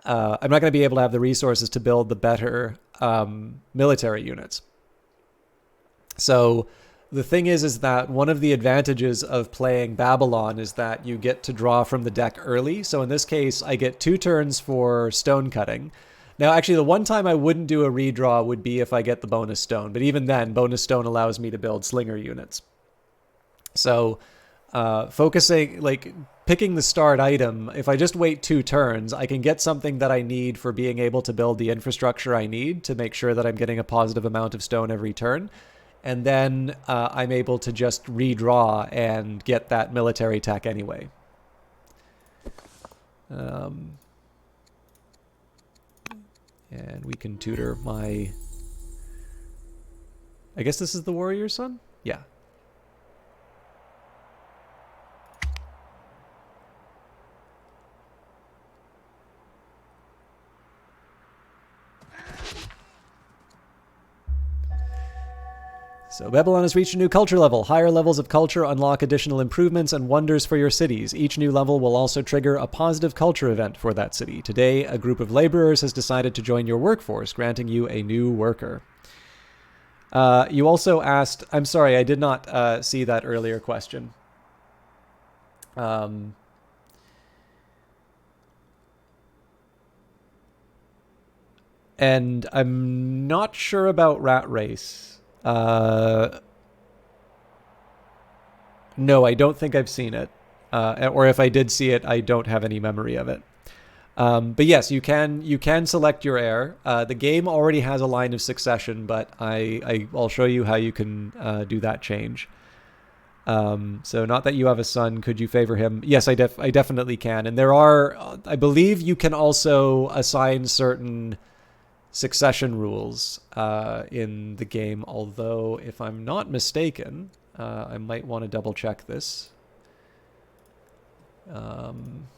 I'm not going to be able to have the resources to build the better military units. So the thing is that one of the advantages of playing Babylon is that you get to draw from the deck early. So in this case, I get 2 turns for stone cutting. Now, actually, the one time I wouldn't do a redraw would be if I get the bonus stone. But even then, bonus stone allows me to build Slinger units. So focusing, like, picking the start item, if I just wait 2 turns, I can get something that I need for being able to build the infrastructure I need to make sure that I'm getting a positive amount of stone every turn. And then I'm able to just redraw and get that military tech anyway. And we can tutor my... I guess this is the warrior son? Yeah. So Babylon has reached a new culture level. Higher levels of culture unlock additional improvements and wonders for your cities. Each new level will also trigger a positive culture event for that city. Today, a group of laborers has decided to join your workforce, granting you a new worker. You also asked... I'm sorry, I did not see that earlier question. And I'm not sure about Rat Race. No, I don't think I've seen it. Or if I did see it, I don't have any memory of it. But yes, you can select your heir. The game already has a line of succession, but I'll show you how you can do that change. So not that you have a son, could you favor him? Yes, I definitely can. And there are, I believe you can also assign certain succession rules in the game, although if I'm not mistaken, I might want to double check this. I'm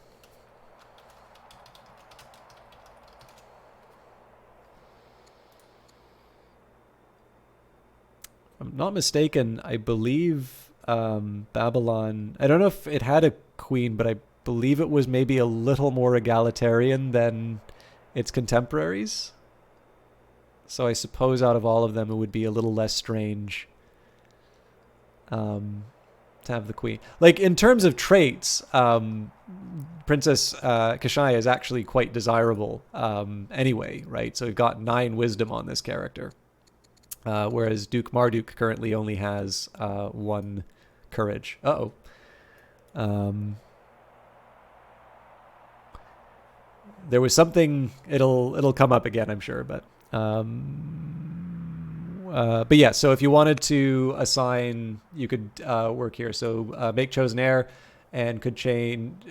not mistaken, I believe Babylon, I don't know if it had a queen, but I believe it was maybe a little more egalitarian than its contemporaries. So I suppose out of all of them, it would be a little less strange to have the queen. Like, in terms of traits, Princess Kashaya is actually quite desirable anyway, right? So we've got 9 wisdom on this character. Whereas Duke Marduk currently only has 1 courage. Uh-oh. There was something, it'll come up again, I'm sure, but yeah, so if you wanted to assign, you could work here. So make chosen heir and could change,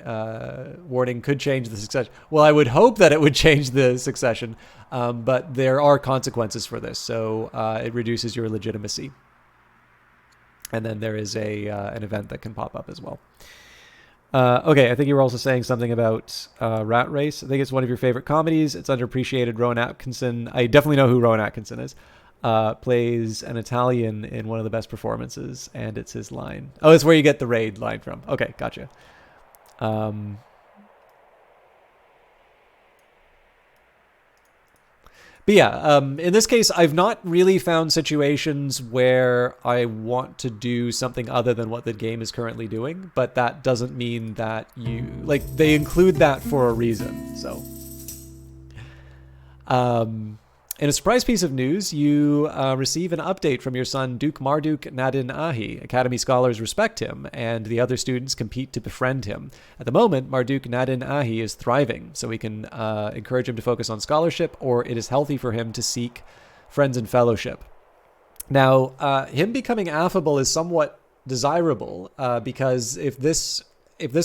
warning, could change the succession. Well, I would hope that it would change the succession, but there are consequences for this. So it reduces your legitimacy. And then there is an event that can pop up as well. Okay, I think you were also saying something about Rat Race. I think it's one of your favorite comedies. It's underappreciated. Rowan Atkinson, I definitely know who Rowan Atkinson is, plays an Italian in one of the best performances, and it's his line. Oh, it's where you get the raid line from. Okay, gotcha. But yeah, in this case, I've not really found situations where I want to do something other than what the game is currently doing, but that doesn't mean that they include that for a reason, so. In a surprise piece of news, you receive an update from your son, Duke Marduk Nadin Ahi. Academy scholars respect him, and the other students compete to befriend him. At the moment, Marduk Nadin Ahi is thriving, so we can encourage him to focus on scholarship, or it is healthy for him to seek friends and fellowship. Now, him becoming affable is somewhat desirable, because if this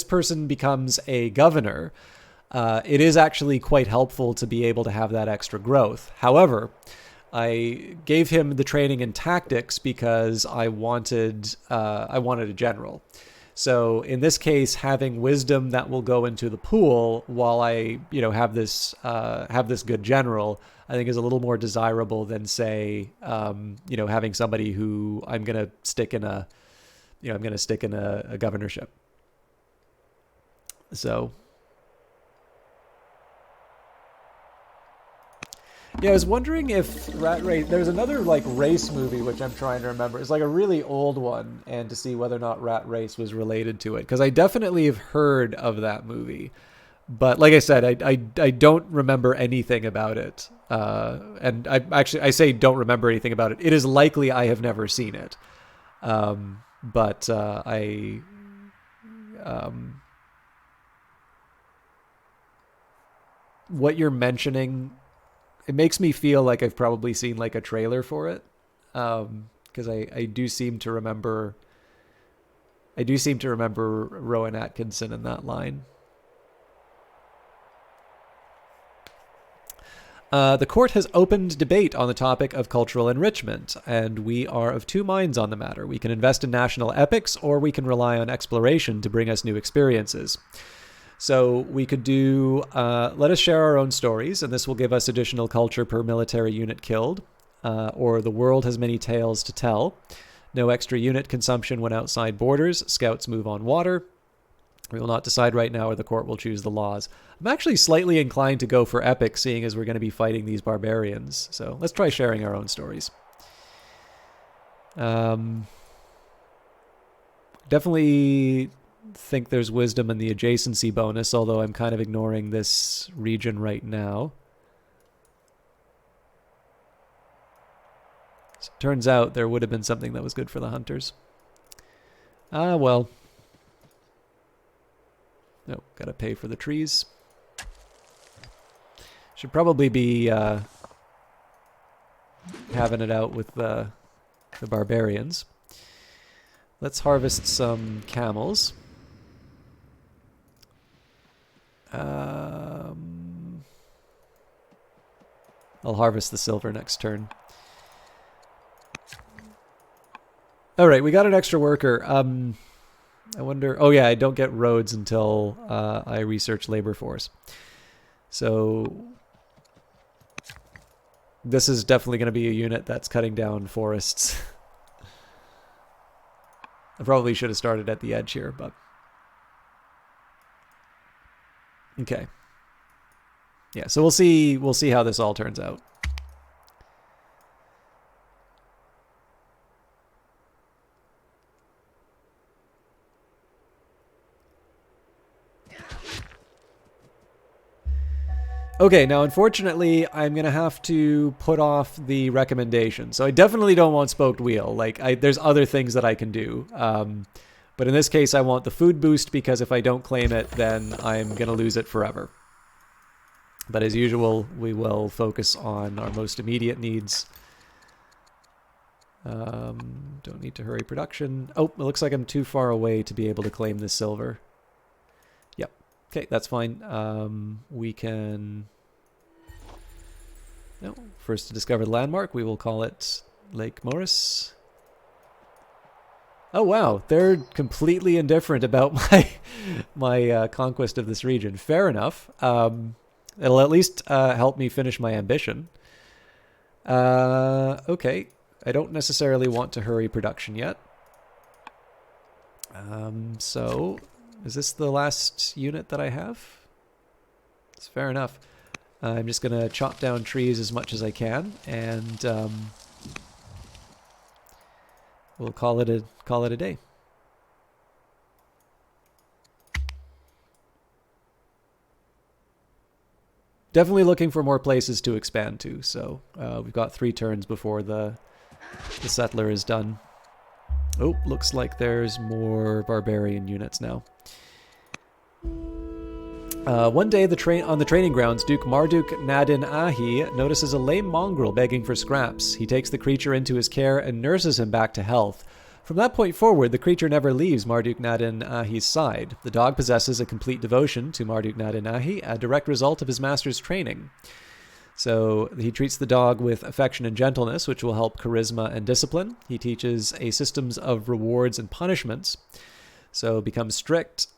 person becomes a governor, it is actually quite helpful to be able to have that extra growth. However, I gave him the training in tactics because I wanted a general. So in this case, having wisdom that will go into the pool while I have this good general, I think is a little more desirable than say having somebody who I'm gonna stick in a governorship. So. Yeah, I was wondering if Rat Race... There's another, race movie, which I'm trying to remember. It's, a really old one, and to see whether or not Rat Race was related to it. Because I definitely have heard of that movie. But, like I said, I don't remember anything about it. And I say don't remember anything about it. It is likely I have never seen it. What you're mentioning... It makes me feel like I've probably seen a trailer for it, because I do seem to remember. I do seem to remember Rowan Atkinson in that line. The court has opened debate on the topic of cultural enrichment, and we are of 2 minds on the matter. We can invest in national epics, or we can rely on exploration to bring us new experiences. So we could do, let us share our own stories, and this will give us additional culture per military unit killed. or the world has many tales to tell. No extra unit consumption when outside borders. Scouts move on water. We will not decide right now, or the court will choose the laws. I'm actually slightly inclined to go for epic, seeing as we're going to be fighting these barbarians. So let's try sharing our own stories. Definitely think there's wisdom in the adjacency bonus, although I'm kind of ignoring this region right now. So it turns out there would have been something that was good for the hunters. Ah, well. Nope, gotta pay for the trees. Should probably be having it out with the barbarians. Let's harvest some camels. I'll harvest the silver next turn. All right, we got an extra worker. I wonder... Oh, yeah, I don't get roads until I research labor force. So this is definitely going to be a unit that's cutting down forests. I probably should have started at the edge here, but... Okay. Yeah, so we'll see how this all turns out. Okay, now unfortunately, I'm going to have to put off the recommendation. So I definitely don't want Spoked Wheel. Like, there's other things that I can do. But in this case, I want the food boost because if I don't claim it, then I'm going to lose it forever. But as usual, we will focus on our most immediate needs. Don't need to hurry production. Oh, it looks like I'm too far away to be able to claim this silver. Yep. Okay, that's fine. We can... No, first to discover the landmark, we will call it Lake Morris. Oh wow, they're completely indifferent about my conquest of this region. Fair enough. It'll at least help me finish my ambition. Okay, I don't necessarily want to hurry production yet. So, is this the last unit that I have? It's fair enough. I'm just going to chop down trees as much as I can, and we'll call it a day. Definitely looking for more places to expand to, so we've got 3 turns before the settler is done. Oh, looks like there's more barbarian units now. One day on the training grounds, Duke Marduk Nadin Ahi notices a lame mongrel begging for scraps. He takes the creature into his care and nurses him back to health. From that point forward, the creature never leaves Marduk Nadin Ahi's side. The dog possesses a complete devotion to Marduk Nadin Ahi, a direct result of his master's training. So he treats the dog with affection and gentleness, which will help charisma and discipline. He teaches a systems of rewards and punishments. So becomes strict.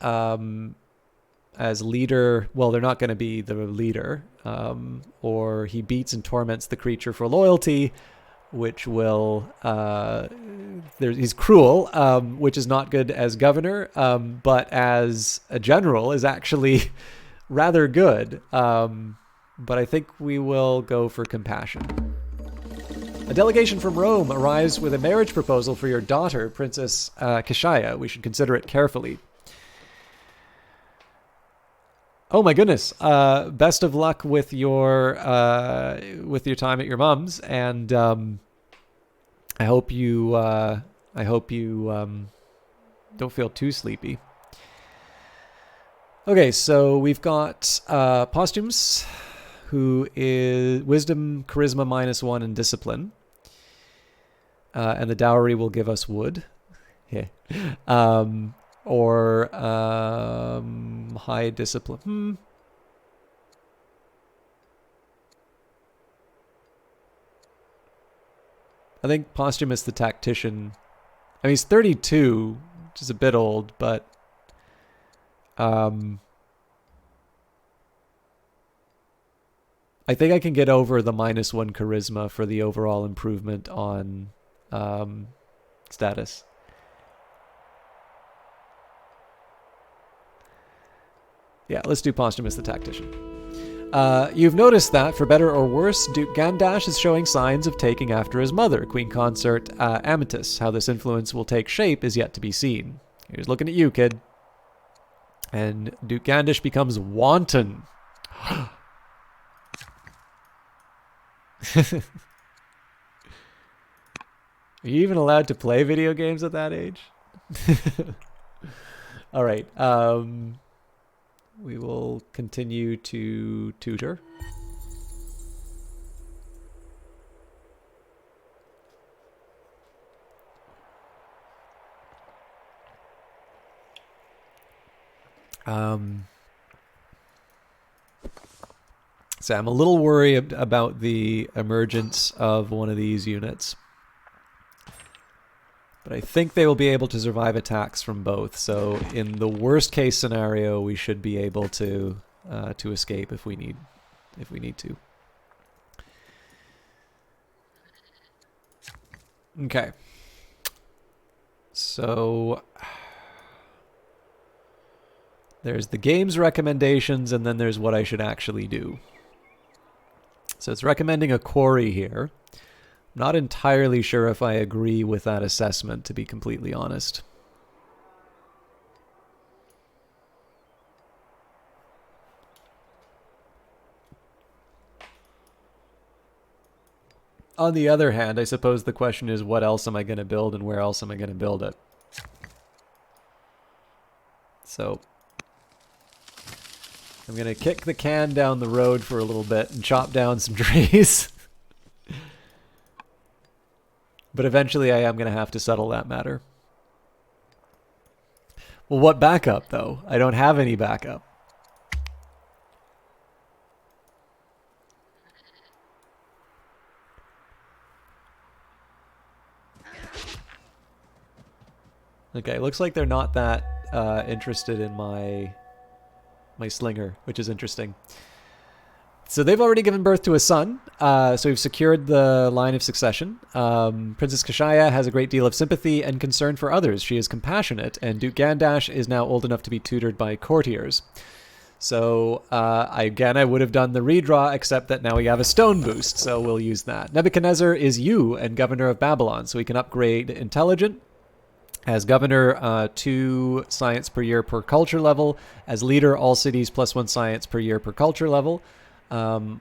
As leader, well, they're not going to be the leader, or he beats and torments the creature for loyalty, which will, he's cruel, which is not good as governor, but as a general is actually rather good. But I think we will go for compassion. A delegation from Rome arrives with a marriage proposal for your daughter, Princess Kashaya. We should consider it carefully. Oh my goodness! Best of luck with your time at your mom's, and I hope you don't feel too sleepy. Okay, so we've got Posthumus, who is wisdom, charisma -1, and discipline, and the dowry will give us wood. Yeah. Or high discipline. I think Posthumus the tactician. I mean, he's 32, which is a bit old, but I think I can get over the -1 charisma for the overall improvement on status. Yeah, let's do Posthumous the Tactician. You've noticed that, for better or worse, Duke Gandash is showing signs of taking after his mother, Queen Consort Amytis. How this influence will take shape is yet to be seen. Here's looking at you, kid. And Duke Gandash becomes wanton. Are you even allowed to play video games at that age? All right. We will continue to tutor. So I'm a little worried about the emergence of one of these units. But I think they will be able to survive attacks from both. So in the worst case scenario, we should be able to escape if we need to. Okay. So there's the game's recommendations, and then there's what I should actually do. So it's recommending a quarry here. Not entirely sure if I agree with that assessment, to be completely honest. On the other hand, I suppose the question is, what else am I going to build and where else am I going to build it? So I'm going to kick the can down the road for a little bit and chop down some trees. But eventually I am going to have to settle that matter. Well, what backup, though? I don't have any backup. Okay, looks like they're not that interested in my Slinger, which is interesting. So they've already given birth to a son, so we've secured the line of succession. Princess Kashaya has a great deal of sympathy and concern for others. She is compassionate, and Duke Gandash is now old enough to be tutored by courtiers. So I would have done the redraw, except that now we have a stone boost, so we'll use that. Nebuchadnezzar is you and governor of Babylon, so we can upgrade intelligent. As governor, 2 science per year per culture level. As leader, all cities +1 science per year per culture level.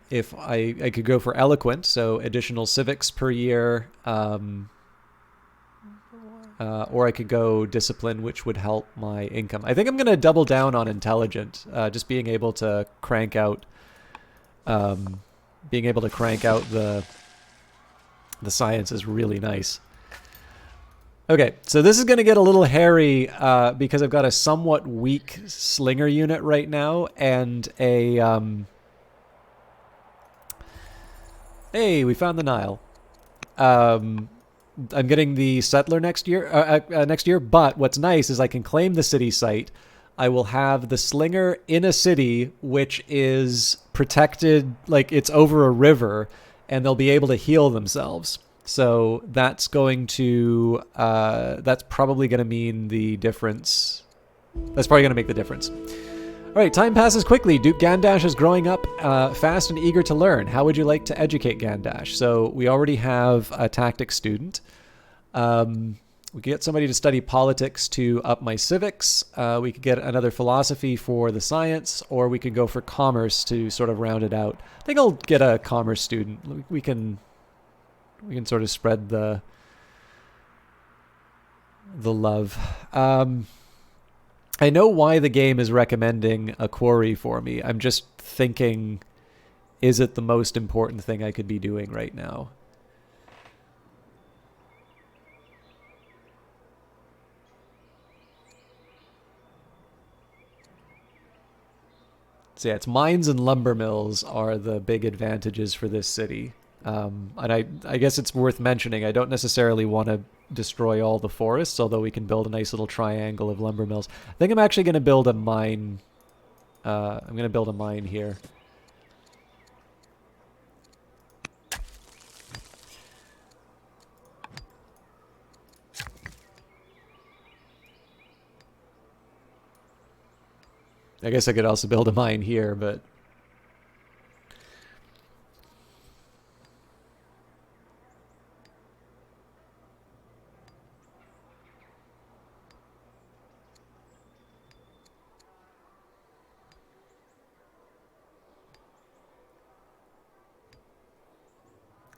If I could go for eloquent, so additional civics per year, or I could go discipline, which would help my income. I think I'm going to double down on intelligent, just being able to crank out, the science is really nice. Okay, so this is going to get a little hairy because I've got a somewhat weak Slinger unit right now and a... Hey, we found the Nile. I'm getting the settler next year, but what's nice is I can claim the city site. I will have the Slinger in a city which is protected, like it's over a river, and they'll be able to heal themselves. So that's going to, that's probably going to mean the difference. That's probably going to make the difference. All right, time passes quickly. Duke Gandash is growing up fast and eager to learn. How would you like to educate Gandash? So we already have a tactics student. We could get somebody to study politics to up my civics. We could get another philosophy for the science, or we could go for commerce to sort of round it out. I think I'll get a commerce student. We can sort of spread the love. I know why the game is recommending a quarry for me. I'm just thinking, is it the most important thing I could be doing right now? So yeah, it's mines and lumber mills are the big advantages for this city. And I guess it's worth mentioning, I don't necessarily want to destroy all the forests, although we can build a nice little triangle of lumber mills. I think I'm actually going to build a mine. I'm going to build a mine here. I guess I could also build a mine here, but...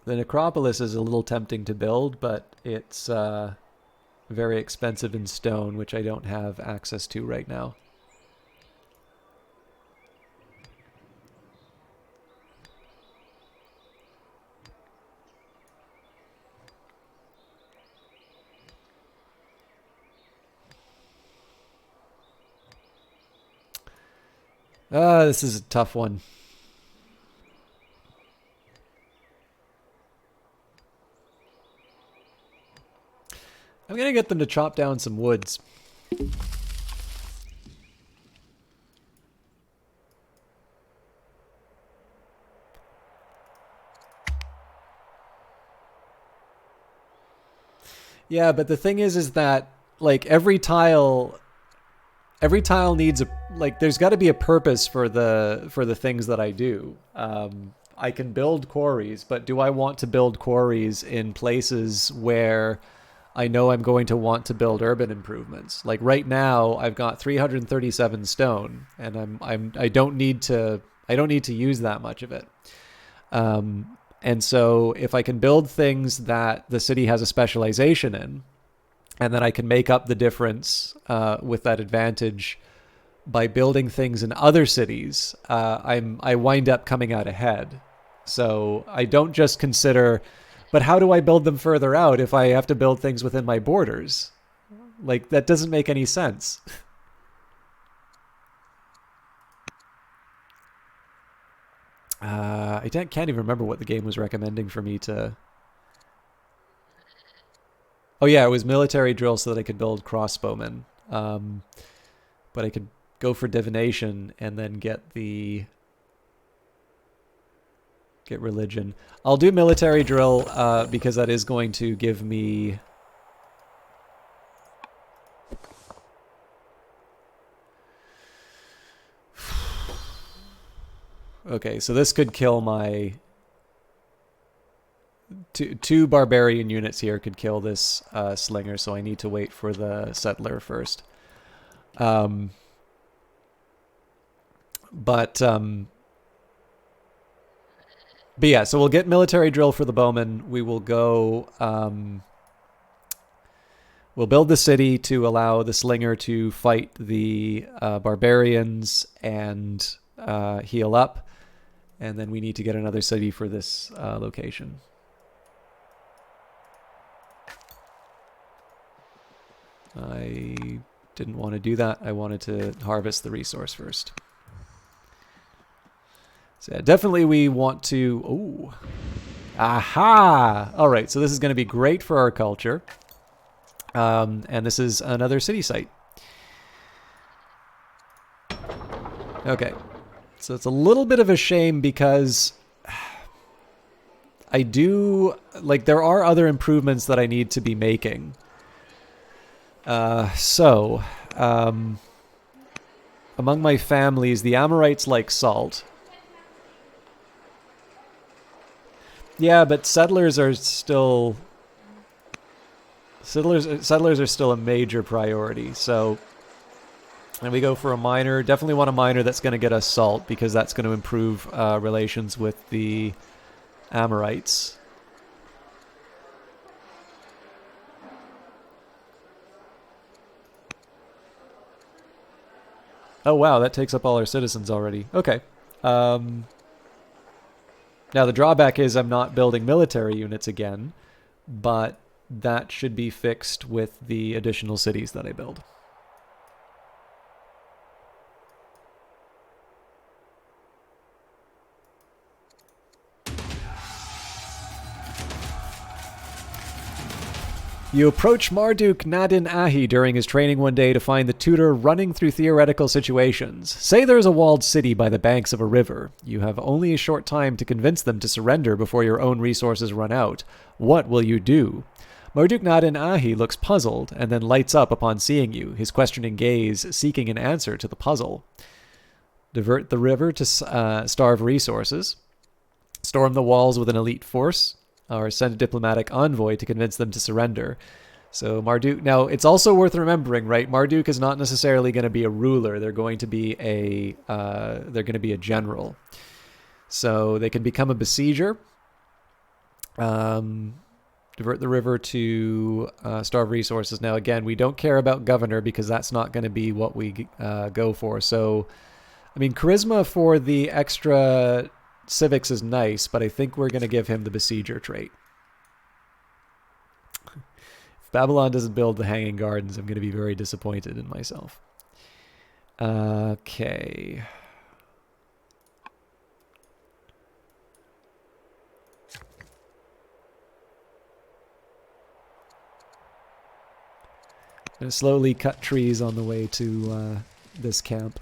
The necropolis is a little tempting to build, but it's very expensive in stone, which I don't have access to right now. This is a tough one. I'm going to get them to chop down some woods. Yeah, but the thing is that, like, every tile needs a, like, there's got to be a purpose for the things that I do. I can build quarries, but do I want to build quarries in places where I know I'm going to want to build urban improvements? Like right now, I've got 337 stone, and I don't need to use that much of it. And so if I can build things that the city has a specialization in, and then I can make up the difference with that advantage by building things in other cities, I wind up coming out ahead. So I don't just consider, but how do I build them further out if I have to build things within my borders? Like, that doesn't make any sense. I can't even remember what the game was recommending for me to... Oh yeah, it was military drill so that I could build crossbowmen. But I could go for divination and then get religion. I'll do military drill because that is going to give me... Okay, so this could kill my... Two barbarian units here could kill this Slinger, so I need to wait for the settler first. But yeah, so we'll get military drill for the bowmen. We will go... we'll build the city to allow the Slinger to fight the barbarians and heal up. And then we need to get another city for this location. I didn't want to do that. I wanted to harvest the resource first. So yeah, definitely we want to... Ooh. Aha! All right, so this is going to be great for our culture. And this is another city site. Okay. So it's a little bit of a shame because I do... Like, there are other improvements that I need to be making. Among my families, the Amorites like salt. Yeah, but settlers are still a major priority. So, and we go for a miner. Definitely want a miner that's going to get us salt because that's going to improve relations with the Amorites. Oh wow, that takes up all our citizens already. Okay. Now the drawback is I'm not building military units again, but that should be fixed with the additional cities that I build. You approach Marduk Nadin Ahi during his training one day to find the tutor running through theoretical situations. Say there is a walled city by the banks of a river. You have only a short time to convince them to surrender before your own resources run out. What will you do? Marduk Nadin Ahi looks puzzled and then lights up upon seeing you, his questioning gaze seeking an answer to the puzzle. Divert the river to starve resources. Storm the walls with an elite force. Or send a diplomatic envoy to convince them to surrender. So Marduk... Now, it's also worth remembering, right? Marduk is not necessarily going to be a ruler. They're going to be a general. So they can become a besieger. Divert the river to starve resources. Now, again, we don't care about governor because that's not going to be what we go for. So, I mean, charisma for the extra civics is nice, but I think we're going to give him the besieger trait. If Babylon doesn't build the Hanging Gardens, I'm going to be very disappointed in myself. Okay. I'm going to slowly cut trees on the way to this camp.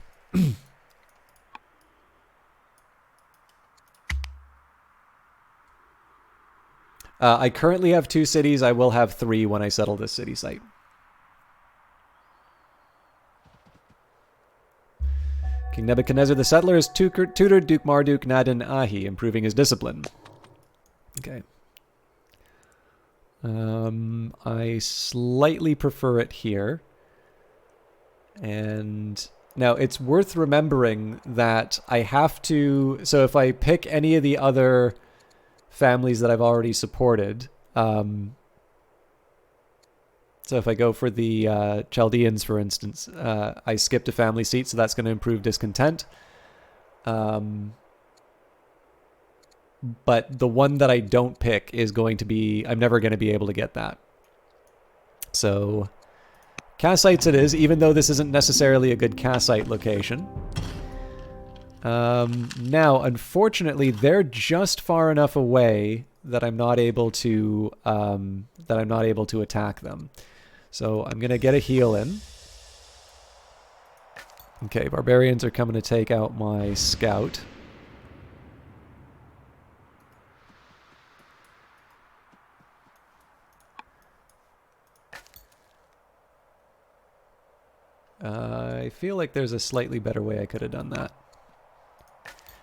I currently have 2 cities. I will have 3 when I settle this city site. King Nebuchadnezzar the Settler has tutored Duke Marduk Nadin Ahi, improving his discipline. Okay. I slightly prefer it here. And now it's worth remembering that I have to... So if I pick any of the other families that I've already supported. So if I go for the Chaldeans, for instance, I skipped a family seat, so that's going to improve discontent. But the one that I don't pick is going to be... I'm never going to be able to get that. So Kassites it is, even though this isn't necessarily a good Kassite location. Now, unfortunately, they're just far enough away that I'm not able to attack them. So I'm gonna get a heal in. Okay, barbarians are coming to take out my scout. I feel like there's a slightly better way I could have done that.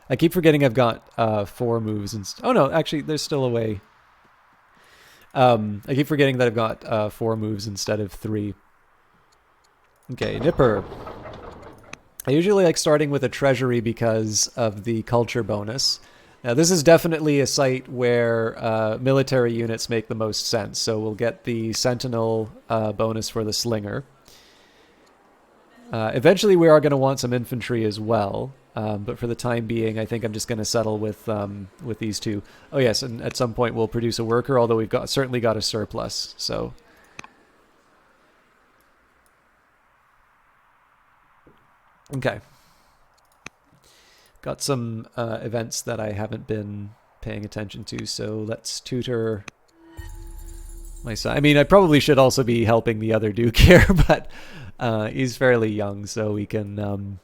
I keep forgetting I've got 4 moves. Oh no, actually, there's still a way. I keep forgetting that I've got 4 moves instead of 3. Okay, Nipper. I usually like starting with a treasury because of the culture bonus. Now, this is definitely a site where military units make the most sense. So we'll get the Sentinel bonus for the Slinger. Eventually, we are going to want some infantry as well. But for the time being, I think I'm just going to settle with these 2. Oh yes, and at some point we'll produce a worker, although we've certainly got a surplus. So, okay, got some events that I haven't been paying attention to. So let's tutor my son. I mean, I probably should also be helping the other Duke here, but he's fairly young, so we can.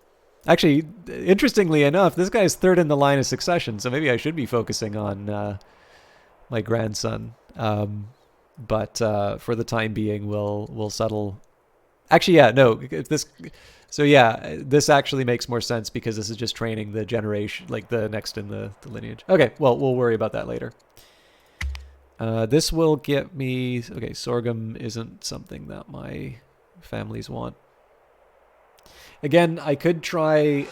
Actually, interestingly enough, this guy is 3rd in the line of succession, so maybe I should be focusing on my grandson. But for the time being, we'll settle. Actually, yeah, no. This actually makes more sense because this is just training the generation, like the next in the lineage. Okay, well, we'll worry about that later. This will get me. Okay, sorghum isn't something that my families want. Again, I could try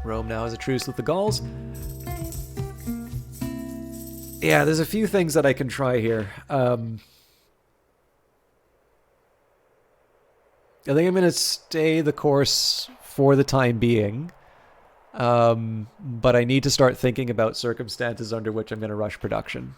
Rome now has a truce with the Gauls. Yeah, there's a few things that I can try here. I think I'm going to stay the course for the time being. But I need to start thinking about circumstances under which I'm going to rush production.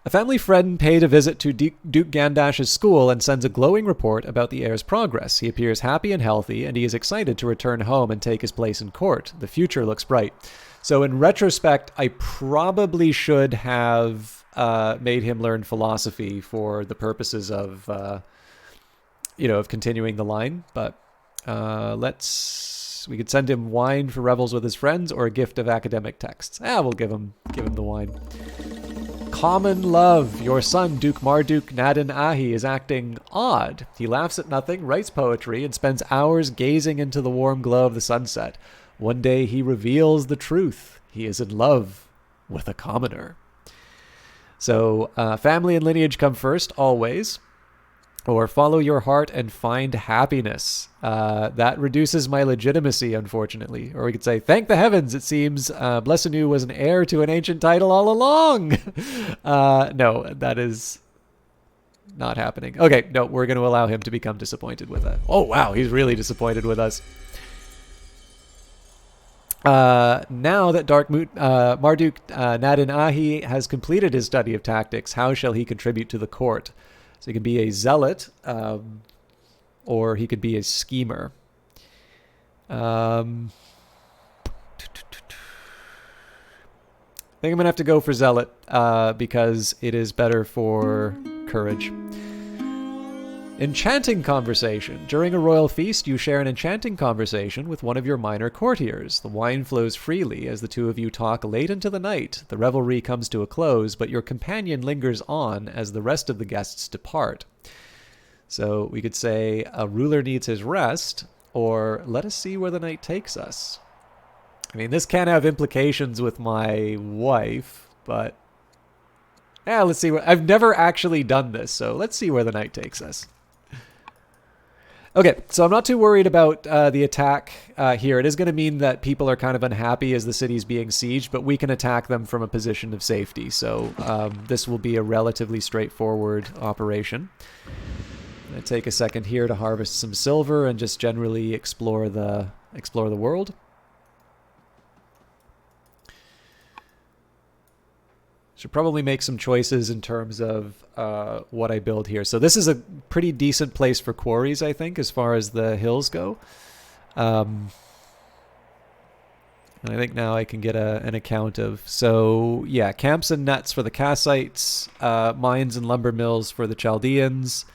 A family friend paid a visit to Duke Gandash's school and sends a glowing report about the heir's progress. He appears happy and healthy, and he is excited to return home and take his place in court. The future looks bright. So in retrospect, I probably should have made him learn philosophy for the purposes of, of continuing the line. But we could send him wine for revels with his friends or a gift of academic texts. We'll give him the wine. common love. Your son, Duke Marduk Nadin Ahi, is acting odd. He laughs at nothing, writes poetry, and spends hours gazing into the warm glow of the sunset. One day he reveals the truth. He is in love with a commoner. So family and lineage come first, always. Or follow your heart and find happiness. That reduces my legitimacy, unfortunately. Or we could say, thank the heavens, it seems Blessinu was an heir to an ancient title all along. No, that is not happening. Okay, no, we're going to allow him to become disappointed with that. Oh, wow, he's really disappointed with us. Now that Marduk Nadin Ahi has completed his study of tactics, how shall he contribute to the court? So he could be a zealot, or he could be a schemer. I think I'm going to have to go for zealot, because it is better for courage. Enchanting conversation. During a royal feast, you share an enchanting conversation with one of your minor courtiers. The wine flows freely as the two of you talk late into the night. The revelry comes to a close, but your companion lingers on as the rest of the guests depart. So we could say a ruler needs his rest, or let us see where the night takes us. I mean, this can have implications with my wife, but yeah, let's see. I've never actually done this, so let's see where the night takes us. Okay, so I'm not too worried about the attack here. It is going to mean that people are kind of unhappy as the city's being sieged, but we can attack them from a position of safety. So this will be a relatively straightforward operation. I'm going to take a second here to harvest some silver and just generally explore the world. Should probably make some choices in terms of what I build here. So this is a pretty decent place for quarries, I think, as far as the hills go. And I think now I can get an account of... So, yeah, camps and nets for the Kassites, mines and lumber mills for the Chaldeans,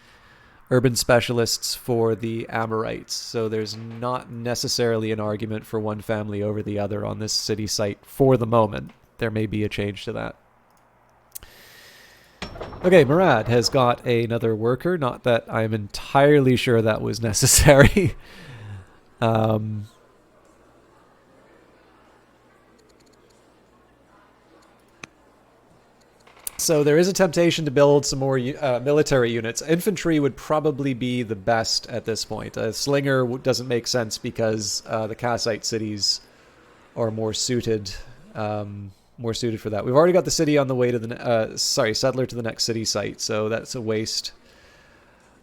urban specialists for the Amorites. So there's not necessarily an argument for one family over the other on this city site for the moment. There may be a change to that. Okay, Murad has got another worker. Not that I'm entirely sure that was necessary. So there is a temptation to build some more military units. Infantry would probably be the best at this point. Slinger doesn't make sense because the Kassite cities are more suited for that. We've already got the city on the way to the settler to the next city site, so that's a waste.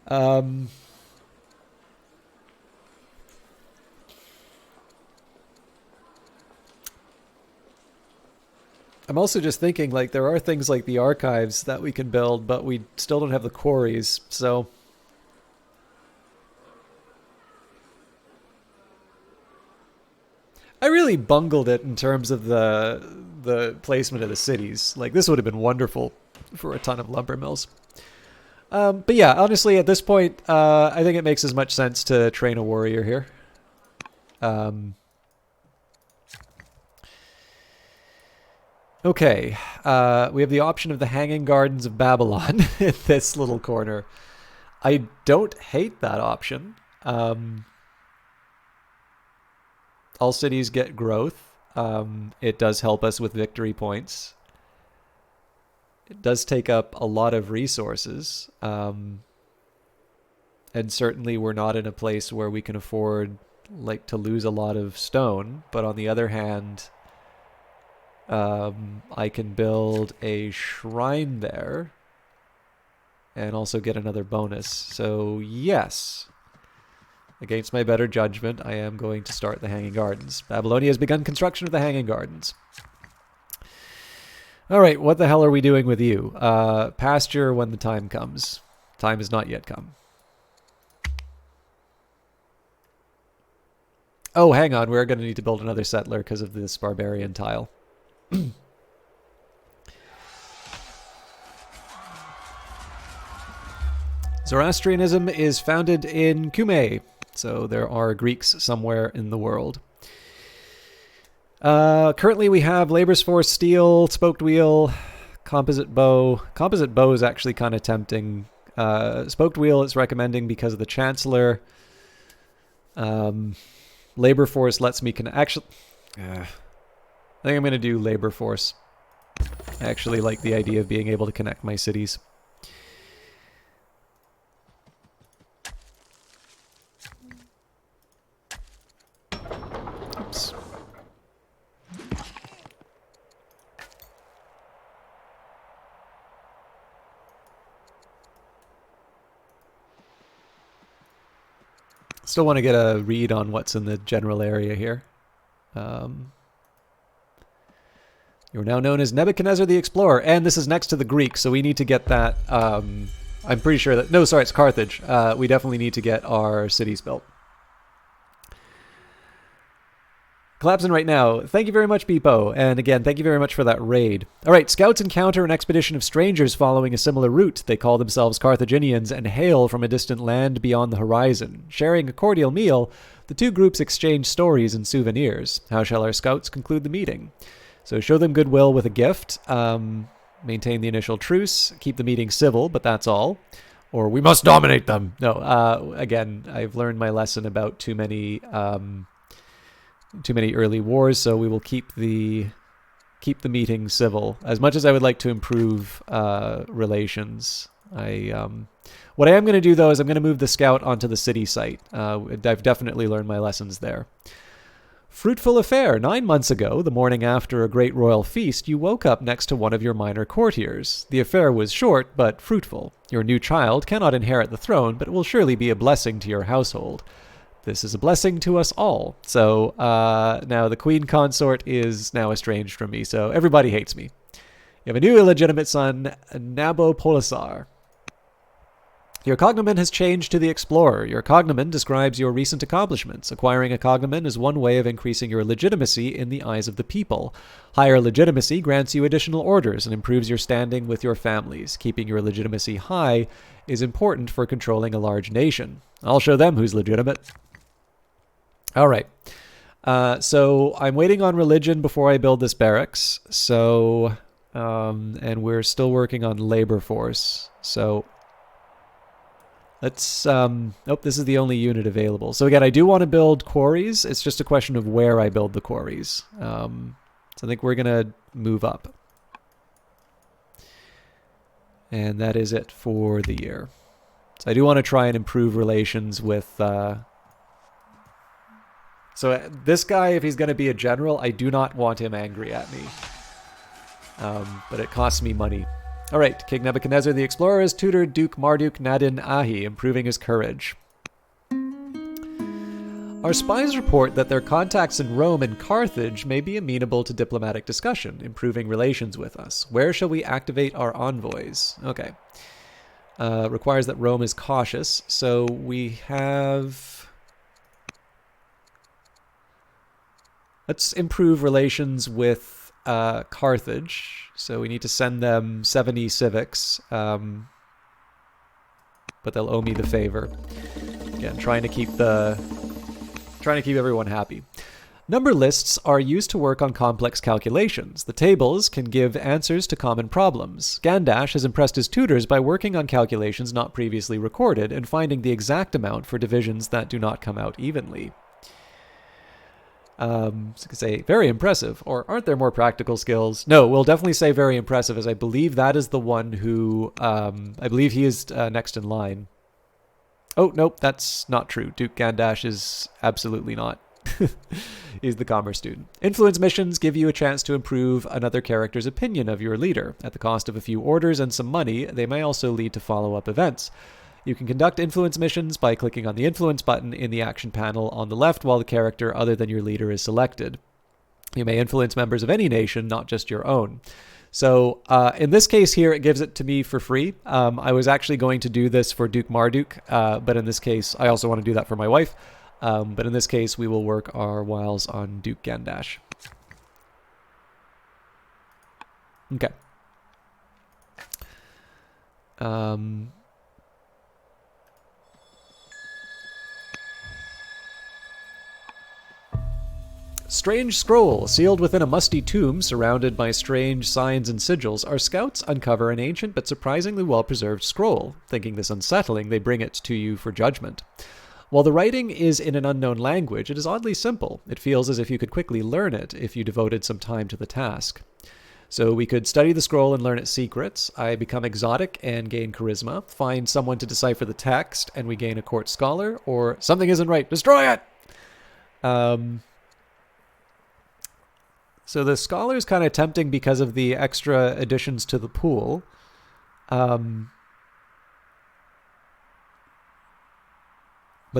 I'm also just thinking, like, there are things like the archives that we can build, but we still don't have the quarries, so I really bungled it in terms of the placement of the cities. Like, this would have been wonderful for a ton of lumber mills. But yeah, honestly, at this point, I think it makes as much sense to train a warrior here. Okay, we have the option of the Hanging Gardens of Babylon in this little corner. I don't hate that option. All cities get growth. It does help us with victory points. It does take up a lot of resources. And certainly we're not in a place where we can afford to lose a lot of stone. But on the other hand, I can build a shrine there and also get another bonus. So yes, against my better judgment, I am going to start the Hanging Gardens. Babylonia has begun construction of the Hanging Gardens. All right, what the hell are we doing with you? Pasture when the time comes. Time has not yet come. Oh, hang on. We're going to need to build another settler because of this barbarian tile. Zoroastrianism is founded in Cumae. So there are Greeks somewhere in the world. Currently we have labor's force, steel, spoked wheel, composite bow. Composite bow is actually kind of tempting. Spoked wheel is recommending because of the Chancellor. Labor force lets me actually... I think I'm going to do labor force. I actually like the idea of being able to connect my cities. Oops. Still want to get a read on what's in the general area here. You're now known as Nebuchadnezzar the Explorer, and this is next to the Greek, so we need to get that. I'm pretty sure that... No, sorry, it's Carthage. We definitely need to get our cities built. Collapsing right now. Thank you very much, Beepo. And again, thank you very much for that raid. All right, scouts encounter an expedition of strangers following a similar route. They call themselves Carthaginians and hail from a distant land beyond the horizon. Sharing a cordial meal, the two groups exchange stories and souvenirs. How shall our scouts conclude the meeting? So show them goodwill with a gift, maintain the initial truce, keep the meeting civil, but that's all. Or we must dominate them. No, again, I've learned my lesson about too many early wars, so we will keep the meeting civil. As much as I would like to improve relations, what I am going to do though is I'm going to move the scout onto the city site. I've definitely learned my lessons there. Fruitful affair. 9 months ago, the morning after a great royal feast, you woke up next to one of your minor courtiers. The affair was short, but fruitful. Your new child cannot inherit the throne, but will surely be a blessing to your household. This is a blessing to us all. So now the queen consort is now estranged from me, so everybody hates me. You have a new illegitimate son, Nabopolassar. Your cognomen has changed to the Explorer. Your cognomen describes your recent accomplishments. Acquiring a cognomen is one way of increasing your legitimacy in the eyes of the people. Higher legitimacy grants you additional orders and improves your standing with your families. Keeping your legitimacy high is important for controlling a large nation. I'll show them who's legitimate. All right. So I'm waiting on religion before I build this barracks. So, and we're still working on labor force. So let's, this is the only unit available. So again, I do want to build quarries. It's just a question of where I build the quarries. So I think we're going to move up. And that is it for the year. So I do want to try and improve relations with, so this guy, if he's going to be a general, I do not want him angry at me. But it costs me money. All right, King Nebuchadnezzar the Explorer has tutored Duke Marduk Nadin Ahi, improving his courage. Our spies report that their contacts in Rome and Carthage may be amenable to diplomatic discussion, improving relations with us. Where shall we activate our envoys? Okay. Requires that Rome is cautious, so we have... Let's improve relations with Carthage. So we need to send them 70 civics, but they'll owe me the favor. Again, trying to keep everyone happy. Number lists are used to work on complex calculations. The tables can give answers to common problems. Gandash has impressed his tutors by working on calculations not previously recorded and finding the exact amount for divisions that do not come out evenly. So I could say very impressive, or aren't there more practical skills? No, we'll definitely say very impressive, as I believe that is the one who, I believe he is next in line. Oh, nope, that's not true. Duke Gandash is absolutely not. He's the commerce student. Influence missions give you a chance to improve another character's opinion of your leader. At the cost of a few orders and some money, they may also lead to follow-up events. You can conduct influence missions by clicking on the influence button in the action panel on the left while the character other than your leader is selected. You may influence members of any nation, not just your own. So in this case here, it gives it to me for free. I was actually going to do this for Duke Marduk, but in this case, I also want to do that for my wife. But in this case, we will work our wiles on Duke Gandash. Okay. Strange scroll. Sealed within a musty tomb surrounded by strange signs and sigils, our scouts uncover an ancient but surprisingly well-preserved scroll. Thinking this unsettling, they bring it to you for judgment. While the writing is in an unknown language, it is oddly simple. It feels as if you could quickly learn it if you devoted some time to the task. So we could study the scroll and learn its secrets. I become exotic and gain charisma. Find someone to decipher the text and we gain a court scholar. Or something isn't right. Destroy it! So the scholar is kind of tempting because of the extra additions to the pool. But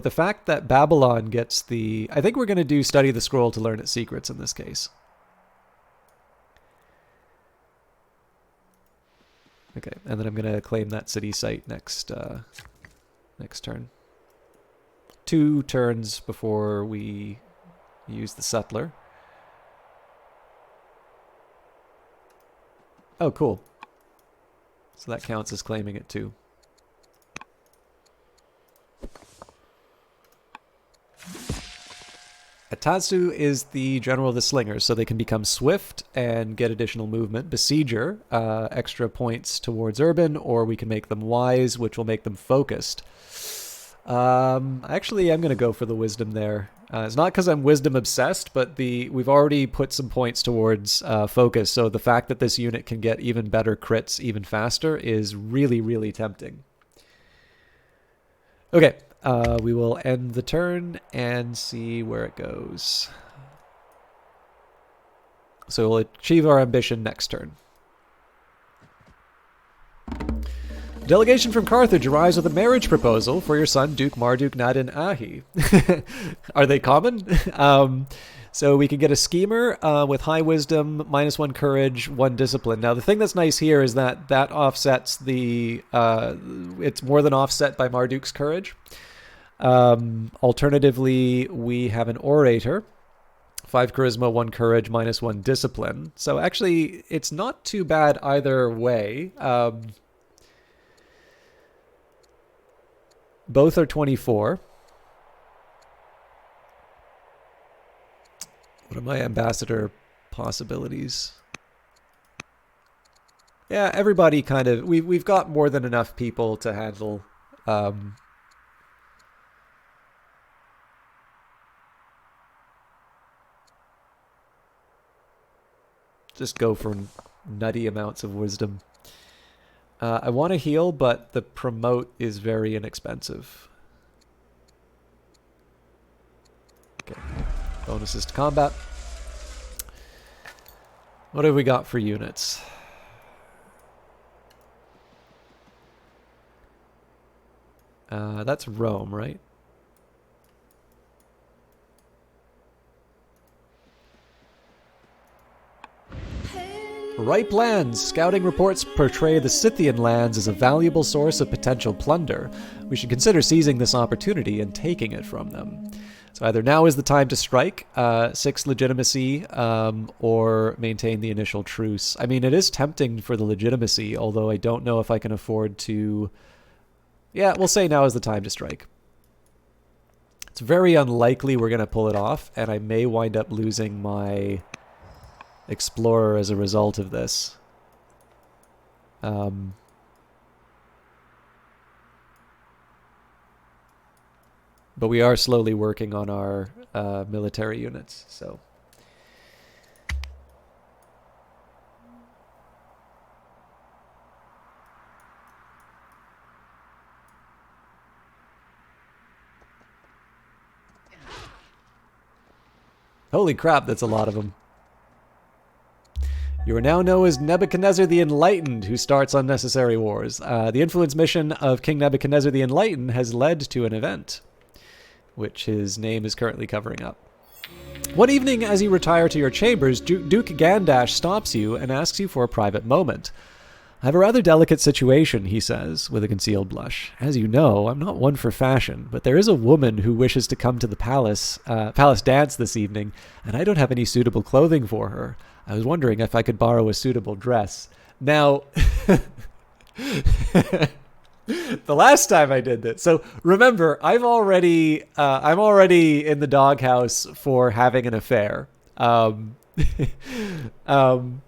the fact that Babylon gets the... I think we're going to do study the scroll to learn its secrets in this case. Okay, and then I'm going to claim that city site next turn. 2 turns before we use the settler. Oh, cool. So that counts as claiming it too. Atatsu is the general of the Slingers, so they can become swift and get additional movement. Besieger, extra points towards urban, or we can make them wise, which will make them focused. Actually, I'm going to go for the wisdom there. It's not because I'm wisdom obsessed, but we've already put some points towards focus, so the fact that this unit can get even better crits even faster is really, really tempting. Okay. We will end the turn and see where it goes. So we'll achieve our ambition next turn. Delegation from Carthage arrives with a marriage proposal for your son, Duke Marduk Nadin Ahi. Are they common? So we can get a schemer with high wisdom, -1 courage, 1 discipline. Now the thing that's nice here is that offsets the... it's more than offset by Marduk's courage. Alternatively, we have an orator, 5 charisma, 1 courage, -1 discipline. So actually, it's not too bad either way. Both are 24. What are my ambassador possibilities? Yeah, everybody kind of... We've got more than enough people to handle... Just go for nutty amounts of wisdom. I want to heal, but the promote is very inexpensive. Okay. Bonuses to combat. What have we got for units? That's Rome, right? Ripe lands. Scouting reports portray the Scythian lands as a valuable source of potential plunder. We should consider seizing this opportunity and taking it from them. So either now is the time to strike, 6 legitimacy, or maintain the initial truce. I mean, it is tempting for the legitimacy, although I don't know if I can afford to... Yeah, we'll say now is the time to strike. It's very unlikely we're going to pull it off, and I may wind up losing my... Explorer as a result of this. But we are slowly working on our military units, so... Holy crap, that's a lot of them. You are now known as Nebuchadnezzar the Enlightened, who starts unnecessary wars. The influence mission of King Nebuchadnezzar the Enlightened has led to an event, which his name is currently covering up. One evening, as you retire to your chambers, Duke Gandash stops you and asks you for a private moment. I have a rather delicate situation, he says, with a concealed blush. As you know, I'm not one for fashion, but there is a woman who wishes to come to the palace dance this evening, and I don't have any suitable clothing for her. I was wondering if I could borrow a suitable dress. Now, the last time I did this, so remember, I'm already in the doghouse for having an affair. Um, um,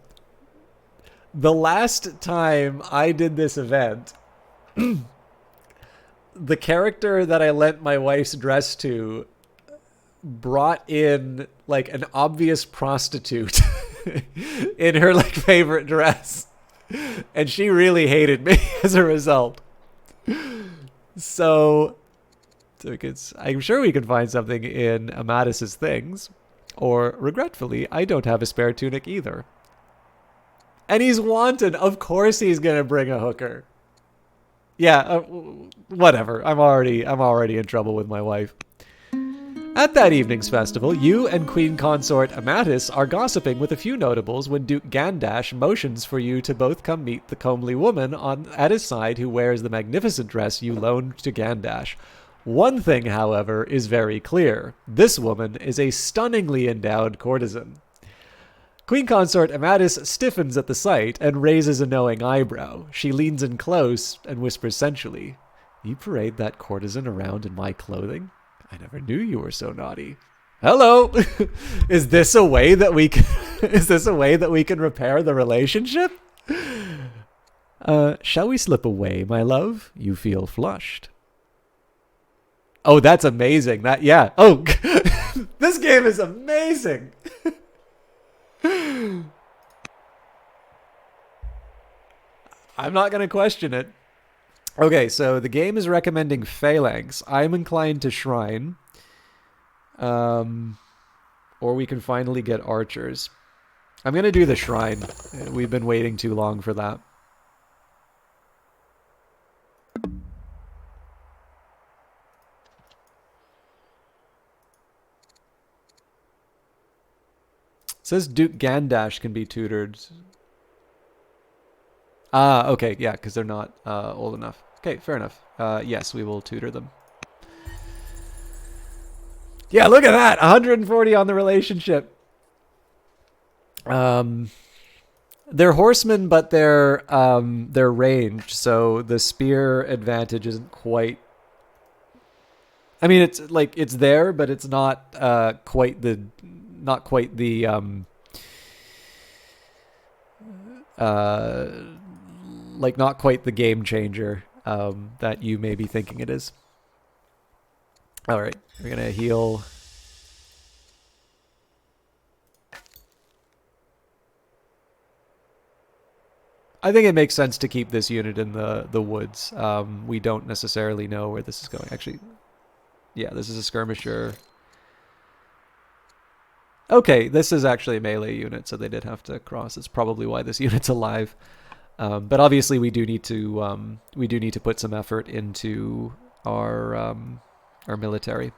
the last time I did this event, the character that I lent my wife's dress to brought in like an obvious prostitute in her like favorite dress, and she really hated me as a result. So I'm sure we can find something in Amatis's things, or regretfully, I don't have a spare tunic either. And he's wanted. Of course, he's gonna bring a hooker. Yeah, whatever. I'm already in trouble with my wife. At that evening's festival, you and Queen Consort Amatis are gossiping with a few notables when Duke Gandash motions for you to both come meet the comely woman at his side who wears the magnificent dress you loaned to Gandash. One thing, however, is very clear. This woman is a stunningly endowed courtesan. Queen Consort Amatis stiffens at the sight and raises a knowing eyebrow. She leans in close and whispers sensually, "You parade that courtesan around in my clothing? I never knew you were so naughty." Hello. Is this a way that we can repair the relationship? Shall we slip away, my love? You feel flushed. Oh, that's amazing. Yeah. Oh, this game is amazing. I'm not going to question it. Okay, so the game is recommending phalanx. I'm inclined to shrine. Or we can finally get archers. I'm going to do the shrine. We've been waiting too long for that. It says Duke Gandash can be tutored. Ah, okay, yeah, because they're not old enough. Okay, fair enough. Yes, we will tutor them. Yeah, look at that! 140 on the relationship. They're horsemen, but they're ranged, so the spear advantage isn't quite. I mean, it's like it's there, but it's not quite the like not quite the game changer that you may be thinking it is. All right, we're gonna heal. I think it makes sense to keep this unit in the woods. We don't necessarily know where this is going. Actually, yeah, this is a skirmisher. Okay, this is actually a melee unit, so they did have to cross. It's probably why this unit's alive. But obviously, we do need to put some effort into our military.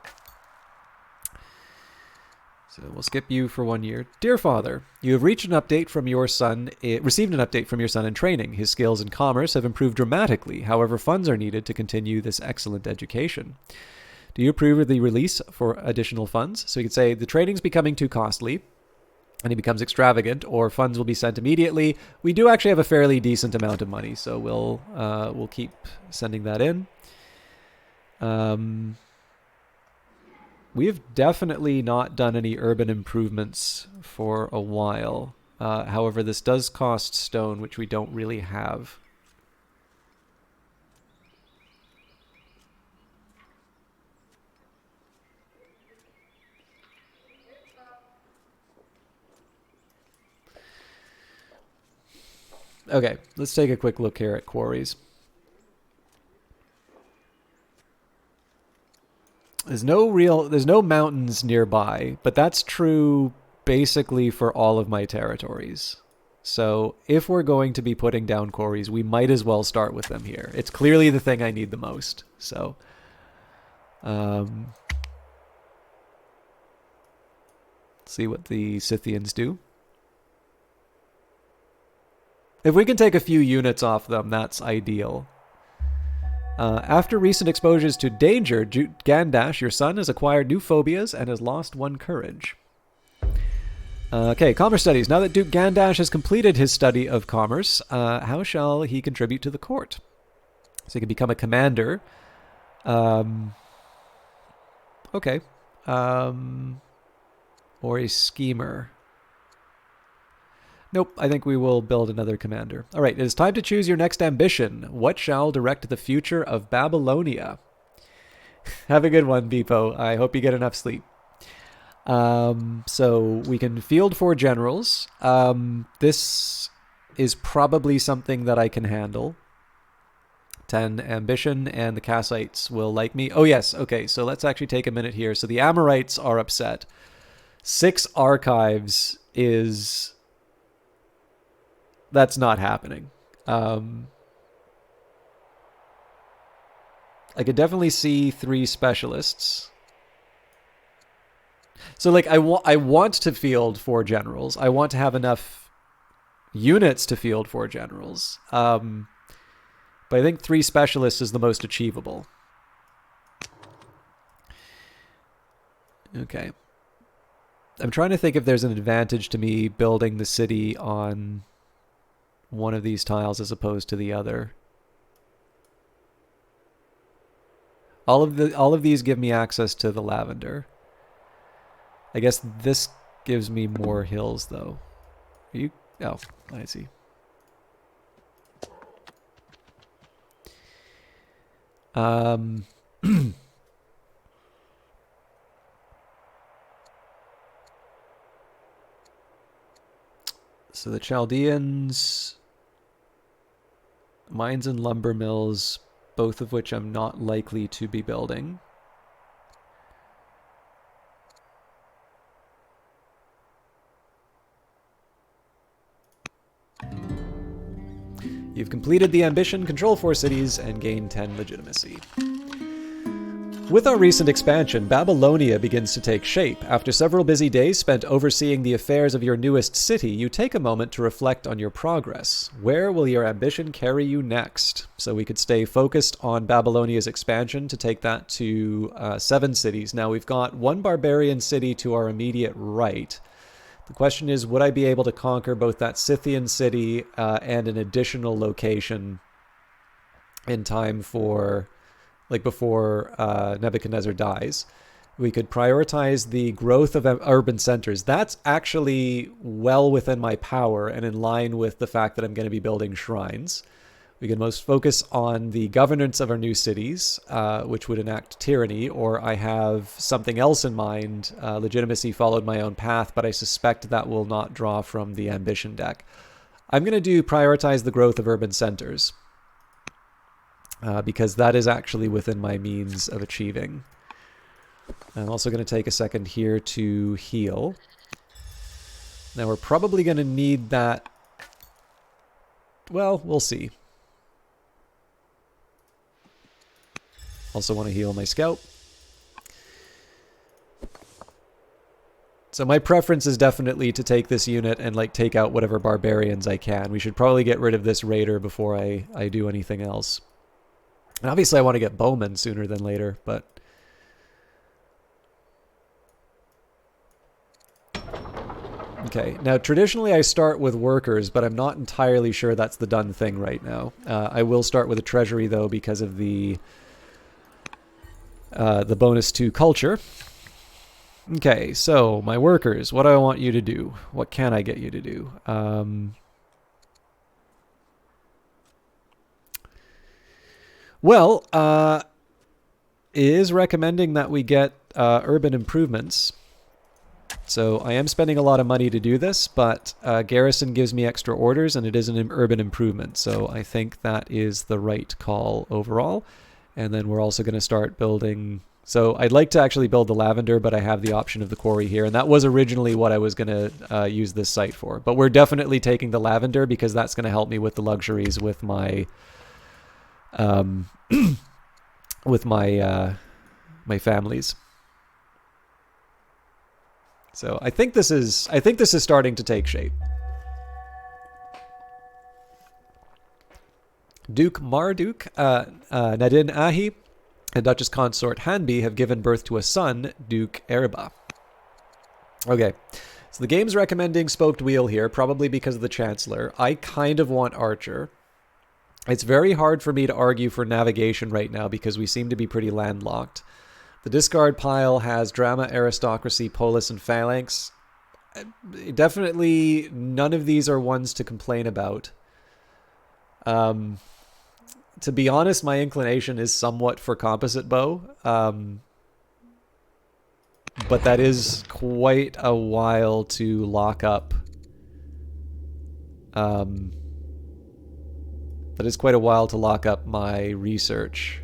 So we'll skip you for 1 year. Dear Father, you have received an update from your son in training. His skills in commerce have improved dramatically. However, funds are needed to continue this excellent education. Do you approve of the release for additional funds? So you could say the training's becoming too costly and it becomes extravagant, or funds will be sent immediately. We do actually have a fairly decent amount of money, so we'll keep sending that in. We have definitely not done any urban improvements for a while. However, this does cost stone, which we don't really have. Okay, let's take a quick look here at quarries. There's no mountains nearby, but that's true basically for all of my territories. So if we're going to be putting down quarries, we might as well start with them here. It's clearly the thing I need the most. So, see what the Scythians do. If we can take a few units off them, that's ideal. After recent exposures to danger, Gandash, your son, has acquired new phobias and has lost one courage. Okay, commerce studies. Now that Duke Gandash has completed his study of commerce, how shall he contribute to the court? So he can become a commander. Okay. or a schemer? Nope, I think we will build another commander. All right, it is time to choose your next ambition. What shall direct the future of Babylonia? Have a good one, Beepo. I hope you get enough sleep. So we can field 4 generals. This is probably something that I can handle. 10 ambition, and the Kassites will like me. Oh, yes. Okay, so let's actually take a minute here. So the Amorites are upset. 6 archives is... That's not happening. I could definitely see 3 specialists. So, like, I want to field 4 generals. I want to have enough units to field 4 generals. But I think 3 specialists is the most achievable. Okay. I'm trying to think if there's an advantage to me building the city on one of these tiles as opposed to the other. All of these give me access to the lavender. I guess this gives me more hills, though. Are you? Oh, I see. So the Chaldeans, mines and lumber mills, both of which I'm not likely to be building. You've completed the ambition, control 4 cities, and gain 10 legitimacy. With our recent expansion, Babylonia begins to take shape. After several busy days spent overseeing the affairs of your newest city, you take a moment to reflect on your progress. Where will your ambition carry you next? So we could stay focused on Babylonia's expansion to take that to 7 cities. Now we've got 1 barbarian city to our immediate right. The question is, would I be able to conquer both that Scythian city and an additional location in time for... like before Nebuchadnezzar dies? We could prioritize the growth of urban centers. That's actually well within my power and in line with the fact that I'm going to be building shrines. We can most focus on the governance of our new cities, which would enact tyranny, or I have something else in mind. Legitimacy followed my own path, but I suspect that will not draw from the ambition deck. I'm going to prioritize the growth of urban centers. Because that is actually within my means of achieving. I'm also going to take a second here to heal. Now we're probably going to need that. Well, we'll see. Also want to heal my scout. So my preference is definitely to take this unit and like take out whatever barbarians I can. We should probably get rid of this raider before I do anything else. And obviously I want to get bowmen sooner than later, but... Okay, now traditionally I start with workers, but I'm not entirely sure that's the done thing right now. I will start with a treasury though because of the bonus to culture. Okay, so my workers, what do I want you to do? What can I get you to do? Well, it is recommending that we get urban improvements. So I am spending a lot of money to do this, but Garrison gives me extra orders, and it is an urban improvement. So I think that is the right call overall. And then we're also going to start building... So I'd like to actually build the lavender, but I have the option of the quarry here. And that was originally what I was going to use this site for. But we're definitely taking the lavender because that's going to help me with the luxuries with my... with my my families. So I think this is starting to take shape. Duke Marduk, Nadin Ahi, and Duchess Consort Hanbi have given birth to a son, Duke Erba. Okay, so the game's recommending Spoked Wheel here, probably because of the Chancellor. I kind of want Archer. It's very hard for me to argue for navigation right now because we seem to be pretty landlocked. The discard pile has drama, aristocracy, polis, and phalanx. Definitely none of these are ones to complain about. To be honest, my inclination is somewhat for composite bow. But that is quite a while to lock up. That is quite a while to lock up my research.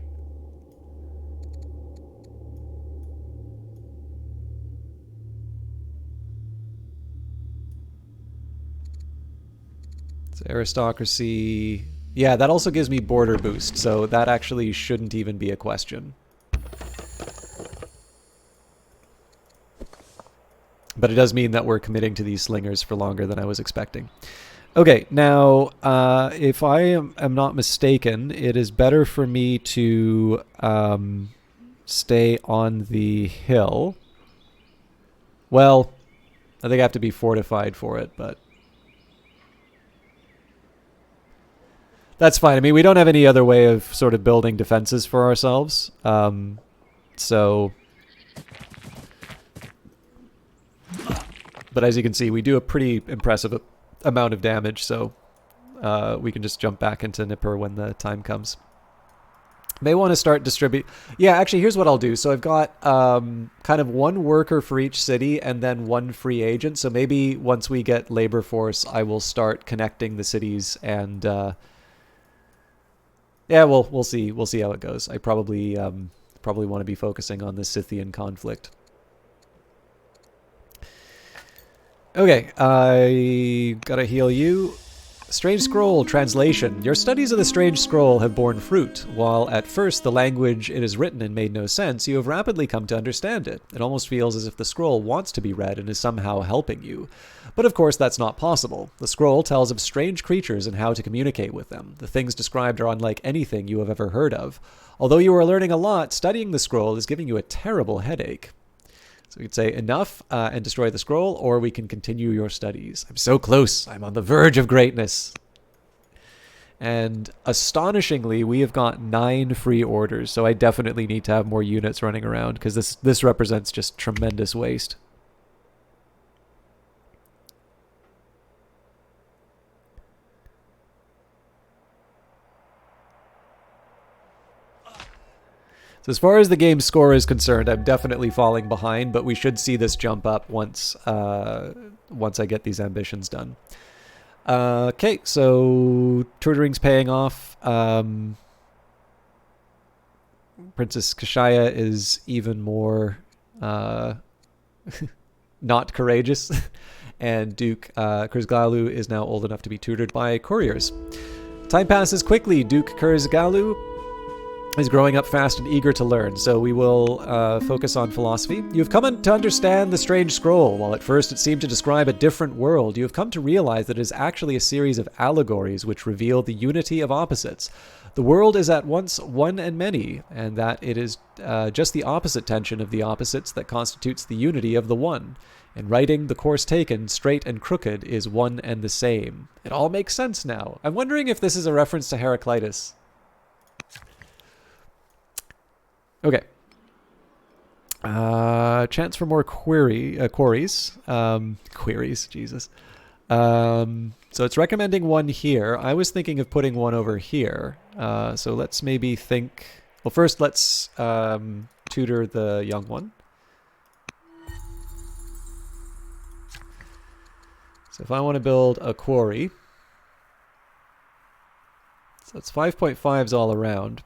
So aristocracy. Yeah, that also gives me border boost, so that actually shouldn't even be a question. But it does mean that we're committing to these slingers for longer than I was expecting. Okay, now, if I am not mistaken, it is better for me to stay on the hill. Well, I think I have to be fortified for it, but that's fine. I mean, we don't have any other way of sort of building defenses for ourselves. So... But as you can see, we do a pretty impressive amount of damage, so we can just jump back into Nippur when the time comes. May want to start distribute. Yeah, actually, here's what I'll do. So I've got kind of one worker for each city and then one free agent. So maybe once we get labor force, I will start connecting the cities and yeah, we'll see. We'll see how it goes. I probably want to be focusing on the Scythian conflict. Okay, I gotta heal you. Strange Scroll translation. Your studies of the Strange Scroll have borne fruit. While at first the language it is written in made no sense, you have rapidly come to understand it. It almost feels as if the scroll wants to be read and is somehow helping you. But of course that's not possible. The scroll tells of strange creatures and how to communicate with them. The things described are unlike anything you have ever heard of. Although you are learning a lot, studying the scroll is giving you a terrible headache. So we could say enough and destroy the scroll, or we can continue your studies. I'm so close. I'm on the verge of greatness. And astonishingly, we have got 9 free orders, so I definitely need to have more units running around, because this represents just tremendous waste. So as far as the game's score is concerned, I'm definitely falling behind, but we should see this jump up once I get these ambitions done. Okay, so tutoring's paying off. Princess Kashaya is even more not courageous, and Duke Kurzgalu is now old enough to be tutored by couriers. Time passes quickly. Duke Kurzgalu is growing up fast and eager to learn, so we will focus on philosophy. You have come to understand the Strange Scroll. While at first it seemed to describe a different world, you have come to realize that it is actually a series of allegories which reveal the unity of opposites. The world is at once one and many, and that it is just the opposite tension of the opposites that constitutes the unity of the one. In writing, the course taken, straight and crooked, is one and the same. It all makes sense now. I'm wondering if this is a reference to Heraclitus. Okay. Chance for more queries. Queries, Jesus. So it's recommending one here. I was thinking of putting one over here. So let's maybe think... Well, first let's tutor the young one. So if I want to build a quarry... So it's 5.5s all around.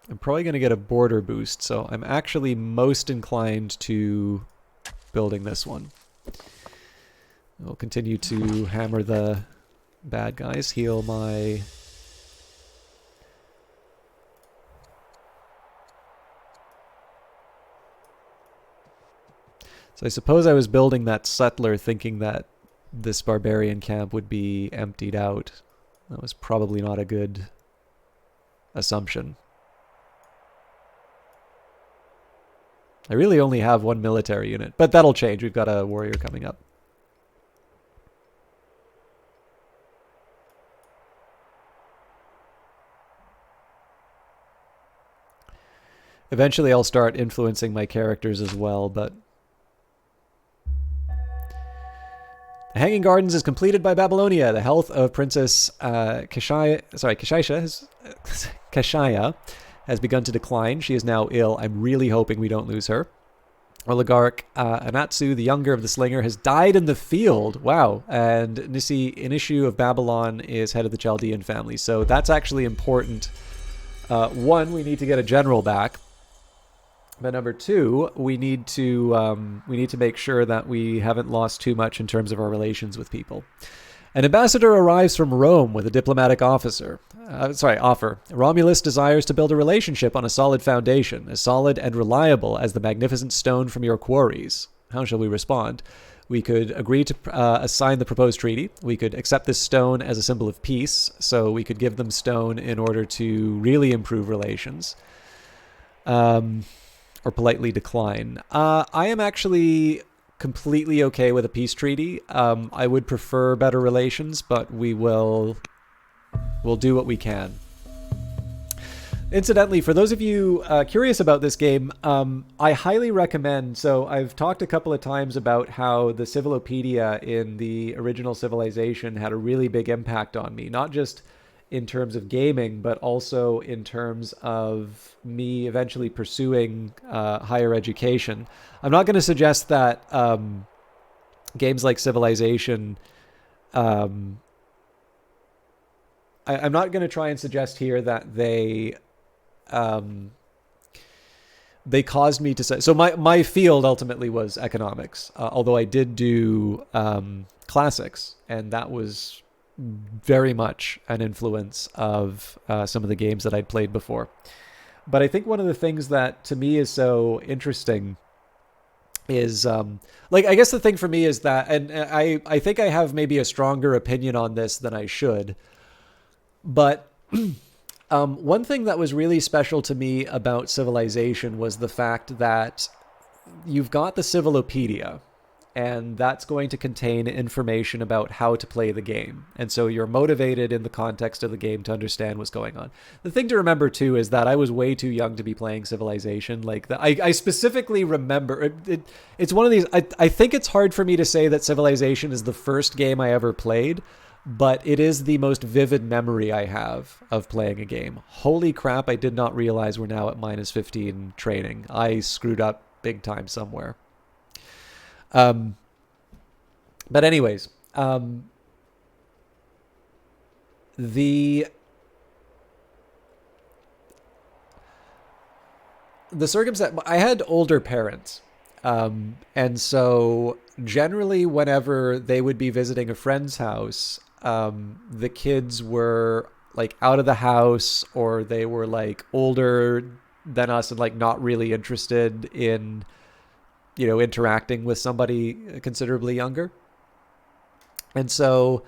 I'm probably going to get a border boost, so I'm actually most inclined to building this one. We'll continue to hammer the bad guys, heal my... So I suppose I was building that settler thinking that this barbarian camp would be emptied out. That was probably not a good assumption. I really only have one military unit, but that'll change. We've got a warrior coming up. Eventually I'll start influencing my characters as well, but the Hanging Gardens is completed by Babylonia. The health of Princess Kashaya has begun to decline. She is now ill. I'm really hoping we don't lose her. Oligarch Anatsu, the younger of the Slinger, has died in the field. Wow. And Inishu of Babylon is head of the Chaldean family. So that's actually important. One, we need to get a general back. But number two, we need to make sure that we haven't lost too much in terms of our relations with people. An ambassador arrives from Rome with a diplomatic offer. Romulus desires to build a relationship on a solid foundation, as solid and reliable as the magnificent stone from your quarries. How shall we respond? We could agree to sign the proposed treaty. We could accept this stone as a symbol of peace, so we could give them stone in order to really improve relations. Or politely decline. I am actually completely okay with a peace treaty. I would prefer better relations, but we'll do what we can. Incidentally, for those of you curious about this game, I highly recommend. So I've talked a couple of times about how the Civilopedia in the original Civilization had a really big impact on me, not just in terms of gaming, but also in terms of me eventually pursuing higher education. I'm not going to suggest that games like Civilization... I'm not going to try and suggest here that they caused me to say... So my field ultimately was economics, although I did do classics, and that was very much an influence of some of the games that I'd played before. But I think one of the things that to me is so interesting is I guess the thing for me is that, and I think I have maybe a stronger opinion on this than I should, but one thing that was really special to me about Civilization was the fact that you've got the Civilopedia, and that's going to contain information about how to play the game. And so you're motivated in the context of the game to understand what's going on. The thing to remember, too, is that I was way too young to be playing Civilization. I specifically remember... It's one of these... I think it's hard for me to say that Civilization is the first game I ever played, but it is the most vivid memory I have of playing a game. Holy crap, I did not realize we're now at minus 15 training. I screwed up big time somewhere. But anyways, the circumstance, I had older parents. And so generally whenever they would be visiting a friend's house, the kids were like out of the house, or they were like older than us and like not really interested in, interacting with somebody considerably younger. And so,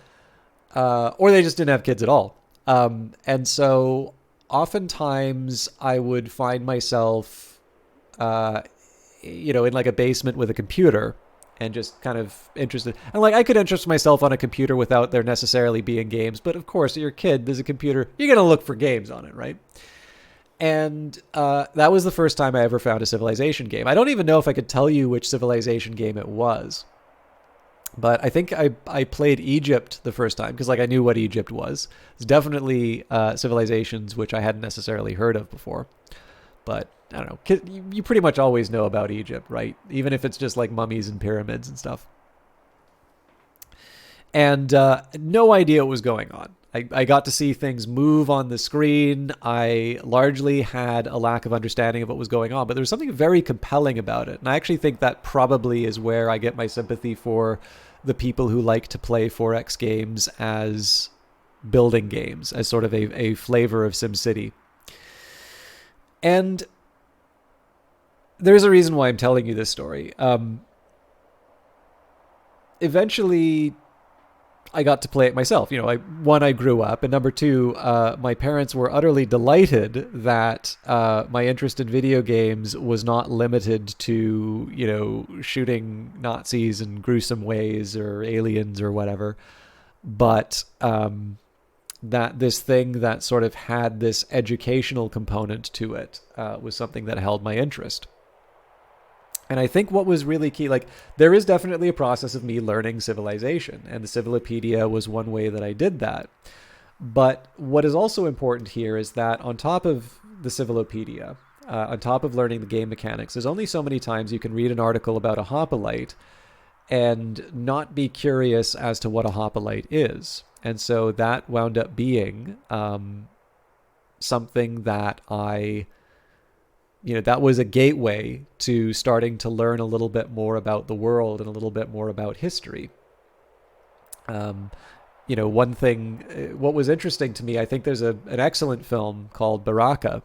or they just didn't have kids at all. And so oftentimes I would find myself, in like a basement with a computer and just kind of interested. And like, I could interest myself on a computer without there necessarily being games. But of course, you're a kid, there's a computer, you're going to look for games on it, right? And that was the first time I ever found a Civilization game. I don't even know if I could tell you which Civilization game it was. But I think I played Egypt the first time because I knew what Egypt was. It's definitely civilizations which I hadn't necessarily heard of before. But I don't know. You pretty much always know about Egypt, right? Even if it's just like mummies and pyramids and stuff. And no idea what was going on. I got to see things move on the screen. I largely had a lack of understanding of what was going on, but there was something very compelling about it. And I actually think that probably is where I get my sympathy for the people who like to play 4X games as building games, as sort of a flavor of SimCity. And there's a reason why I'm telling you this story. Eventually, I got to play it myself. I grew up, and number two, my parents were utterly delighted that my interest in video games was not limited to, shooting Nazis in gruesome ways or aliens or whatever, but that this thing that sort of had this educational component to it was something that held my interest. And I think what was really key, like, there is definitely a process of me learning civilization, and the Civilopedia was one way that I did that. But what is also important here is that on top of the Civilopedia, on top of learning the game mechanics, there's only so many times you can read an article about a hoplite and not be curious as to what a hoplite is. And so that wound up being something that that was a gateway to starting to learn a little bit more about the world and a little bit more about history. One thing, what was interesting to me, I think there's an excellent film called Baraka,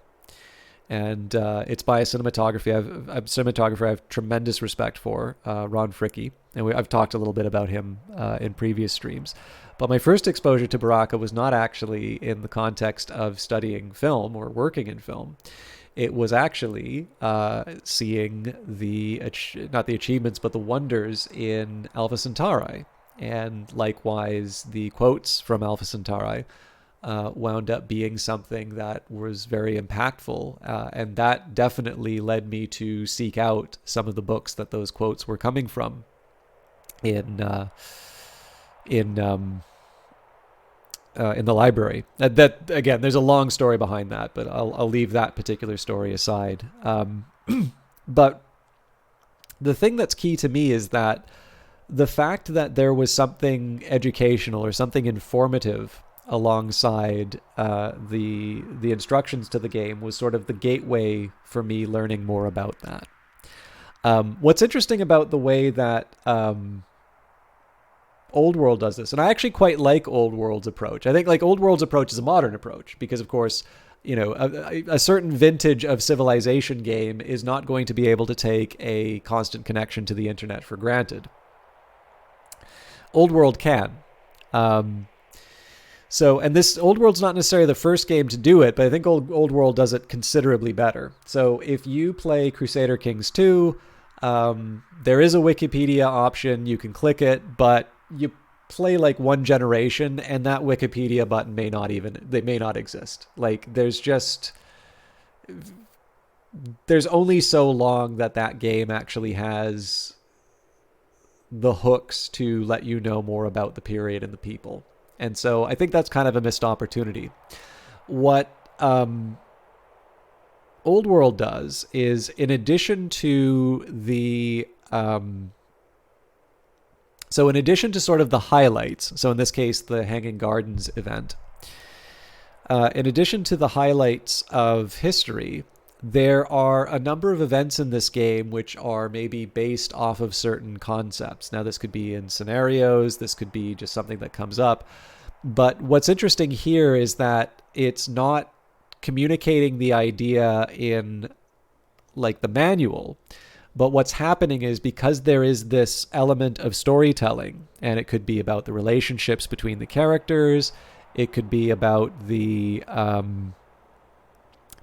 and it's by a cinematographer I have tremendous respect for, Ron Fricke, and I've talked a little bit about him in previous streams. But my first exposure to Baraka was not actually in the context of studying film or working in film. It was actually seeing not the achievements, but the wonders in Alpha Centauri. And likewise, the quotes from Alpha Centauri wound up being something that was very impactful. And that definitely led me to seek out some of the books that those quotes were coming from in the library. That again, there's a long story behind that, but I'll leave that particular story aside. But the thing that's key to me is that the fact that there was something educational or something informative alongside the instructions to the game was sort of the gateway for me learning more about that. What's interesting about the way that Old World does this, and I actually quite like Old World's approach. I think like Old World's approach is a modern approach because, of course, a certain vintage of civilization game is not going to be able to take a constant connection to the internet for granted. Old World can. And this Old World's not necessarily the first game to do it, but I think Old World does it considerably better. So if you play Crusader Kings 2, there is a Wikipedia option. You can click it, but you play like one generation and that Wikipedia button may not exist. Like there's only so long that game actually has the hooks to let you know more about the period and the people. And so I think that's kind of a missed opportunity. What Old World does is, in addition to sort of the highlights, so in this case, the Hanging Gardens event, in addition to the highlights of history, there are a number of events in this game which are maybe based off of certain concepts. Now, this could be in scenarios, this could be just something that comes up. But what's interesting here is that it's not communicating the idea in like the manual, but what's happening is because there is this element of storytelling, and it could be about the relationships between the characters, it could be about the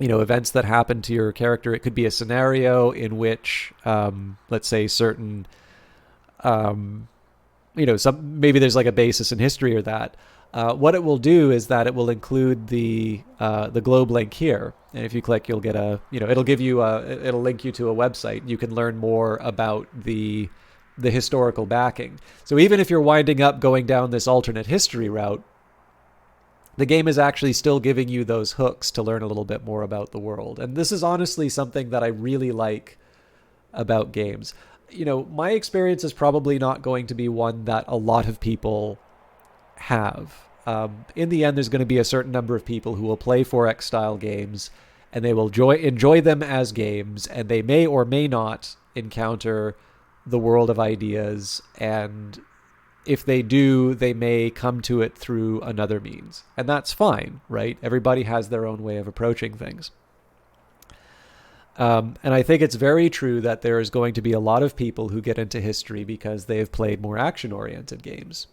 events that happen to your character. It could be a scenario in which, let's say, certain, maybe there's like a basis in history or that. What it will do is that it will include the globe link here, and if you click, you'll get it'll link you to a website. You can learn more about the historical backing. So even if you're winding up going down this alternate history route, the game is actually still giving you those hooks to learn a little bit more about the world. And this is honestly something that I really like about games. My experience is probably not going to be one that a lot of people have. In the end, there's going to be a certain number of people who will play 4X style games, and they will enjoy them as games, and they may or may not encounter the world of ideas, and if they do, they may come to it through another means. And that's fine, right? Everybody has their own way of approaching things. And I think it's very true that there is going to be a lot of people who get into history because they've played more action-oriented games.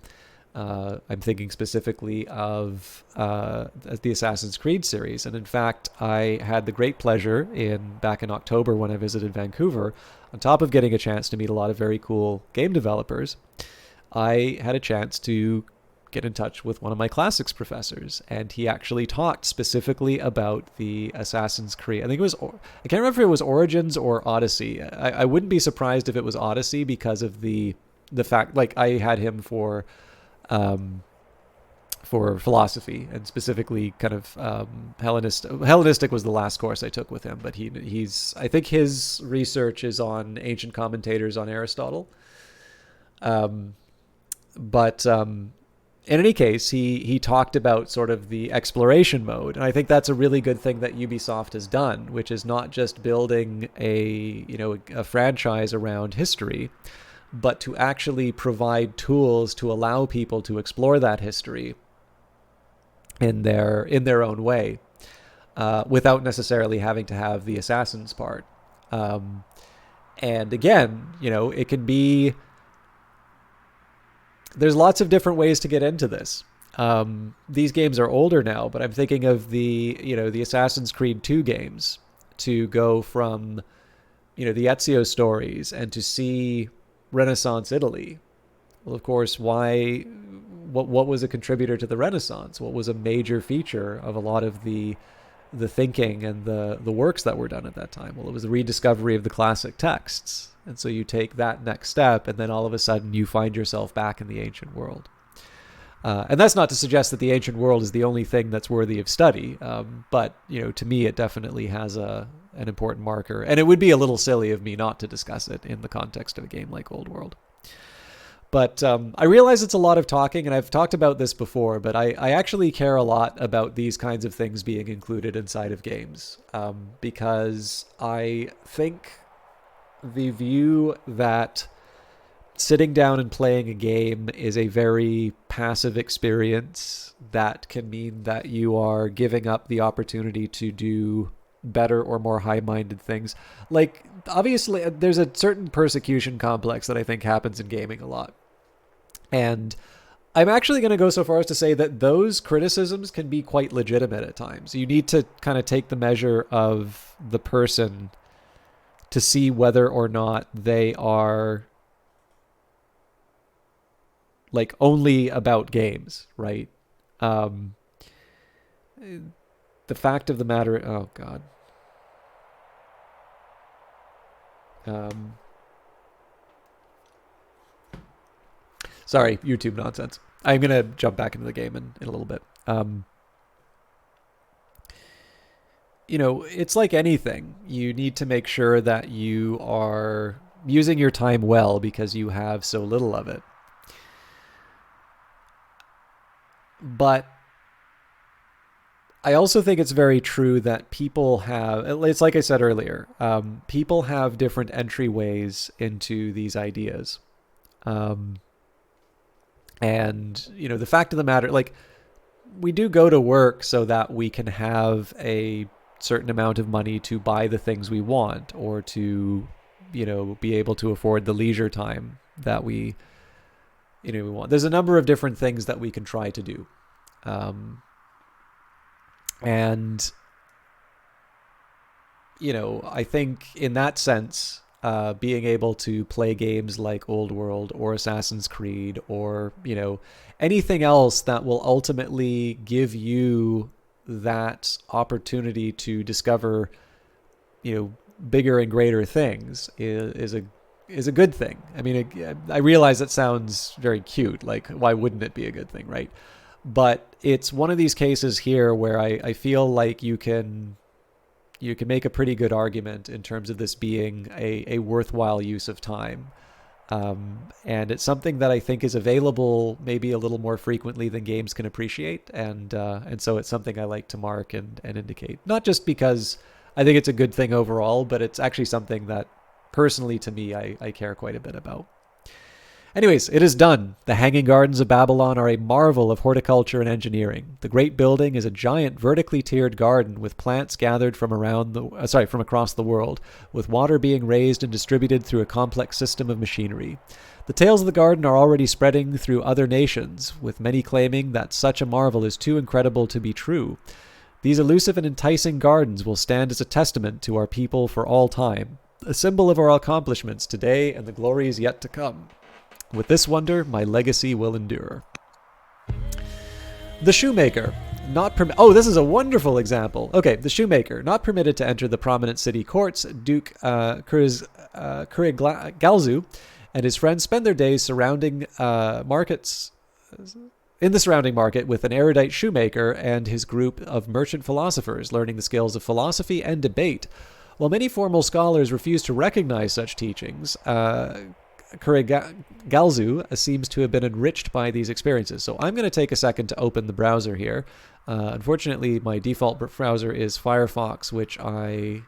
I'm thinking specifically of the Assassin's Creed series. And in fact, I had the great pleasure back in October when I visited Vancouver, on top of getting a chance to meet a lot of very cool game developers, I had a chance to get in touch with one of my classics professors, and he actually talked specifically about the Assassin's Creed. I think it was, I can't remember if it was Origins or Odyssey. I wouldn't be surprised if it was Odyssey because of the fact, like, I had him for philosophy, and specifically kind of Hellenistic was the last course I took with him, but he's I think his research is on ancient commentators on Aristotle. But in any case, he talked about sort of the exploration mode, and I think that's a really good thing that Ubisoft has done, which is not just building a franchise around history, but to actually provide tools to allow people to explore that history in their own way, without necessarily having to have the assassins part. And again, it can be. There's lots of different ways to get into this. These games are older now, but I'm thinking of the Assassin's Creed 2 games, to go from, the Ezio stories and to see Renaissance Italy. Well, of course, what was a contributor to the Renaissance? What was a major feature of a lot of the thinking and the works that were done at that time? Well, it was the rediscovery of the classic texts. And so you take that next step, and then all of a sudden you find yourself back in the ancient world. And that's not to suggest that the ancient world is the only thing that's worthy of study. But, to me, it definitely has an important marker. And it would be a little silly of me not to discuss it in the context of a game like Old World. But I realize it's a lot of talking, and I've talked about this before, but I actually care a lot about these kinds of things being included inside of games, because I think the view that sitting down and playing a game is a very passive experience that can mean that you are giving up the opportunity to do better or more high-minded things. Like, obviously, there's a certain persecution complex that I think happens in gaming a lot. And I'm actually going to go so far as to say that those criticisms can be quite legitimate at times. You need to kind of take the measure of the person to see whether or not they are like only about games, right? The fact of the matter, oh God. Sorry, YouTube nonsense. I'm going to jump back into the game in a little bit. It's like anything. You need to make sure that you are using your time well because you have so little of it. But I also think it's very true that people have, it's like I said earlier, people have different entryways into these ideas. And, the fact of the matter, like, we do go to work so that we can have a certain amount of money to buy the things we want, or to, be able to afford the leisure time that we want. There's a number of different things that we can try to do. And, I think in that sense, being able to play games like Old World or Assassin's Creed or, anything else that will ultimately give you that opportunity to discover, bigger and greater things is a good thing. I mean, I realize that sounds very cute. Like, why wouldn't it be a good thing, right? But it's one of these cases here where I feel like you can make a pretty good argument in terms of this being a worthwhile use of time. And it's something that I think is available maybe a little more frequently than games can appreciate. And so it's something I like to mark and indicate. Not just because I think it's a good thing overall, but it's actually something that personally to me, I care quite a bit about. Anyways, it is done. The Hanging Gardens of Babylon are a marvel of horticulture and engineering. The great building is a giant vertically tiered garden with plants gathered from across the world, with water being raised and distributed through a complex system of machinery. The tales of the garden are already spreading through other nations, with many claiming that such a marvel is too incredible to be true. These elusive and enticing gardens will stand as a testament to our people for all time, a symbol of our accomplishments today and the glories yet to come. With this wonder, my legacy will endure. The shoemaker. Oh, this is a wonderful example. Okay, the shoemaker, not permitted to enter the prominent city courts, Duke Kurigalzu and his friends spend their days surrounding markets in the surrounding market with an erudite shoemaker and his group of merchant philosophers, learning the skills of philosophy and debate. While many formal scholars refuse to recognize such teachings, Kurigalzu seems to have been enriched by these experiences. So I'm going to take a second to open the browser here. Unfortunately, my default browser is Firefox, which I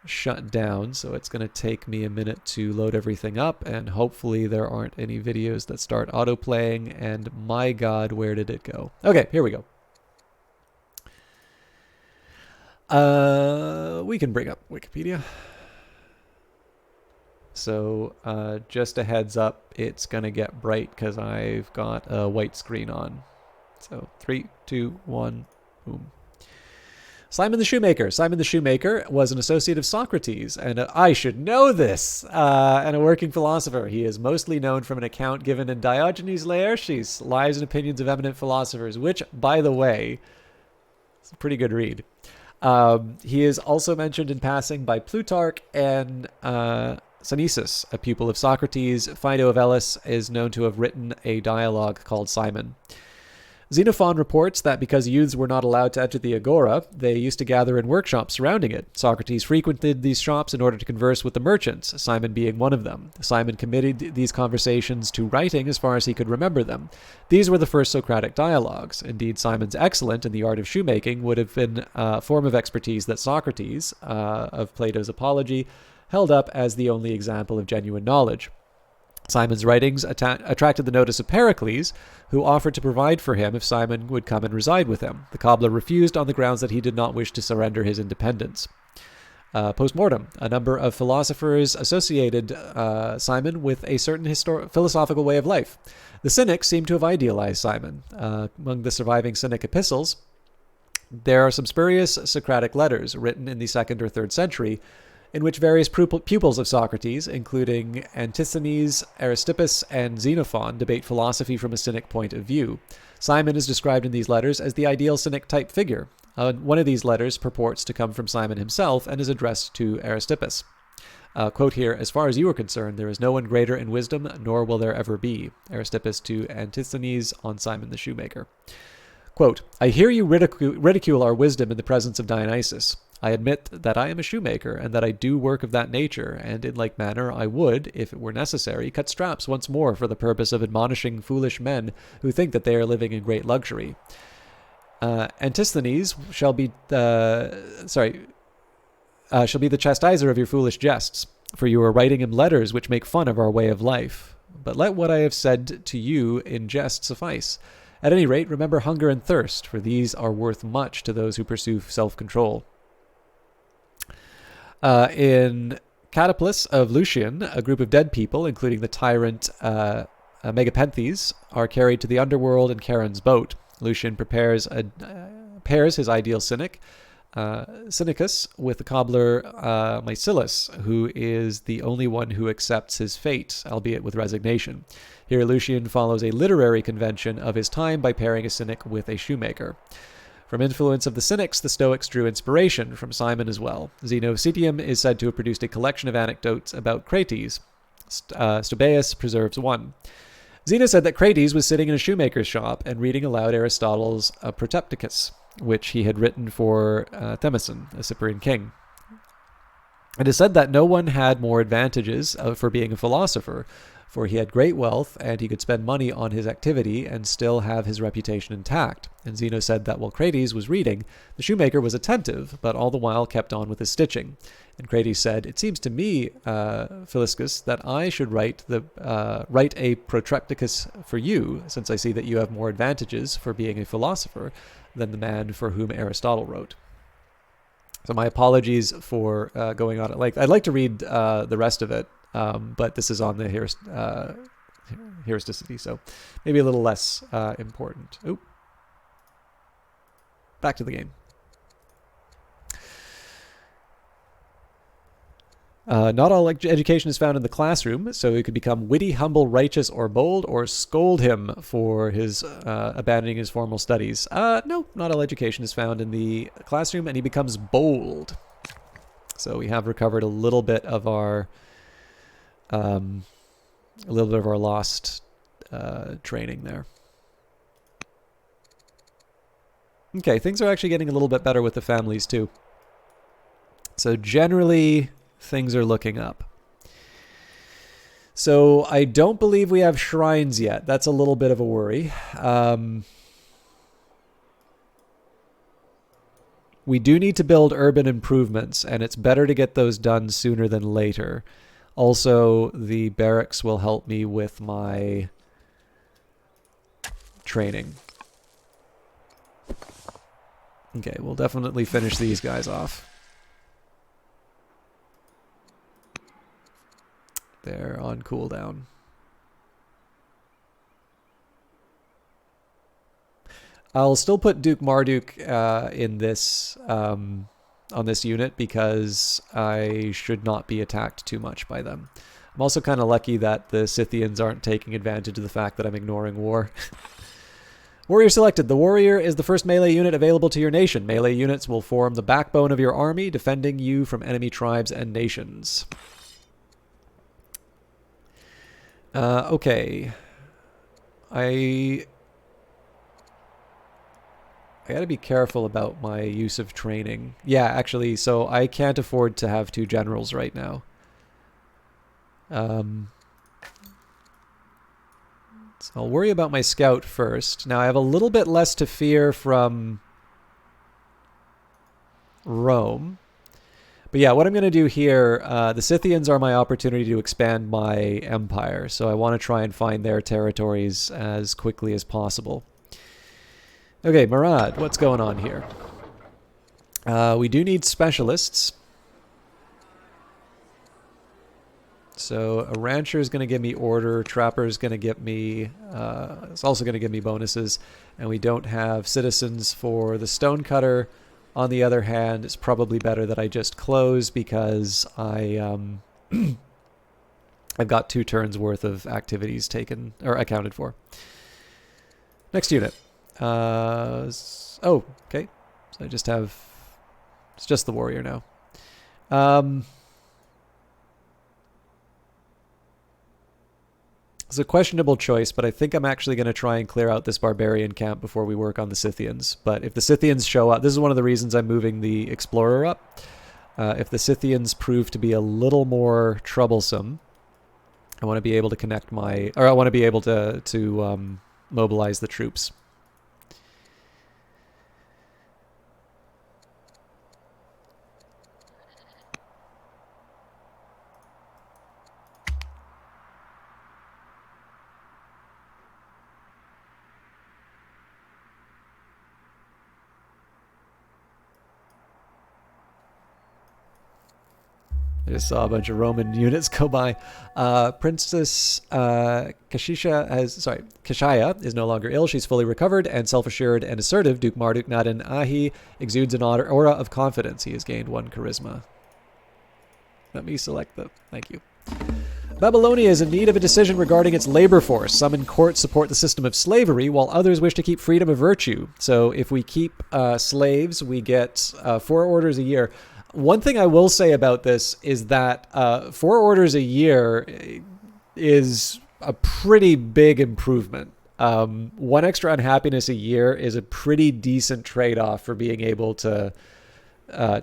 shut down, so it's going to take me a minute to load everything up, and hopefully there aren't any videos that start autoplaying, and my god, where did it go? Okay, here we go. We can bring up Wikipedia. So just a heads up, it's going to get bright because I've got a white screen on. So 3, 2, 1, boom. Simon the Shoemaker. Simon the Shoemaker was an associate of Socrates, and I should know this, and a working philosopher. He is mostly known from an account given in Diogenes Laertius' Lives and Opinions of Eminent Philosophers, which, by the way, is a pretty good read. He is also mentioned in passing by Plutarch and Synesius, a pupil of Socrates. Phaedo of Elis is known to have written a dialogue called Simon. Xenophon reports that because youths were not allowed to enter the agora, they used to gather in workshops surrounding it. Socrates frequented these shops in order to converse with the merchants, Simon being one of them. Simon committed these conversations to writing as far as he could remember them. These were the first Socratic dialogues. Indeed, Simon's excellence in the art of shoemaking would have been a form of expertise that Socrates, of Plato's Apology, held up as the only example of genuine knowledge. Simon's writings attracted the notice of Pericles, who offered to provide for him if Simon would come and reside with him. The cobbler refused on the grounds that he did not wish to surrender his independence. Post-mortem, a number of philosophers associated Simon with a certain philosophical way of life. The Cynics seem to have idealized Simon. Among the surviving Cynic epistles, there are some spurious Socratic letters written in the 2nd or 3rd century, in which various pupils of Socrates, including Antisthenes, Aristippus, and Xenophon, debate philosophy from a Cynic point of view. Simon is described in these letters as the ideal Cynic-type figure. One of these letters purports to come from Simon himself and is addressed to Aristippus. Quote here, "As far as you are concerned, there is no one greater in wisdom, nor will there ever be." Aristippus to Antisthenes on Simon the Shoemaker. Quote, "I hear you ridicule our wisdom in the presence of Dionysus. I admit that I am a shoemaker, and that I do work of that nature, and in like manner I would, if it were necessary, cut straps once more for the purpose of admonishing foolish men who think that they are living in great luxury. Antisthenes shall be the chastiser of your foolish jests, for you are writing him letters which make fun of our way of life. But let what I have said to you in jest suffice. At any rate, remember hunger and thirst, for these are worth much to those who pursue self-control." In Cataplus of Lucian, a group of dead people, including the tyrant Megapenthes, are carried to the underworld in Charon's boat. Lucian pairs his ideal cynic, Cynicus, with the cobbler Mycillus, who is the only one who accepts his fate, albeit with resignation. Here Lucian follows a literary convention of his time by pairing a cynic with a shoemaker. From influence of the Cynics, the Stoics drew inspiration from Simon as well. Zeno of Citium is said to have produced a collection of anecdotes about Crates. Stobaeus preserves one. Zeno said that Crates was sitting in a shoemaker's shop and reading aloud Aristotle's Protepticus, which he had written for Themison, a Cyprian king. It is said that no one had more advantages for being a philosopher, for he had great wealth, and he could spend money on his activity and still have his reputation intact. And Zeno said that while Crates was reading, the shoemaker was attentive, but all the while kept on with his stitching. And Crates said, "It seems to me, Philiscus, that I should write a Protrepticus for you, since I see that you have more advantages for being a philosopher than the man for whom Aristotle wrote." So my apologies for going on it. I'd like to read the rest of it, but this is on the heuristicity, so maybe a little less important. Oop. Back to the game. Not all education is found in the classroom, so he could become witty, humble, righteous, or bold, or scold him for his abandoning his formal studies. No, not all education is found in the classroom, and he becomes bold. So we have recovered a little bit of our lost training there. Okay, things are actually getting a little bit better with the families too. So generally, things are looking up. So I don't believe we have shrines yet. That's a little bit of a worry. We do need to build urban improvements, and it's better to get those done sooner than later. Also, the barracks will help me with my training. Okay, we'll definitely finish these guys off. They're on cooldown. I'll still put Duke Marduk in this on this unit because I should not be attacked too much by them. I'm also kind of lucky that the Scythians aren't taking advantage of the fact that I'm ignoring war. Warrior selected. The warrior is the first melee unit available to your nation. Melee units will form the backbone of your army, defending you from enemy tribes and nations. Okay. I gotta be careful about my use of training. Yeah, actually, so I can't afford to have 2 generals right now. So I'll worry about my scout first. Now I have a little bit less to fear from Rome. But yeah, what I'm going to do here, the Scythians are my opportunity to expand my empire. So I want to try and find their territories as quickly as possible. Okay, Murad, what's going on here? We do need specialists. So a rancher is going to give me order. Trapper is going to give me, it's also going to give me bonuses. And we don't have citizens for the stonecutter. On the other hand, it's probably better that I just close because I've got 2 turns worth of activities taken or accounted for. Next unit. Oh, okay. So I just have, it's just the warrior now. It's a questionable choice, but I think I'm actually going to try and clear out this barbarian camp before we work on the Scythians. But if the Scythians show up, this is one of the reasons I'm moving the explorer up. If the Scythians prove to be a little more troublesome, I want to be able to connect my, or I want to be able to mobilize the troops. I just saw a bunch of Roman units go by. Princess Kashaya is no longer ill. She's fully recovered and self-assured and assertive. Duke Marduk Nadan Ahi exudes an aura of confidence. He has gained 1 charisma. Let me select the... Thank you. Babylonia is in need of a decision regarding its labor force. Some in court support the system of slavery, while others wish to keep freedom of virtue. So if we keep slaves, we get 4 orders a year. One thing I will say about this is that 4 orders a year is a pretty big improvement. 1 extra unhappiness a year is a pretty decent trade-off for being able to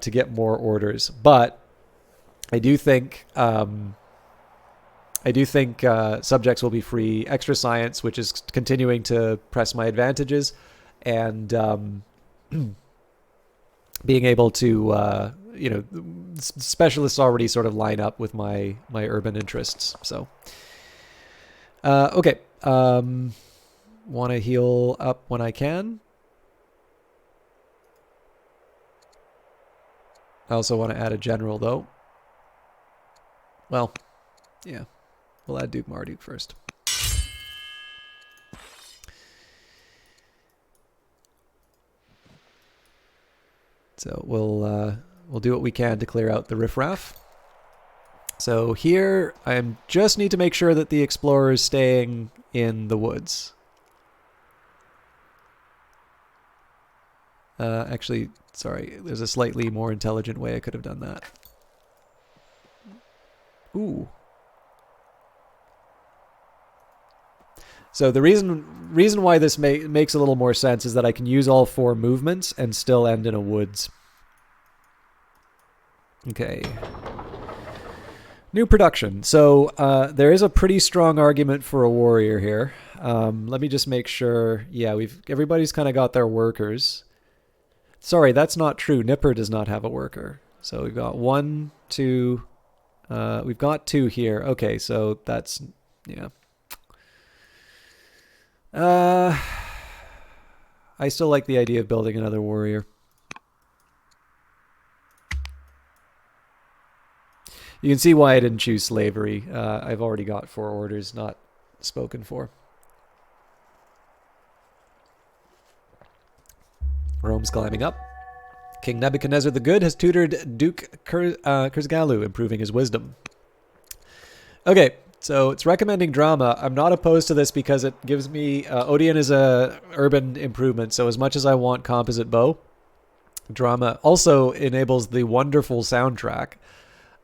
get more orders. But I do think subjects will be free. Extra science, which is continuing to press my advantages, and being able to specialists already sort of line up with my urban interests. So okay, want to heal up when I can. I also want to add a general though. Well, yeah, we'll add Duke Marduk first. So we'll do what we can to clear out the riffraff. So here, I just need to make sure that the explorer is staying in the woods. Actually, sorry, there's a slightly more intelligent way I could have done that. Ooh. So the reason why this makes a little more sense is that I can use all 4 movements and still end in a woods. Okay. New production. So there is a pretty strong argument for a warrior here. Let me just make sure. Yeah, everybody's kind of got their workers. Sorry, that's not true. Nipper does not have a worker. So we've got 1, 2. We've got 2 here. Okay, so that's, yeah. I still like the idea of building another warrior. You can see why I didn't choose slavery. I've already got 4 orders not spoken for. Rome's climbing up. King Nebuchadnezzar the Good has tutored Duke Kurzgalu, improving his wisdom. Okay, so it's recommending drama. I'm not opposed to this because it gives me... Odeon is a urban improvement, so as much as I want composite bow, drama also enables the wonderful soundtrack.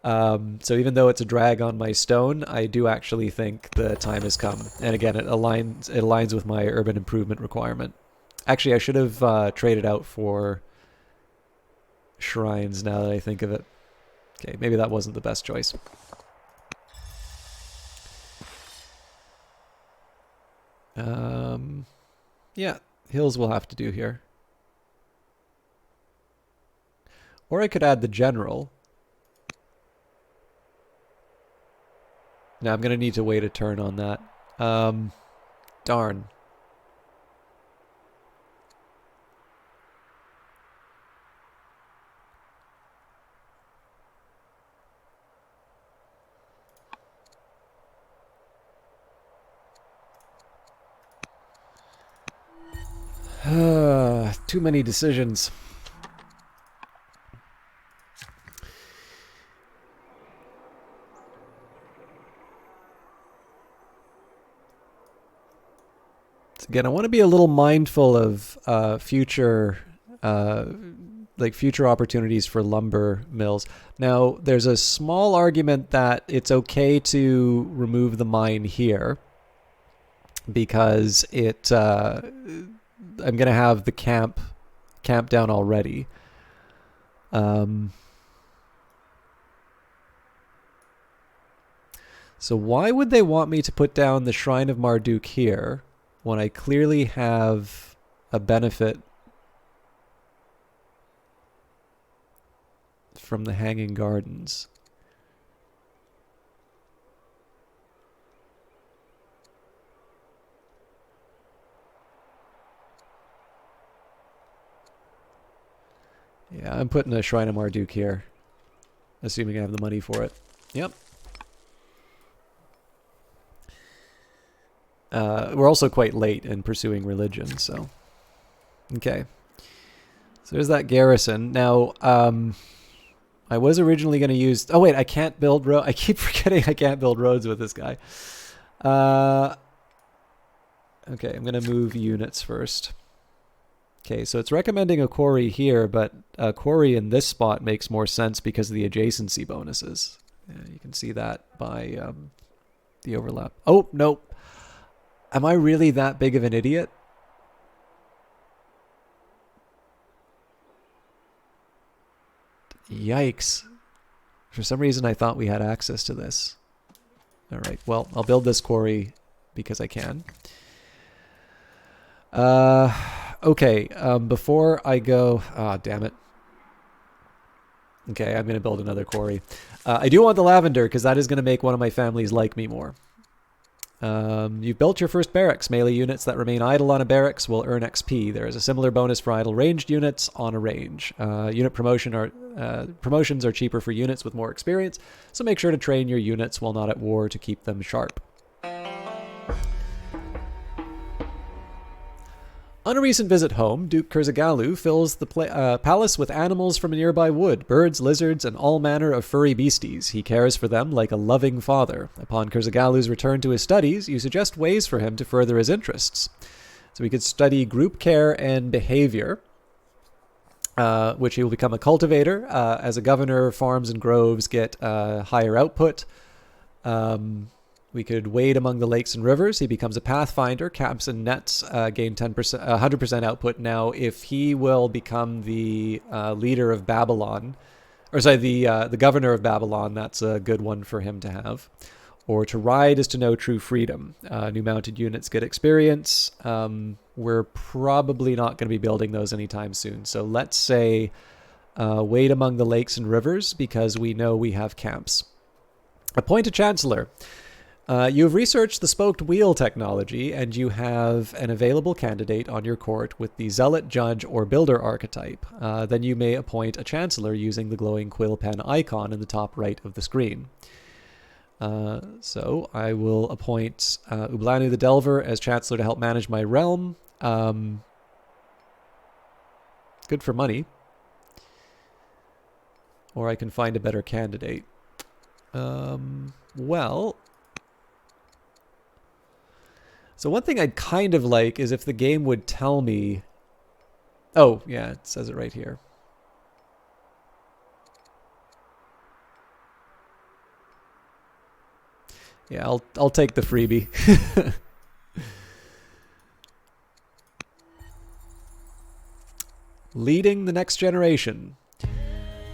So even though it's a drag on my stone, I do actually think the time has come. And again, it aligns with my urban improvement requirement. Actually, I should have traded out for shrines now that I think of it. Okay, maybe that wasn't the best choice. Yeah, hills will have to do here. Or I could add the general. Now I'm going to need to wait a turn on that. Darn. Too many decisions. Again, I want to be a little mindful of future opportunities for lumber mills. Now, there's a small argument that it's okay to remove the mine here because I'm going to have the camp down already. So why would they want me to put down the Shrine of Marduk here when I clearly have a benefit from the Hanging Gardens? Yeah, I'm putting a Shrine of Marduk here, assuming I have the money for it. Yep. We're also quite late in pursuing religion, so... Okay. So there's that garrison. Now, I was originally going to use... Oh, wait, I can't build roads. I keep forgetting I can't build roads with this guy. Okay, I'm going to move units first. Okay, so it's recommending a quarry here, but a quarry in this spot makes more sense because of the adjacency bonuses. Yeah, you can see that by the overlap. Oh, nope. Am I really that big of an idiot? Yikes. For some reason I thought we had access to this. Alright, well, I'll build this quarry because I can. Okay, before I go... Ah, damn it. Okay, I'm going to build another quarry. I do want the lavender because that is going to make one of my families like me more. You've built your first barracks. Melee units that remain idle on a barracks will earn XP. There is a similar bonus for idle ranged units on a range. Unit promotions are cheaper for units with more experience, so make sure to train your units while not at war to keep them sharp. On a recent visit home, Duke Kurzagalu fills the palace with animals from a nearby wood, birds, lizards, and all manner of furry beasties. He cares for them like a loving father. Upon Kurzagalu's return to his studies, you suggest ways for him to further his interests. So we could study group care and behavior, which he will become a cultivator. As a governor, farms and groves get higher output. We could wade among the lakes and rivers. He becomes a pathfinder. Camps and nets gain 10%, 100% output. Now, if he will become the leader of Babylon, or sorry, the governor of Babylon, that's a good one for him to have. Or to ride is to know true freedom. New mounted units get experience. We're probably not going to be building those anytime soon. So let's say wade among the lakes and rivers because we know we have camps. Appoint a chancellor. You have researched the spoked wheel technology, and you have an available candidate on your court with the zealot, judge, or builder archetype. Then you may appoint a chancellor using the glowing quill pen icon in the top right of the screen. So I will appoint Ublanu the Delver as chancellor to help manage my realm. Good for money. Or I can find a better candidate. Well... So one thing I'd kind of like is if the game would tell me... Oh, yeah, it says it right here. Yeah, I'll take the freebie. Leading the next generation.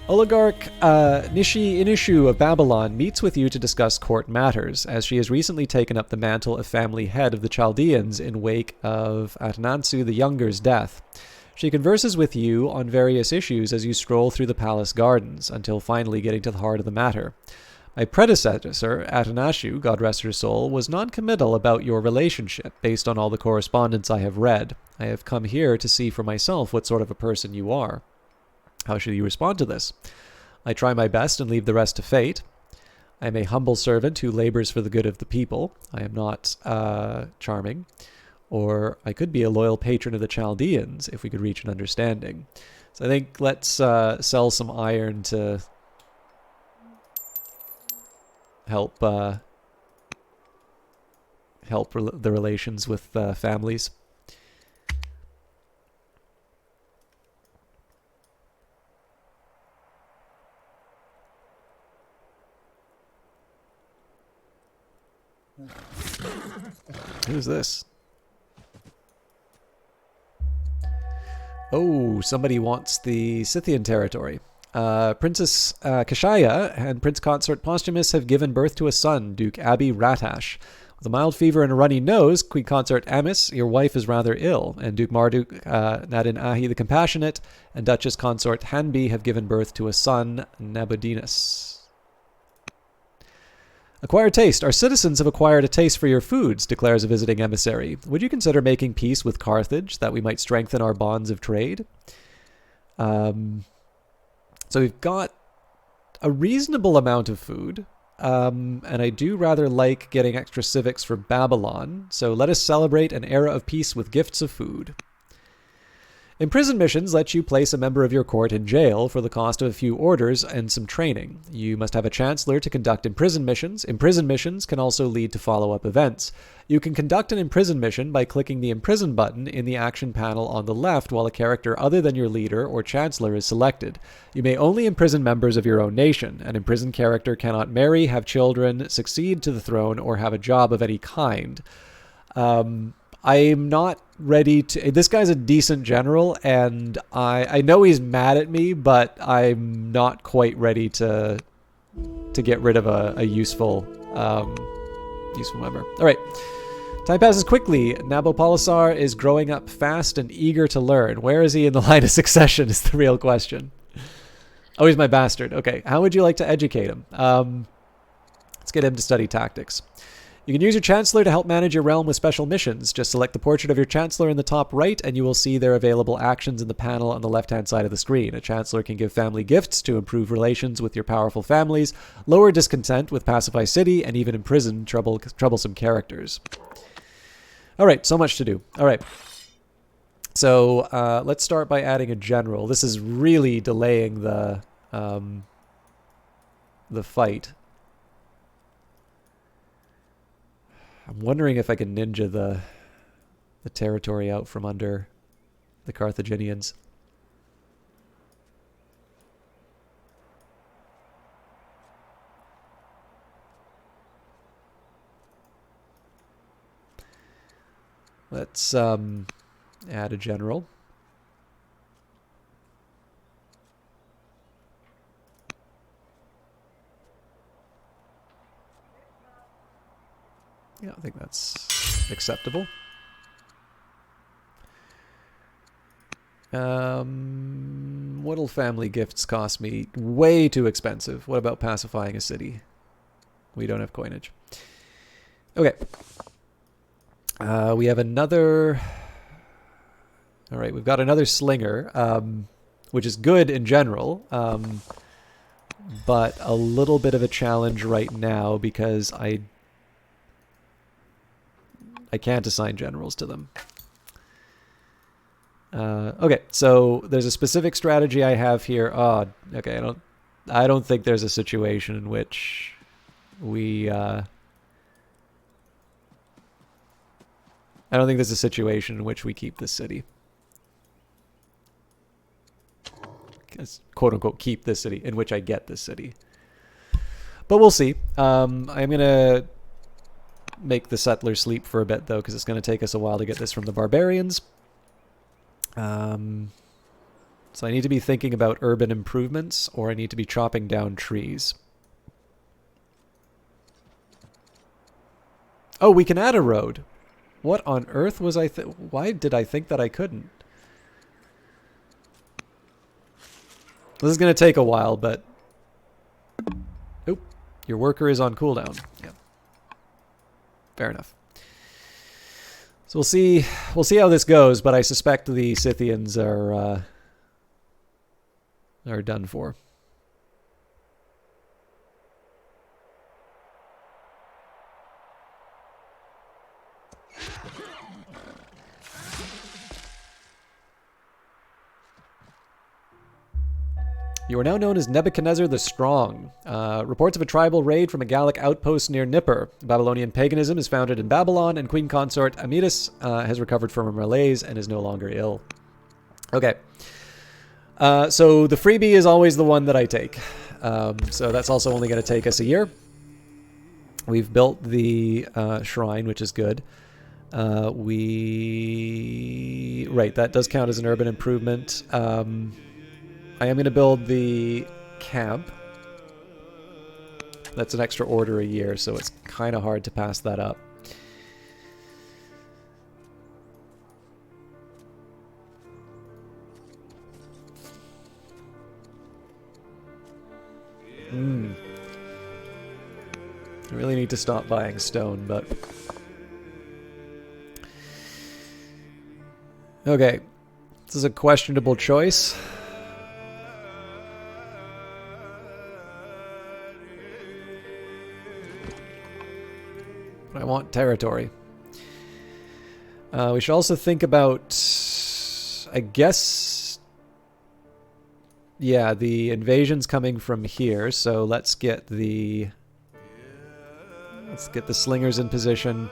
Oligarch Nishi Inishu of Babylon meets with you to discuss court matters, as she has recently taken up the mantle of family head of the Chaldeans in wake of Atanansu the Younger's death. She converses with you on various issues as you stroll through the palace gardens, until finally getting to the heart of the matter. My predecessor, Atanashu, God rest her soul, was non-committal about your relationship, based on all the correspondence I have read. I have come here to see for myself what sort of a person you are. How should you respond to this? I try my best and leave the rest to fate. I am a humble servant who labors for the good of the people. I am not charming. Or I could be a loyal patron of the Chaldeans if we could reach an understanding. So I think let's sell some iron to help the relations with families. Who's this? Oh, somebody wants the Scythian territory. Princess Kashaya and Prince Consort Posthumus have given birth to a son, Duke Abi Ratash. With a mild fever and a runny nose, Queen Consort Amis, your wife is rather ill, and Duke Marduk Nadin Ahi the Compassionate and Duchess Consort Hanbi have given birth to a son, Nabudinus. Acquire taste. Our citizens have acquired a taste for your foods, declares a visiting emissary. Would you consider making peace with Carthage, that we might strengthen our bonds of trade? So we've got a reasonable amount of food, and I do rather like getting extra civics for Babylon, so let us celebrate an era of peace with gifts of food. Imprison missions let you place a member of your court in jail for the cost of a few orders and some training. You must have a chancellor to conduct imprison missions. Imprison missions can also lead to follow-up events. You can conduct an imprison mission by clicking the imprison button in the action panel on the left while a character other than your leader or chancellor is selected. You may only imprison members of your own nation. An imprisoned character cannot marry, have children, succeed to the throne, or have a job of any kind. I'm not ready to... This guy's a decent general, and I know he's mad at me, but I'm not quite ready to get rid of a useful member. All right. Time passes quickly. Nabopolassar is growing up fast and eager to learn. Where is he in the line of succession is the real question. Oh, he's my bastard. Okay. How would you like to educate him? Let's get him to study tactics. You can use your Chancellor to help manage your realm with special missions. Just select the portrait of your Chancellor in the top right, and you will see their available actions in the panel on the left-hand side of the screen. A Chancellor can give family gifts to improve relations with your powerful families, lower discontent with Pacify City, and even imprison troublesome characters. All right, so much to do. All right. So let's start by adding a general. This is really delaying the fight. I'm wondering if I can ninja the territory out from under the Carthaginians. Let's add a general. Yeah, I think that's acceptable. What'll family gifts cost me? Way too expensive. What about pacifying a city? We don't have coinage. Okay. We have another... All right, we've got another Slinger, which is good in general, but a little bit of a challenge right now because I can't assign generals to them. Okay, so there's a specific strategy I have here. Oh, okay, I don't think there's a situation in which we... I don't think there's a situation in which we keep this city. Quote unquote keep this city, in which I get this city. But we'll see. I'm going to make the settlers sleep for a bit, though, because it's going to take us a while to get this from the barbarians. So I need to be thinking about urban improvements, or I need to be chopping down trees. Oh, we can add a road. What on earth was I... Why did I think that I couldn't? This is going to take a while, but... Oop. Your worker is on cooldown. Yeah. Fair enough. So we'll see how this goes, but I suspect the Scythians are done for. You are now known as Nebuchadnezzar the Strong. Reports of a tribal raid from a Gallic outpost near Nippur. Babylonian paganism is founded in Babylon, and Queen Consort Amorites has recovered from her malaise and is no longer ill. Okay. So the freebie is always the one that I take. So that's also only going to take us a year. We've built the shrine, which is good. Right, that does count as an urban improvement. I am going to build the camp. That's an extra order a year, so it's kind of hard to pass that up. I really need to stop buying stone, but... Okay. This is a questionable choice. I want territory. We should also think about, I guess, yeah, the invasion's coming from here, so let's get the slingers in position.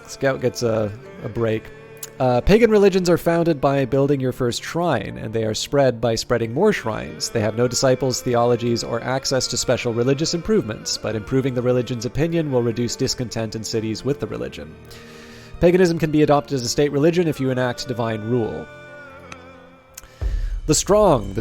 Scout gets a break. Pagan religions are founded by building your first shrine, and they are spread by spreading more shrines. They have no disciples, theologies, or access to special religious improvements, but improving the religion's opinion will reduce discontent in cities with the religion. Paganism can be adopted as a state religion if you enact divine rule. The strong,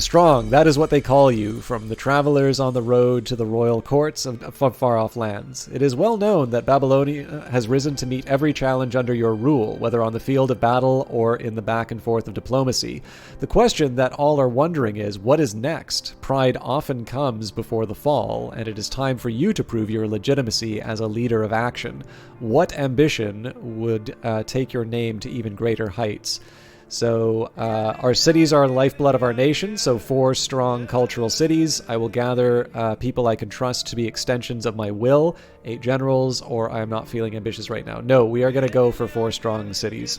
that is what they call you, from the travelers on the road to the royal courts of far-off lands. It is well known that Babylonia has risen to meet every challenge under your rule, whether on the field of battle or in the back and forth of diplomacy. The question that all are wondering is, what is next? Pride often comes before the fall, and it is time for you to prove your legitimacy as a leader of action. What ambition would take your name to even greater heights? So our cities are the lifeblood of our nation, so 4 strong cultural cities. I will gather people I can trust to be extensions of my will, 8 generals, or I am not feeling ambitious right now. No, we are going to go for 4 strong cities.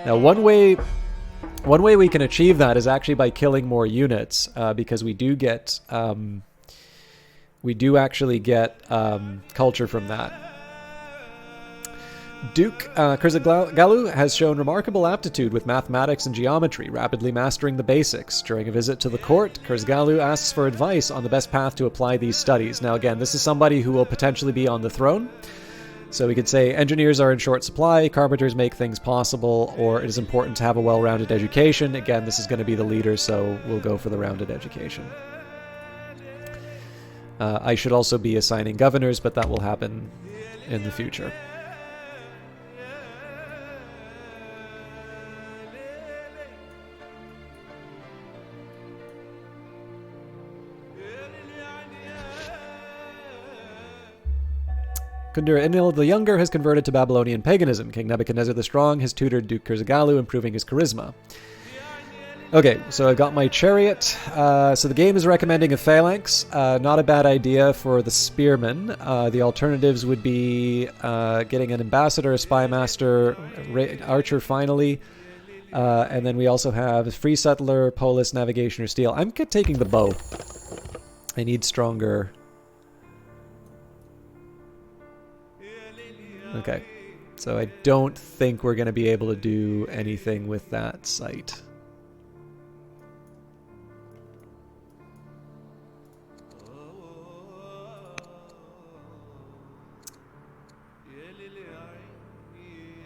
Now, one way we can achieve that is actually by killing more units, because we do actually get culture from that. Duke Kurzagalu has shown remarkable aptitude with mathematics and geometry, rapidly mastering the basics. During a visit to the court, Kurzagalu asks for advice on the best path to apply these studies. Now again, this is somebody who will potentially be on the throne. So we could say engineers are in short supply, carpenters make things possible, or it is important to have a well-rounded education. Again, this is going to be the leader, so we'll go for the rounded education. I should also be assigning governors, but that will happen in the future. Kundur-Enlil the Younger has converted to Babylonian paganism. King Nebuchadnezzar the Strong has tutored Duke Kurzagalu, improving his charisma. Okay, so I've got my chariot. So the game is recommending a phalanx. Not a bad idea for the spearmen. The alternatives would be getting an ambassador, a spy master, archer finally. And then we also have free settler, polis, navigation, or steel. I'm taking the bow. I need stronger... Okay, so I don't think we're going to be able to do anything with that site.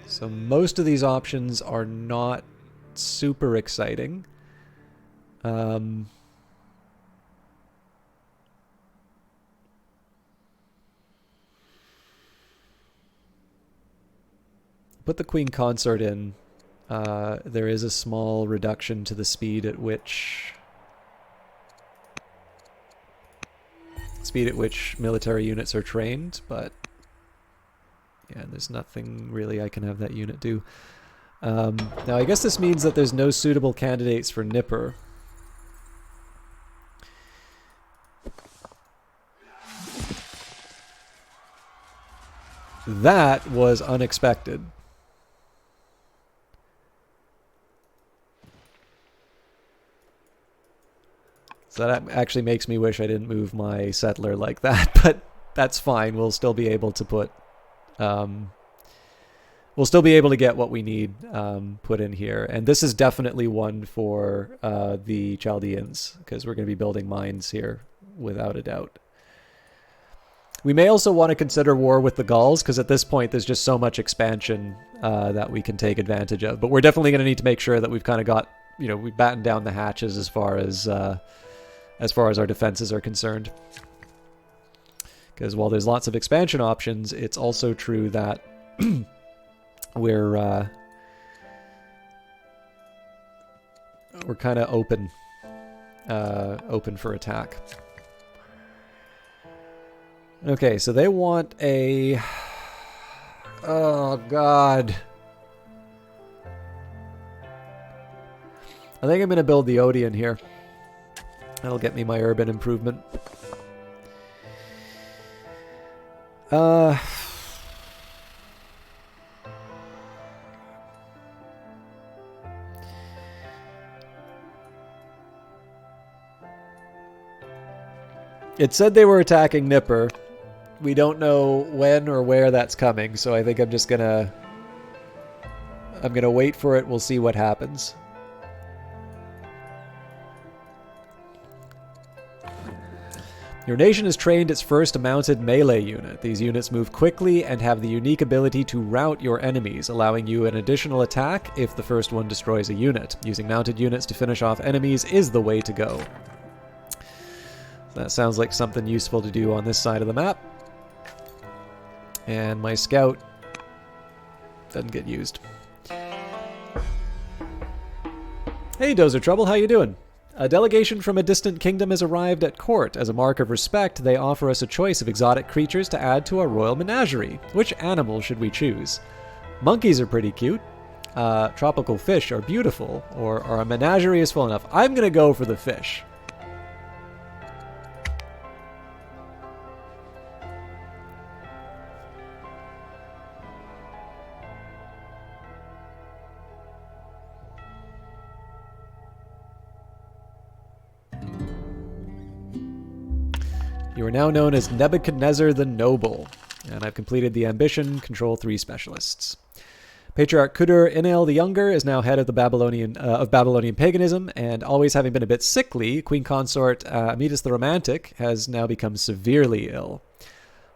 So most of these options are not super exciting. Put the Queen Consort in. There is a small reduction to the speed at which military units are trained, but yeah, there's nothing really I can have that unit do. Now I guess this means that there's no suitable candidates for Nipper. That was unexpected. So that actually makes me wish I didn't move my settler like that, but that's fine. We'll still be able to put, we'll still be able to get what we need put in here. And this is definitely one for the Chaldeans, because we're going to be building mines here without a doubt. We may also want to consider war with the Gauls, because at this point there's just so much expansion that we can take advantage of. But we're definitely going to need to make sure that we've kind of got, you know, we battened down the hatches as far as our defenses are concerned. Because while there's lots of expansion options, it's also true that we're kind of open for attack. Okay, so they want a... Oh, God. I think I'm going to build the Odeon here. That'll get me my urban improvement. It said they were attacking Nipper. We don't know when or where that's coming, so I think I'm just gonna wait for it. We'll see what happens. Your nation has trained its first mounted melee unit. These units move quickly and have the unique ability to rout your enemies, allowing you an additional attack if the first one destroys a unit. Using mounted units to finish off enemies is the way to go. That sounds like something useful to do on this side of the map. And my scout doesn't get used. Hey, Dozer Trouble, how you doing? A delegation from a distant kingdom has arrived at court. As a mark of respect, they offer us a choice of exotic creatures to add to our royal menagerie. Which animal should we choose? Monkeys are pretty cute. tropical fish are beautiful, or our menagerie is full enough. I'm going to go for the fish. You are now known as Nebuchadnezzar the Noble, and I've completed the ambition, control 3 specialists. Patriarch Kudur-Inel the Younger is now head of the Babylonian paganism, and always having been a bit sickly, Queen Consort Amytis the Romantic has now become severely ill.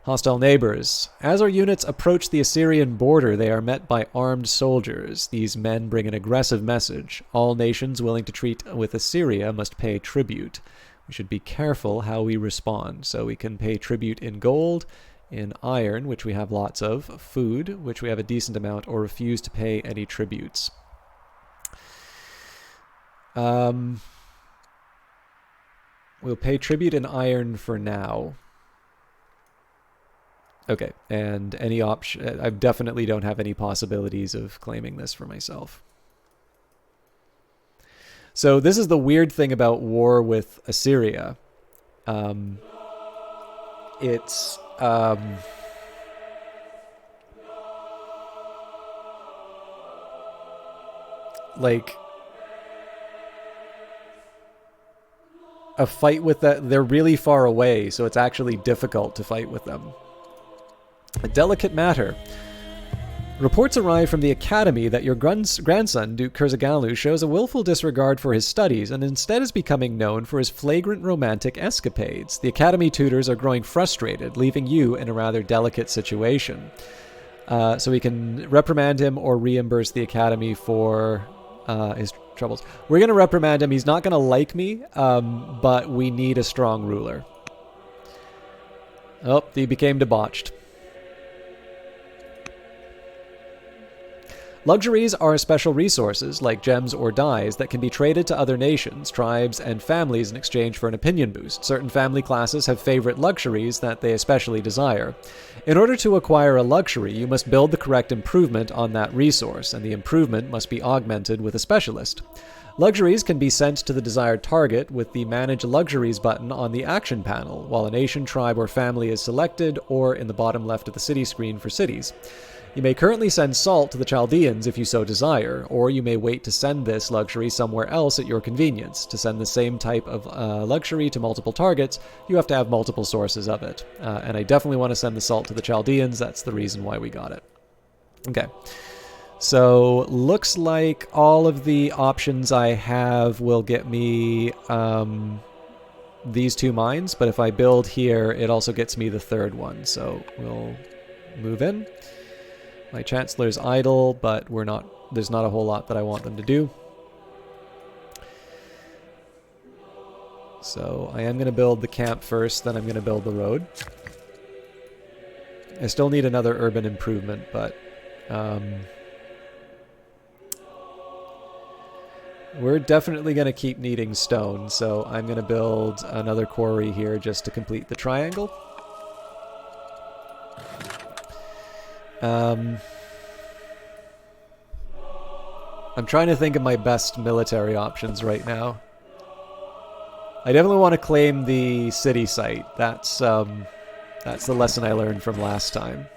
Hostile neighbors. As our units approach the Assyrian border, they are met by armed soldiers. These men bring an aggressive message. All nations willing to treat with Assyria must pay tribute. We should be careful how we respond. So we can pay tribute in gold, in iron, which we have lots of, food, which we have a decent amount, or refuse to pay any tributes. We'll pay tribute in iron for now. Okay, and any option... I definitely don't have any possibilities of claiming this for myself. So this is the weird thing about war with Assyria. It's... like... a fight with that... They're really far away, so it's actually difficult to fight with them. A delicate matter. Reports arrive from the Academy that your grandson, Duke Kurzagalu, shows a willful disregard for his studies and instead is becoming known for his flagrant romantic escapades. The Academy tutors are growing frustrated, leaving you in a rather delicate situation. So we can reprimand him or reimburse the Academy for his troubles. We're going to reprimand him. He's not going to like me, but we need a strong ruler. Oh, he became debauched. Luxuries are special resources, like gems or dyes, that can be traded to other nations, tribes, and families in exchange for an opinion boost. Certain family classes have favorite luxuries that they especially desire. In order to acquire a luxury, you must build the correct improvement on that resource, and the improvement must be augmented with a specialist. Luxuries can be sent to the desired target with the Manage Luxuries button on the action panel, while a nation, tribe, or family is selected, or in the bottom left of the city screen for cities. You may currently send salt to the Chaldeans if you so desire, or you may wait to send this luxury somewhere else at your convenience. To send the same type of luxury to multiple targets, you have to have multiple sources of it. And I definitely want to send the salt to the Chaldeans. That's the reason why we got it. Okay. So, looks like all of the options I have will get me these 2 mines, but if I build here, it also gets me the 3rd one. So, we'll move in. My Chancellor's idle, but there's not a whole lot that I want them to do. So I am going to build the camp first, then I'm going to build the road. I still need another urban improvement, but we're definitely going to keep needing stone, so I'm going to build another quarry here just to complete the triangle. I'm trying to think of my best military options right now. I definitely want to claim the city site. That's the lesson I learned from last time.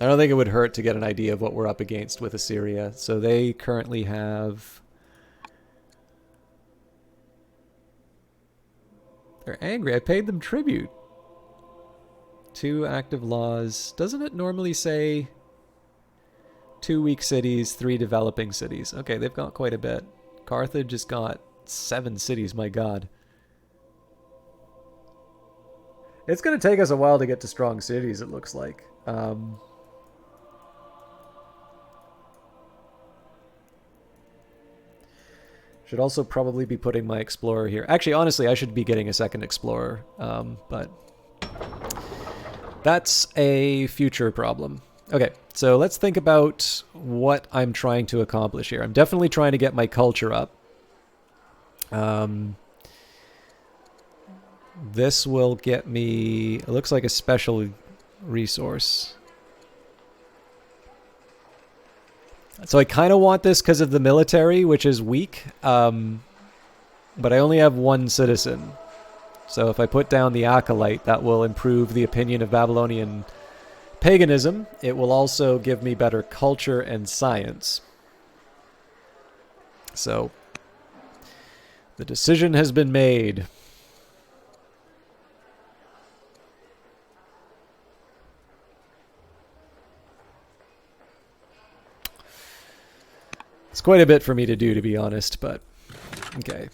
I don't think it would hurt to get an idea of what we're up against with Assyria. So they currently have... They're angry. I paid them tribute. 2 active laws. Doesn't it normally say 2 weak cities, 3 developing cities? Okay, they've got quite a bit. Carthage has got 7 cities, my god. It's going to take us a while to get to strong cities, it looks like. Should also probably be putting my explorer here. Actually, honestly, I should be getting a second explorer, but That's a future problem. Okay, so let's think about what I'm trying to accomplish here. I'm definitely trying to get my culture up. This will get me, it looks like a special resource. So I kind of want this because of the military, which is weak. But I only have one citizen. So if I put down the Acolyte, that will improve the opinion of Babylonian paganism. It will also give me better culture and science. So the decision has been made. It's quite a bit for me to do, to be honest, but okay.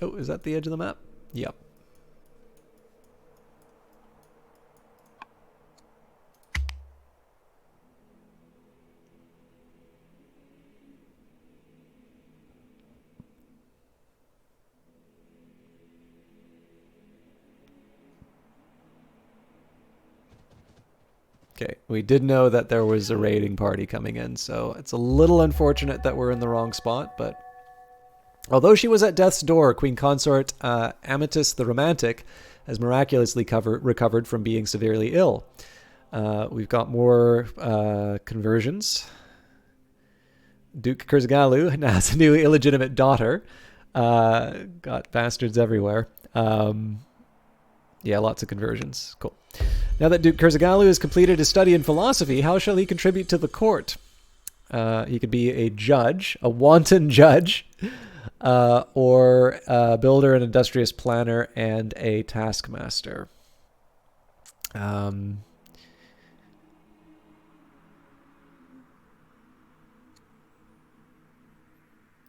Oh, is that the edge of the map? Yep. Okay, we did know that there was a raiding party coming in, so it's a little unfortunate that we're in the wrong spot, but although she was at death's door, Queen Consort Amethyst the Romantic has miraculously recovered from being severely ill. We've got more conversions. Duke Kurzagalu now has a new illegitimate daughter. Got bastards everywhere. Yeah, lots of conversions. Cool. Now that Duke Kurzagalu has completed his study in philosophy, how shall he contribute to the court? He could be a judge, a wanton judge, or a builder, an industrious planner, and a taskmaster.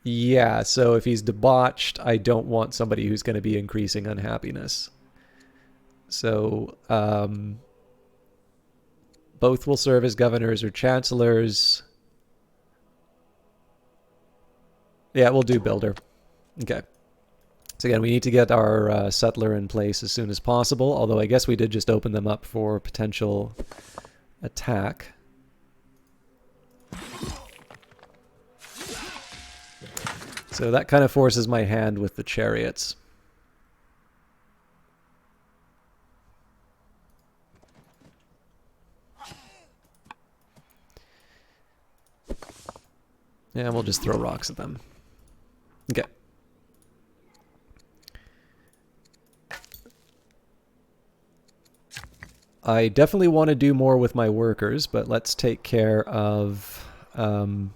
Yeah, so if he's debauched, I don't want somebody who's going to be increasing unhappiness. So both will serve as governors or chancellors. Yeah, we'll do builder. Okay. So again, we need to get our settler in place as soon as possible, although I guess we did just open them up for potential attack. So that kind of forces my hand with the chariots. Yeah, we'll just throw rocks at them. Okay. I definitely want to do more with my workers, but let's take care of my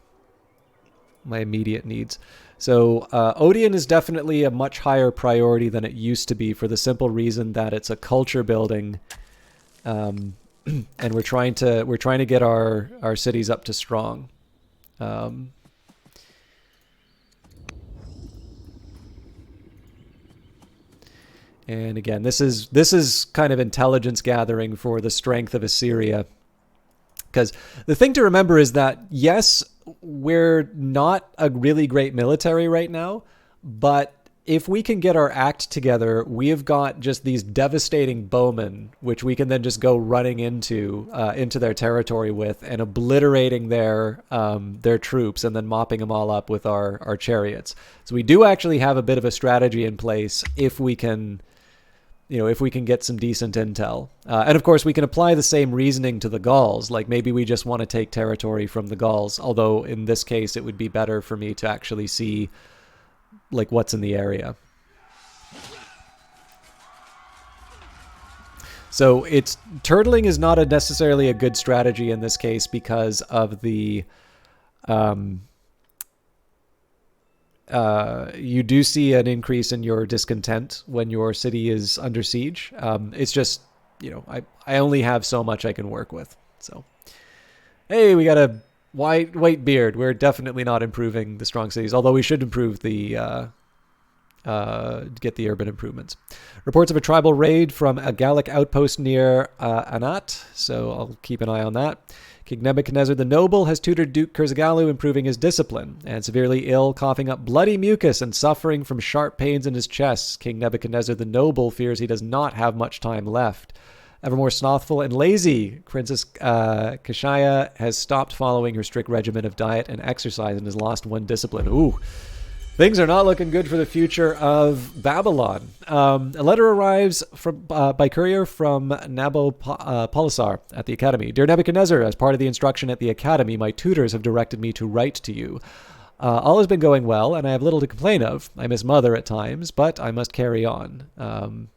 immediate needs. So Odeon is definitely a much higher priority than it used to be, for the simple reason that it's a culture building, and we're trying to get our cities up to strong. And again, this is kind of intelligence gathering for the strength of Assyria. Because the thing to remember is that, yes, we're not a really great military right now, but if we can get our act together, we have got just these devastating bowmen, which we can then just go running into their territory with and obliterating their troops and then mopping them all up with our chariots. So we do actually have a bit of a strategy in place if we can... if we can get some decent intel. And of course, we can apply the same reasoning to the Gauls. Like, maybe we just want to take territory from the Gauls, although in this case, it would be better for me to actually see, like, what's in the area. So turtling is not necessarily a good strategy in this case because of the... you do see an increase in your discontent when your city is under siege. It's just, I only have so much I can work with. So, hey, we got a white beard. We're definitely not improving the strong cities, although we should improve the get the urban improvements. Reports of a tribal raid from a Gallic outpost near Anat, so I'll keep an eye on that. King Nebuchadnezzar the Noble has tutored Duke Kurzagalu, improving his discipline, and severely ill, coughing up bloody mucus and suffering from sharp pains in his chest. King Nebuchadnezzar the Noble fears he does not have much time left. Ever more slothful and lazy, Princess Kashaya has stopped following her strict regimen of diet and exercise and has lost one discipline. Ooh. Things are not looking good for the future of Babylon. A letter arrives by courier from Nabopolassar at the academy. Dear Nebuchadnezzar, as part of the instruction at the academy, my tutors have directed me to write to you. All has been going well, and I have little to complain of. I miss Mother at times, but I must carry on.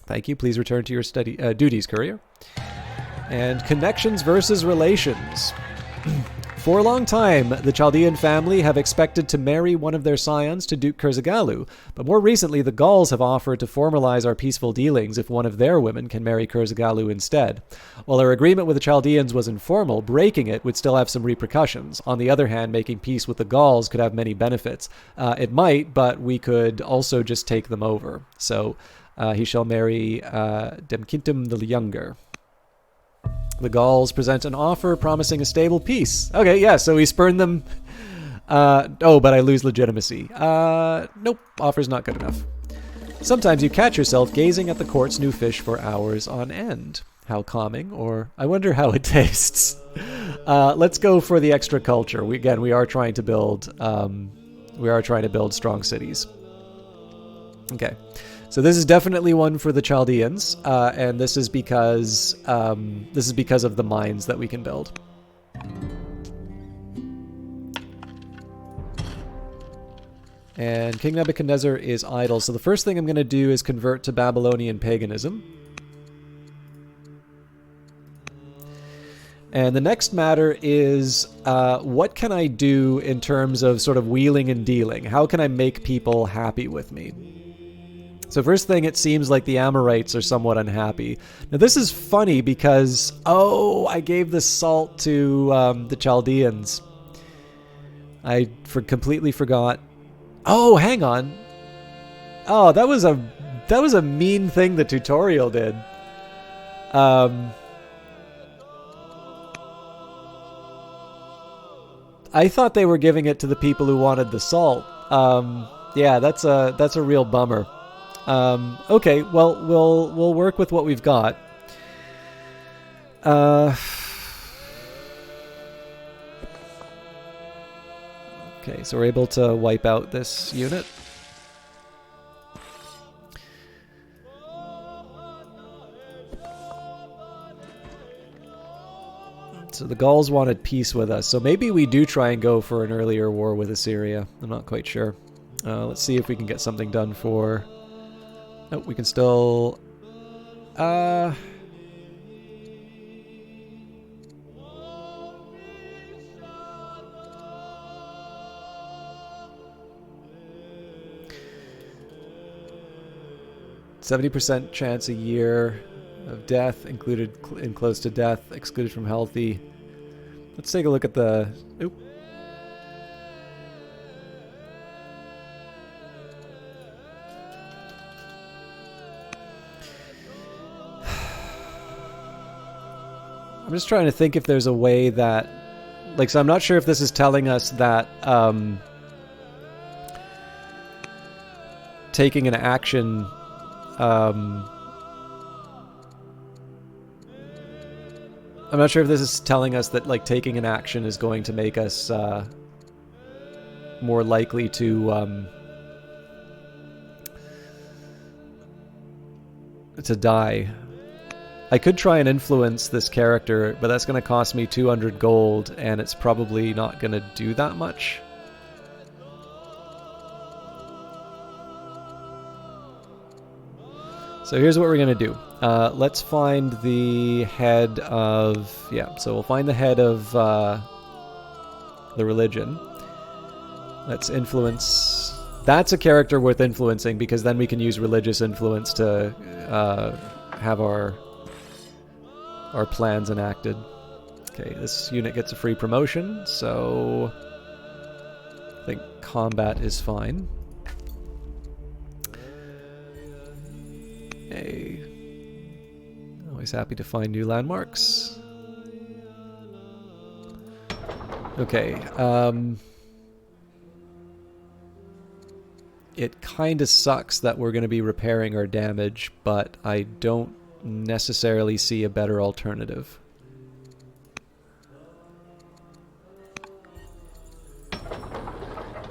Thank you. Please return to your duties, courier. And connections versus relations. For a long time, the Chaldean family have expected to marry one of their scions to Duke Kurzagalu, but more recently the Gauls have offered to formalize our peaceful dealings if one of their women can marry Kurzagalu instead. While our agreement with the Chaldeans was informal, breaking it would still have some repercussions. On the other hand, making peace with the Gauls could have many benefits. It might, but we could also just take them over. So he shall marry Demkintum the Younger. The Gauls present an offer promising a stable peace. Okay, yeah, so we spurn them. But I lose legitimacy. Nope, offer's not good enough. Sometimes you catch yourself gazing at the court's new fish for hours on end. How calming, or I wonder how it tastes. Let's go for the extra culture. We are trying to build strong cities. Okay. So this is definitely one for the Chaldeans, and this is because of the mines that we can build. And King Nebuchadnezzar is idle, so the first thing I'm going to do is convert to Babylonian paganism. And the next matter is, what can I do in terms of sort of wheeling and dealing? How can I make people happy with me? So first thing, it seems like the Amorites are somewhat unhappy. Now this is funny because, I gave the salt to the Chaldeans. I completely forgot. Oh, hang on. Oh, that was a mean thing the tutorial did. I thought they were giving it to the people who wanted the salt. Yeah, that's a real bummer. Okay, well, we'll work with what we've got. Okay, so we're able to wipe out this unit. So the Gauls wanted peace with us, so maybe we do try and go for an earlier war with Assyria. I'm not quite sure. Let's see if we can get something done for... Nope, we can still... 70% chance a year of death, included in close to death, excluded from healthy. Let's take a look at the... Oop. I'm just trying to think if there's a way that... so I'm not sure if this is telling us that taking an action... I'm not sure if this is telling us that taking an action is going to make us more likely to die. I could try and influence this character, but that's going to cost me 200 gold, and it's probably not going to do that much. So here's what we're going to do. Let's find the head of... Yeah, so we'll find the head of the religion. Let's influence... That's a character worth influencing, because then we can use religious influence to have our plans enacted. Okay, this unit gets a free promotion, so I think combat is fine. Always happy to find new landmarks. Okay, it kind of sucks that we're going to be repairing our damage, but I don't necessarily see a better alternative.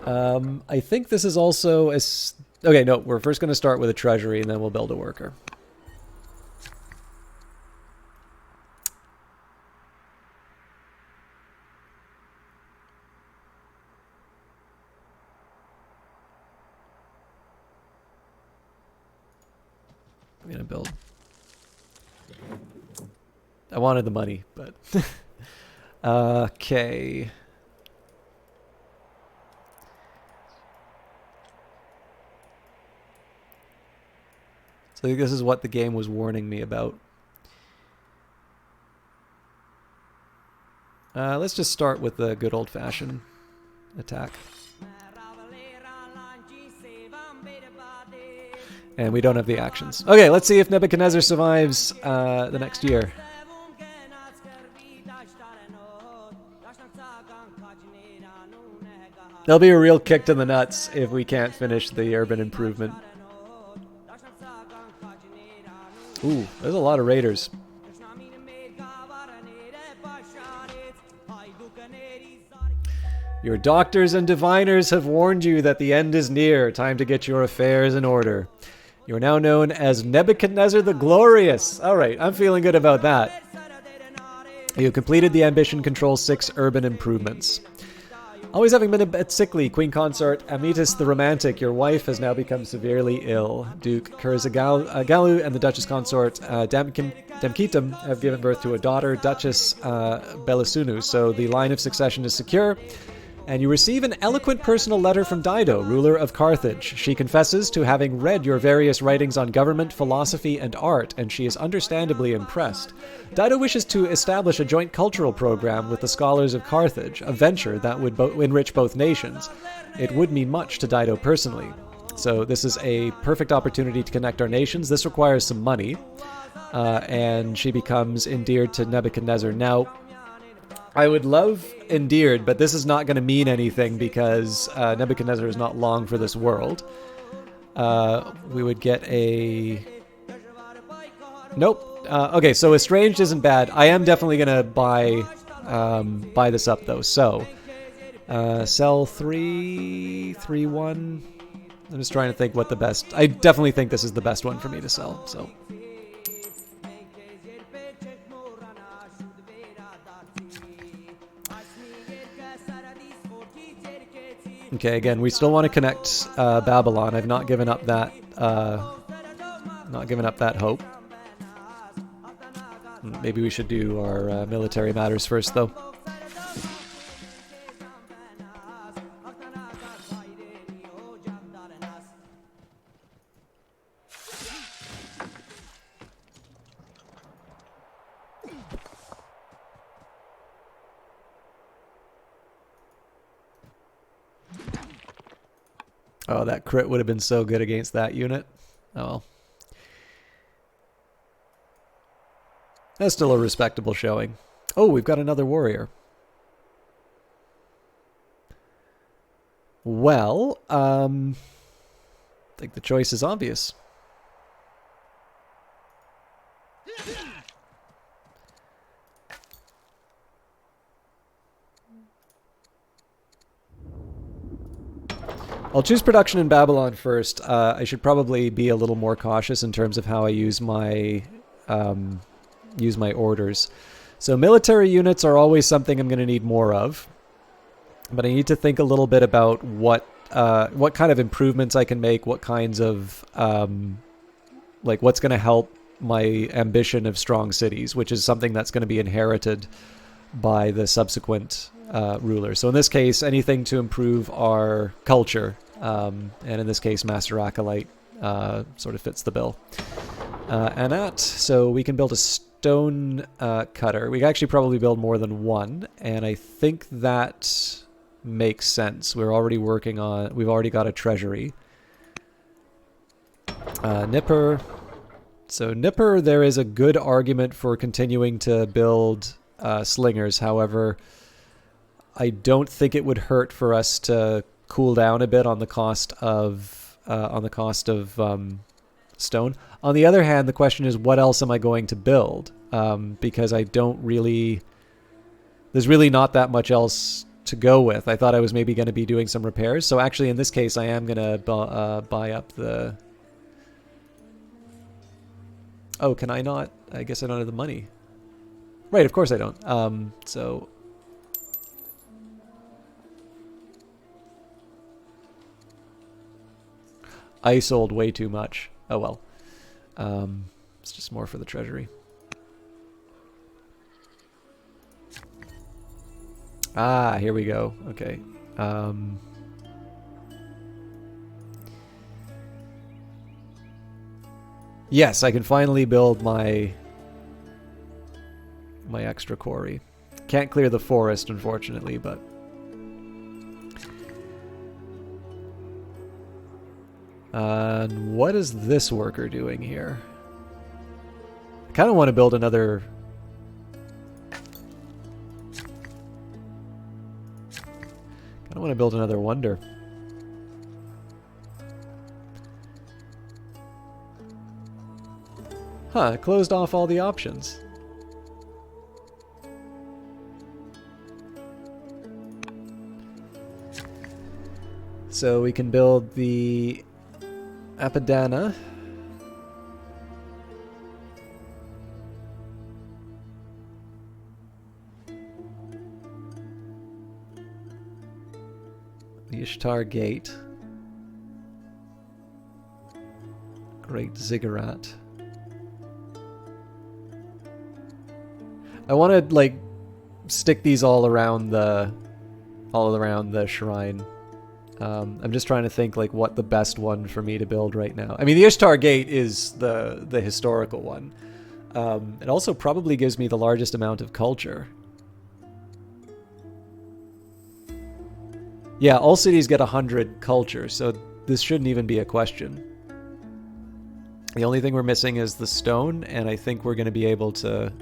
I think this is also a... Okay, no, we're first going to start with a treasury and then we'll build a worker. I'm going to build... I wanted the money, but... Okay... I think this is what the game was warning me about. Let's just start with the good old-fashioned attack. And we don't have the actions. Okay, let's see if Nebuchadnezzar survives the next year. There'll be a real kick to the nuts if we can't finish the urban improvement. Ooh, there's a lot of raiders. Your doctors and diviners have warned you that the end is near. Time to get your affairs in order. You are now known as Nebuchadnezzar the Glorious. All right, I'm feeling good about that. You have completed the Ambition Control 6 urban improvements. Always having been a bit sickly, Queen Consort Amorites the Romantic, your wife has now become severely ill. Duke Kurzagalu and the Duchess Consort Damkitam have given birth to a daughter, Duchess Belisunu, so the line of succession is secure. And you receive an eloquent personal letter from Dido, ruler of Carthage. She confesses to having read your various writings on government, philosophy, and art, and she is understandably impressed. Dido wishes to establish a joint cultural program with the scholars of Carthage, a venture that would enrich both nations. It would mean much to Dido personally. So this is a perfect opportunity to connect our nations. This requires some money, and she becomes endeared to Nebuchadnezzar. Now, I would love endeared, but this is not going to mean anything because Nebuchadnezzar is not long for this world. We would get a... Nope. Okay, so estranged isn't bad. I am definitely going to buy this up, though. So, sell 3, 3, 1. I'm just trying to think what the best... I definitely think this is the best one for me to sell, so... Okay, again, we still want to connect Babylon. I've not given up that hope. Maybe we should do our military matters first, though. Oh, that crit would have been so good against that unit. Oh well. That's still a respectable showing. Oh, we've got another warrior. Well, I think the choice is obvious. I'll choose production in Babylon first. I should probably be a little more cautious in terms of how I use my orders. So military units are always something I'm going to need more of, but I need to think a little bit about what kind of improvements I can make, what kinds of what's going to help my ambition of strong cities, which is something that's going to be inherited by the subsequent ruler. So in this case, anything to improve our culture, and in this case, Master Acolyte sort of fits the bill. So we can build a stone cutter. We can actually probably build more than one, and I think that makes sense. We've already got a treasury. Nipper, So Nipper, there is a good argument for continuing to build slingers. However, I don't think it would hurt for us to cool down a bit on the cost of stone. On the other hand, the question is, what else am I going to build? Because I don't really... There's really not that much else to go with. I thought I was maybe going to be doing some repairs. So actually, in this case, I am going to buy up the... Oh, can I not? I guess I don't have the money. Right, of course I don't. So... I sold way too much. Oh well. It's just more for the treasury. Ah, here we go. Okay. Yes, I can finally build my extra quarry. Can't clear the forest, unfortunately, but... And what is this worker doing here? I kind of want to build another... I want to build another wonder. Huh, it closed off all the options. So we can build the Apadana. The Ishtar Gate. Great Ziggurat. I want to like stick these all around the shrine. I'm just trying to think like what the best one for me to build right now. I mean, the Ishtar Gate is the historical one. It also probably gives me the largest amount of culture. Yeah, all cities get 100 culture, so this shouldn't even be a question. The only thing we're missing is the stone, and I think we're going to be able to...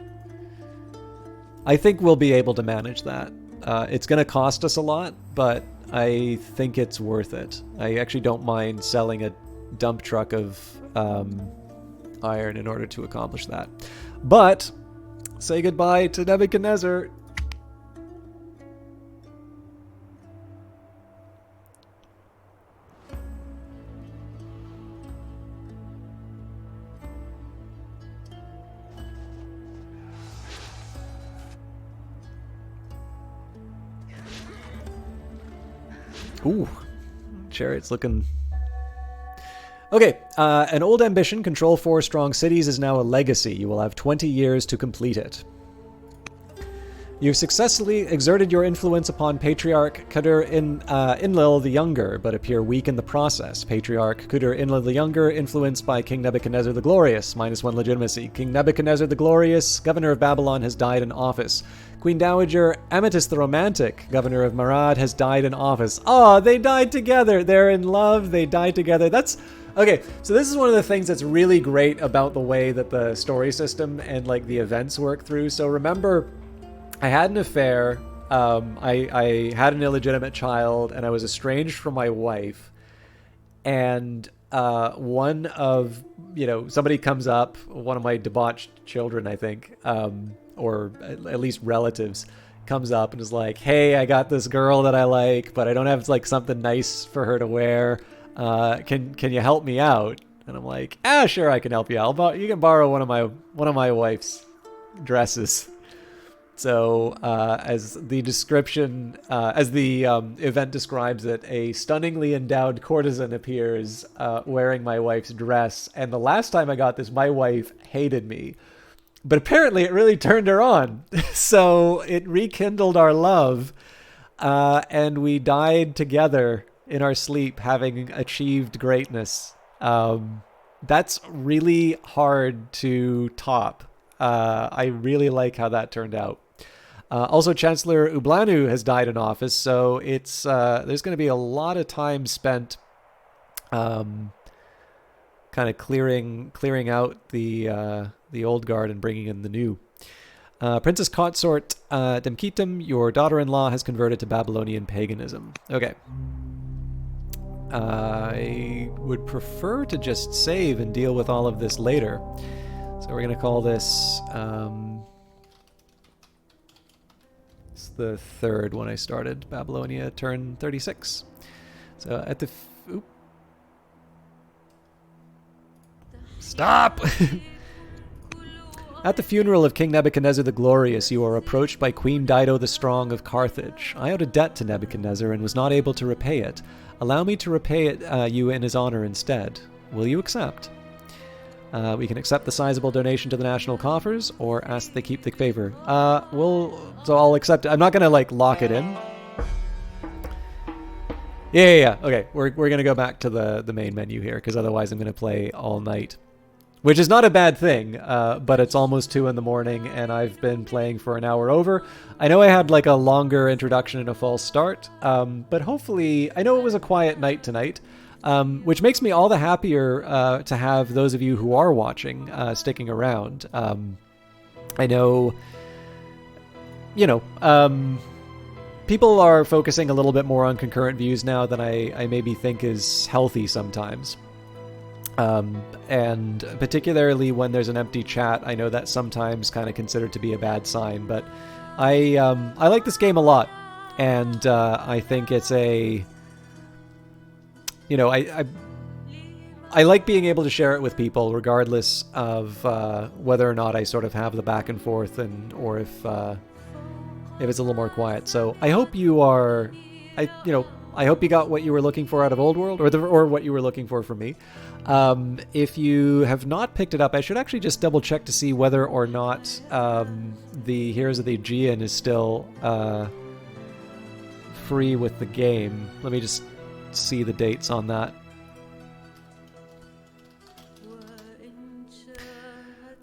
I think we'll be able to manage that. It's going to cost us a lot, but I think it's worth it. I actually don't mind selling a dump truck of iron in order to accomplish that. But, say goodbye to Nebuchadnezzar. Ooh, Chariot's looking... Okay, an old ambition, control 4 strong cities, is now a legacy. You will have 20 years to complete it. You've successfully exerted your influence upon Patriarch Kudur-Enlil the Younger, but appear weak in the process. Patriarch Kudur-Enlil the Younger, influenced by King Nebuchadnezzar the Glorious, -1 legitimacy. King Nebuchadnezzar the Glorious, governor of Babylon, has died in office. Queen Dowager Amethyst the Romantic, governor of Marad, has died in office. Oh, they died together. They're in love. They died together. That's... Okay, so this is one of the things that's really great about the way that the story system and like the events work through. So remember, I had an affair, I had an illegitimate child, and I was estranged from my wife. And one of, somebody comes up, one of my debauched children, I think, or at least relatives, comes up and is like, hey, I got this girl that I like, but I don't have like something nice for her to wear. Can you help me out? And I'm like, sure, I can help you out. You can borrow one of my wife's dresses. So, as the description, as the event describes it, a stunningly endowed courtesan appears wearing my wife's dress. And the last time I got this, my wife hated me. But apparently it really turned her on. So it rekindled our love. And we died together in our sleep, having achieved greatness. That's really hard to top. I really like how that turned out. Also, Chancellor Ublanu has died in office, so it's there's going to be a lot of time spent kind of clearing out the old guard and bringing in the new. Princess Consort Demkitem, your daughter-in-law has converted to Babylonian paganism. Okay. I would prefer to just save and deal with all of this later. So we're going to call this... it's the third one I started. Babylonia, turn 36. So at the... Oop. Stop! At the funeral of King Nebuchadnezzar the Glorious, you are approached by Queen Dido the Strong of Carthage. I owed a debt to Nebuchadnezzar and was not able to repay it. Allow me to repay it you in his honor instead. Will you accept? We can accept the sizable donation to the national coffers, or ask that they keep the favor. So I'll accept it. I'm not going to, like, lock it in. Yeah. Okay, we're going to go back to the main menu here, because otherwise I'm going to play all night. Which is not a bad thing, but it's almost 2 in the morning, and I've been playing for an hour over. I know I had like a longer introduction and a false start, but hopefully, I know it was a quiet night tonight, which makes me all the happier to have those of you who are watching sticking around. I know, people are focusing a little bit more on concurrent views now than I maybe think is healthy sometimes. And particularly when there's an empty chat, I know that's sometimes kind of considered to be a bad sign, but I like this game a lot, and I think it's I like being able to share it with people regardless of whether or not I sort of have the back and forth or if it's a little more quiet. So I hope you are, I hope you got what you were looking for out of Old World, or what you were looking for from me. If you have not picked it up, I should actually just double check to see whether or not the Heroes of the Aegean is still free with the game. Let me just see the dates on that.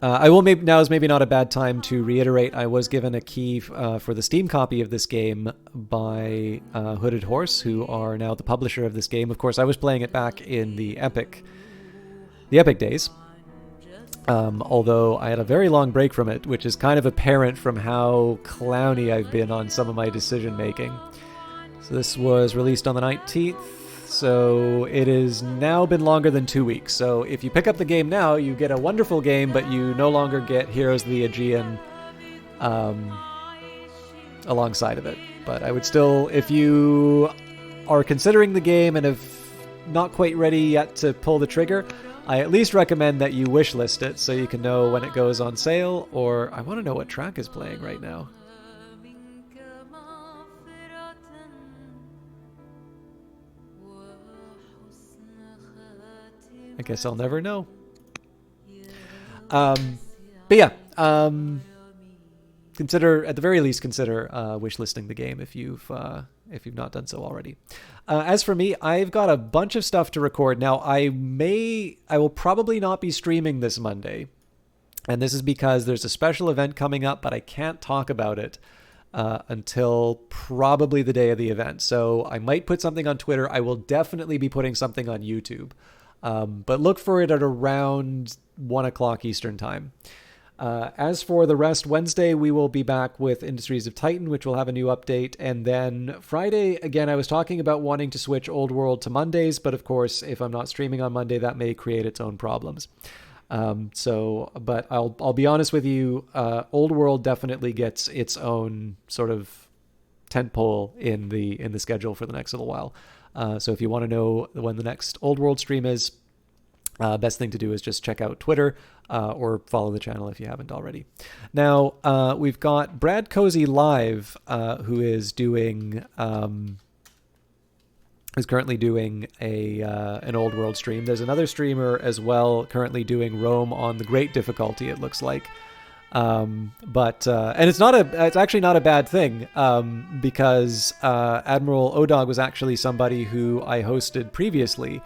Now is maybe not a bad time to reiterate, I was given a key for the Steam copy of this game by Hooded Horse, who are now the publisher of this game. Of course, I was playing it back in the Epic days, although I had a very long break from it, which is kind of apparent from how clowny I've been on some of my decision making. So this was released on the 19th. So it has now been longer than 2 weeks. So if you pick up the game now, you get a wonderful game, but you no longer get Heroes of the Aegean alongside of it. But I would still, if you are considering the game and have not quite ready yet to pull the trigger, I at least recommend that you wishlist it so you can know when it goes on sale, or I want to know what track is playing right now. I guess I'll never know. But yeah, consider, at the very least, wishlisting the game if you've not done so already. As for me, I've got a bunch of stuff to record now. I will probably not be streaming this Monday, and this is because there's a special event coming up, but I can't talk about it until probably the day of the event. So I might put something on Twitter. I will definitely be putting something on YouTube. But look for it at around 1 o'clock Eastern time. As for the rest, Wednesday we will be back with Industries of Titan, which will have a new update. And then Friday, again, I was talking about wanting to switch Old World to Mondays, but of course, if I'm not streaming on Monday, that may create its own problems. But I'll be honest with you, Old World definitely gets its own sort of tentpole in the schedule for the next little while. So if you want to know when the next Old World stream is, best thing to do is just check out Twitter or follow the channel if you haven't already. Now, we've got Brad Cozy Live, who is currently doing an Old World stream. There's another streamer as well currently doing Rome on the Great difficulty, it looks like. And it's actually not a bad thing, because Admiral Odog was actually somebody who I hosted previously,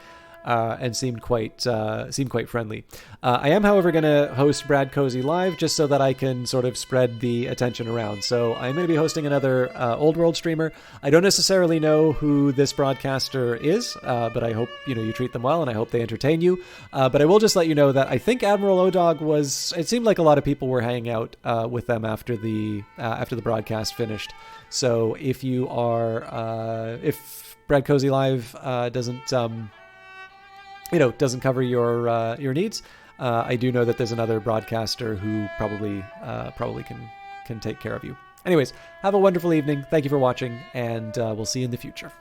and seemed quite friendly. I am, however, going to host Brad Cozy Live just so that I can sort of spread the attention around. So I'm going to be hosting another Old World streamer. I don't necessarily know who this broadcaster is, but I hope you treat them well, and I hope they entertain you. But I will just let you know that I think Admiral Odog was. It seemed like a lot of people were hanging out with them after the broadcast finished. So if you are, if Brad Cozy Live doesn't cover your needs, I do know that there's another broadcaster who probably can take care of you. Anyways, have a wonderful evening. Thank you for watching, and we'll see you in the future.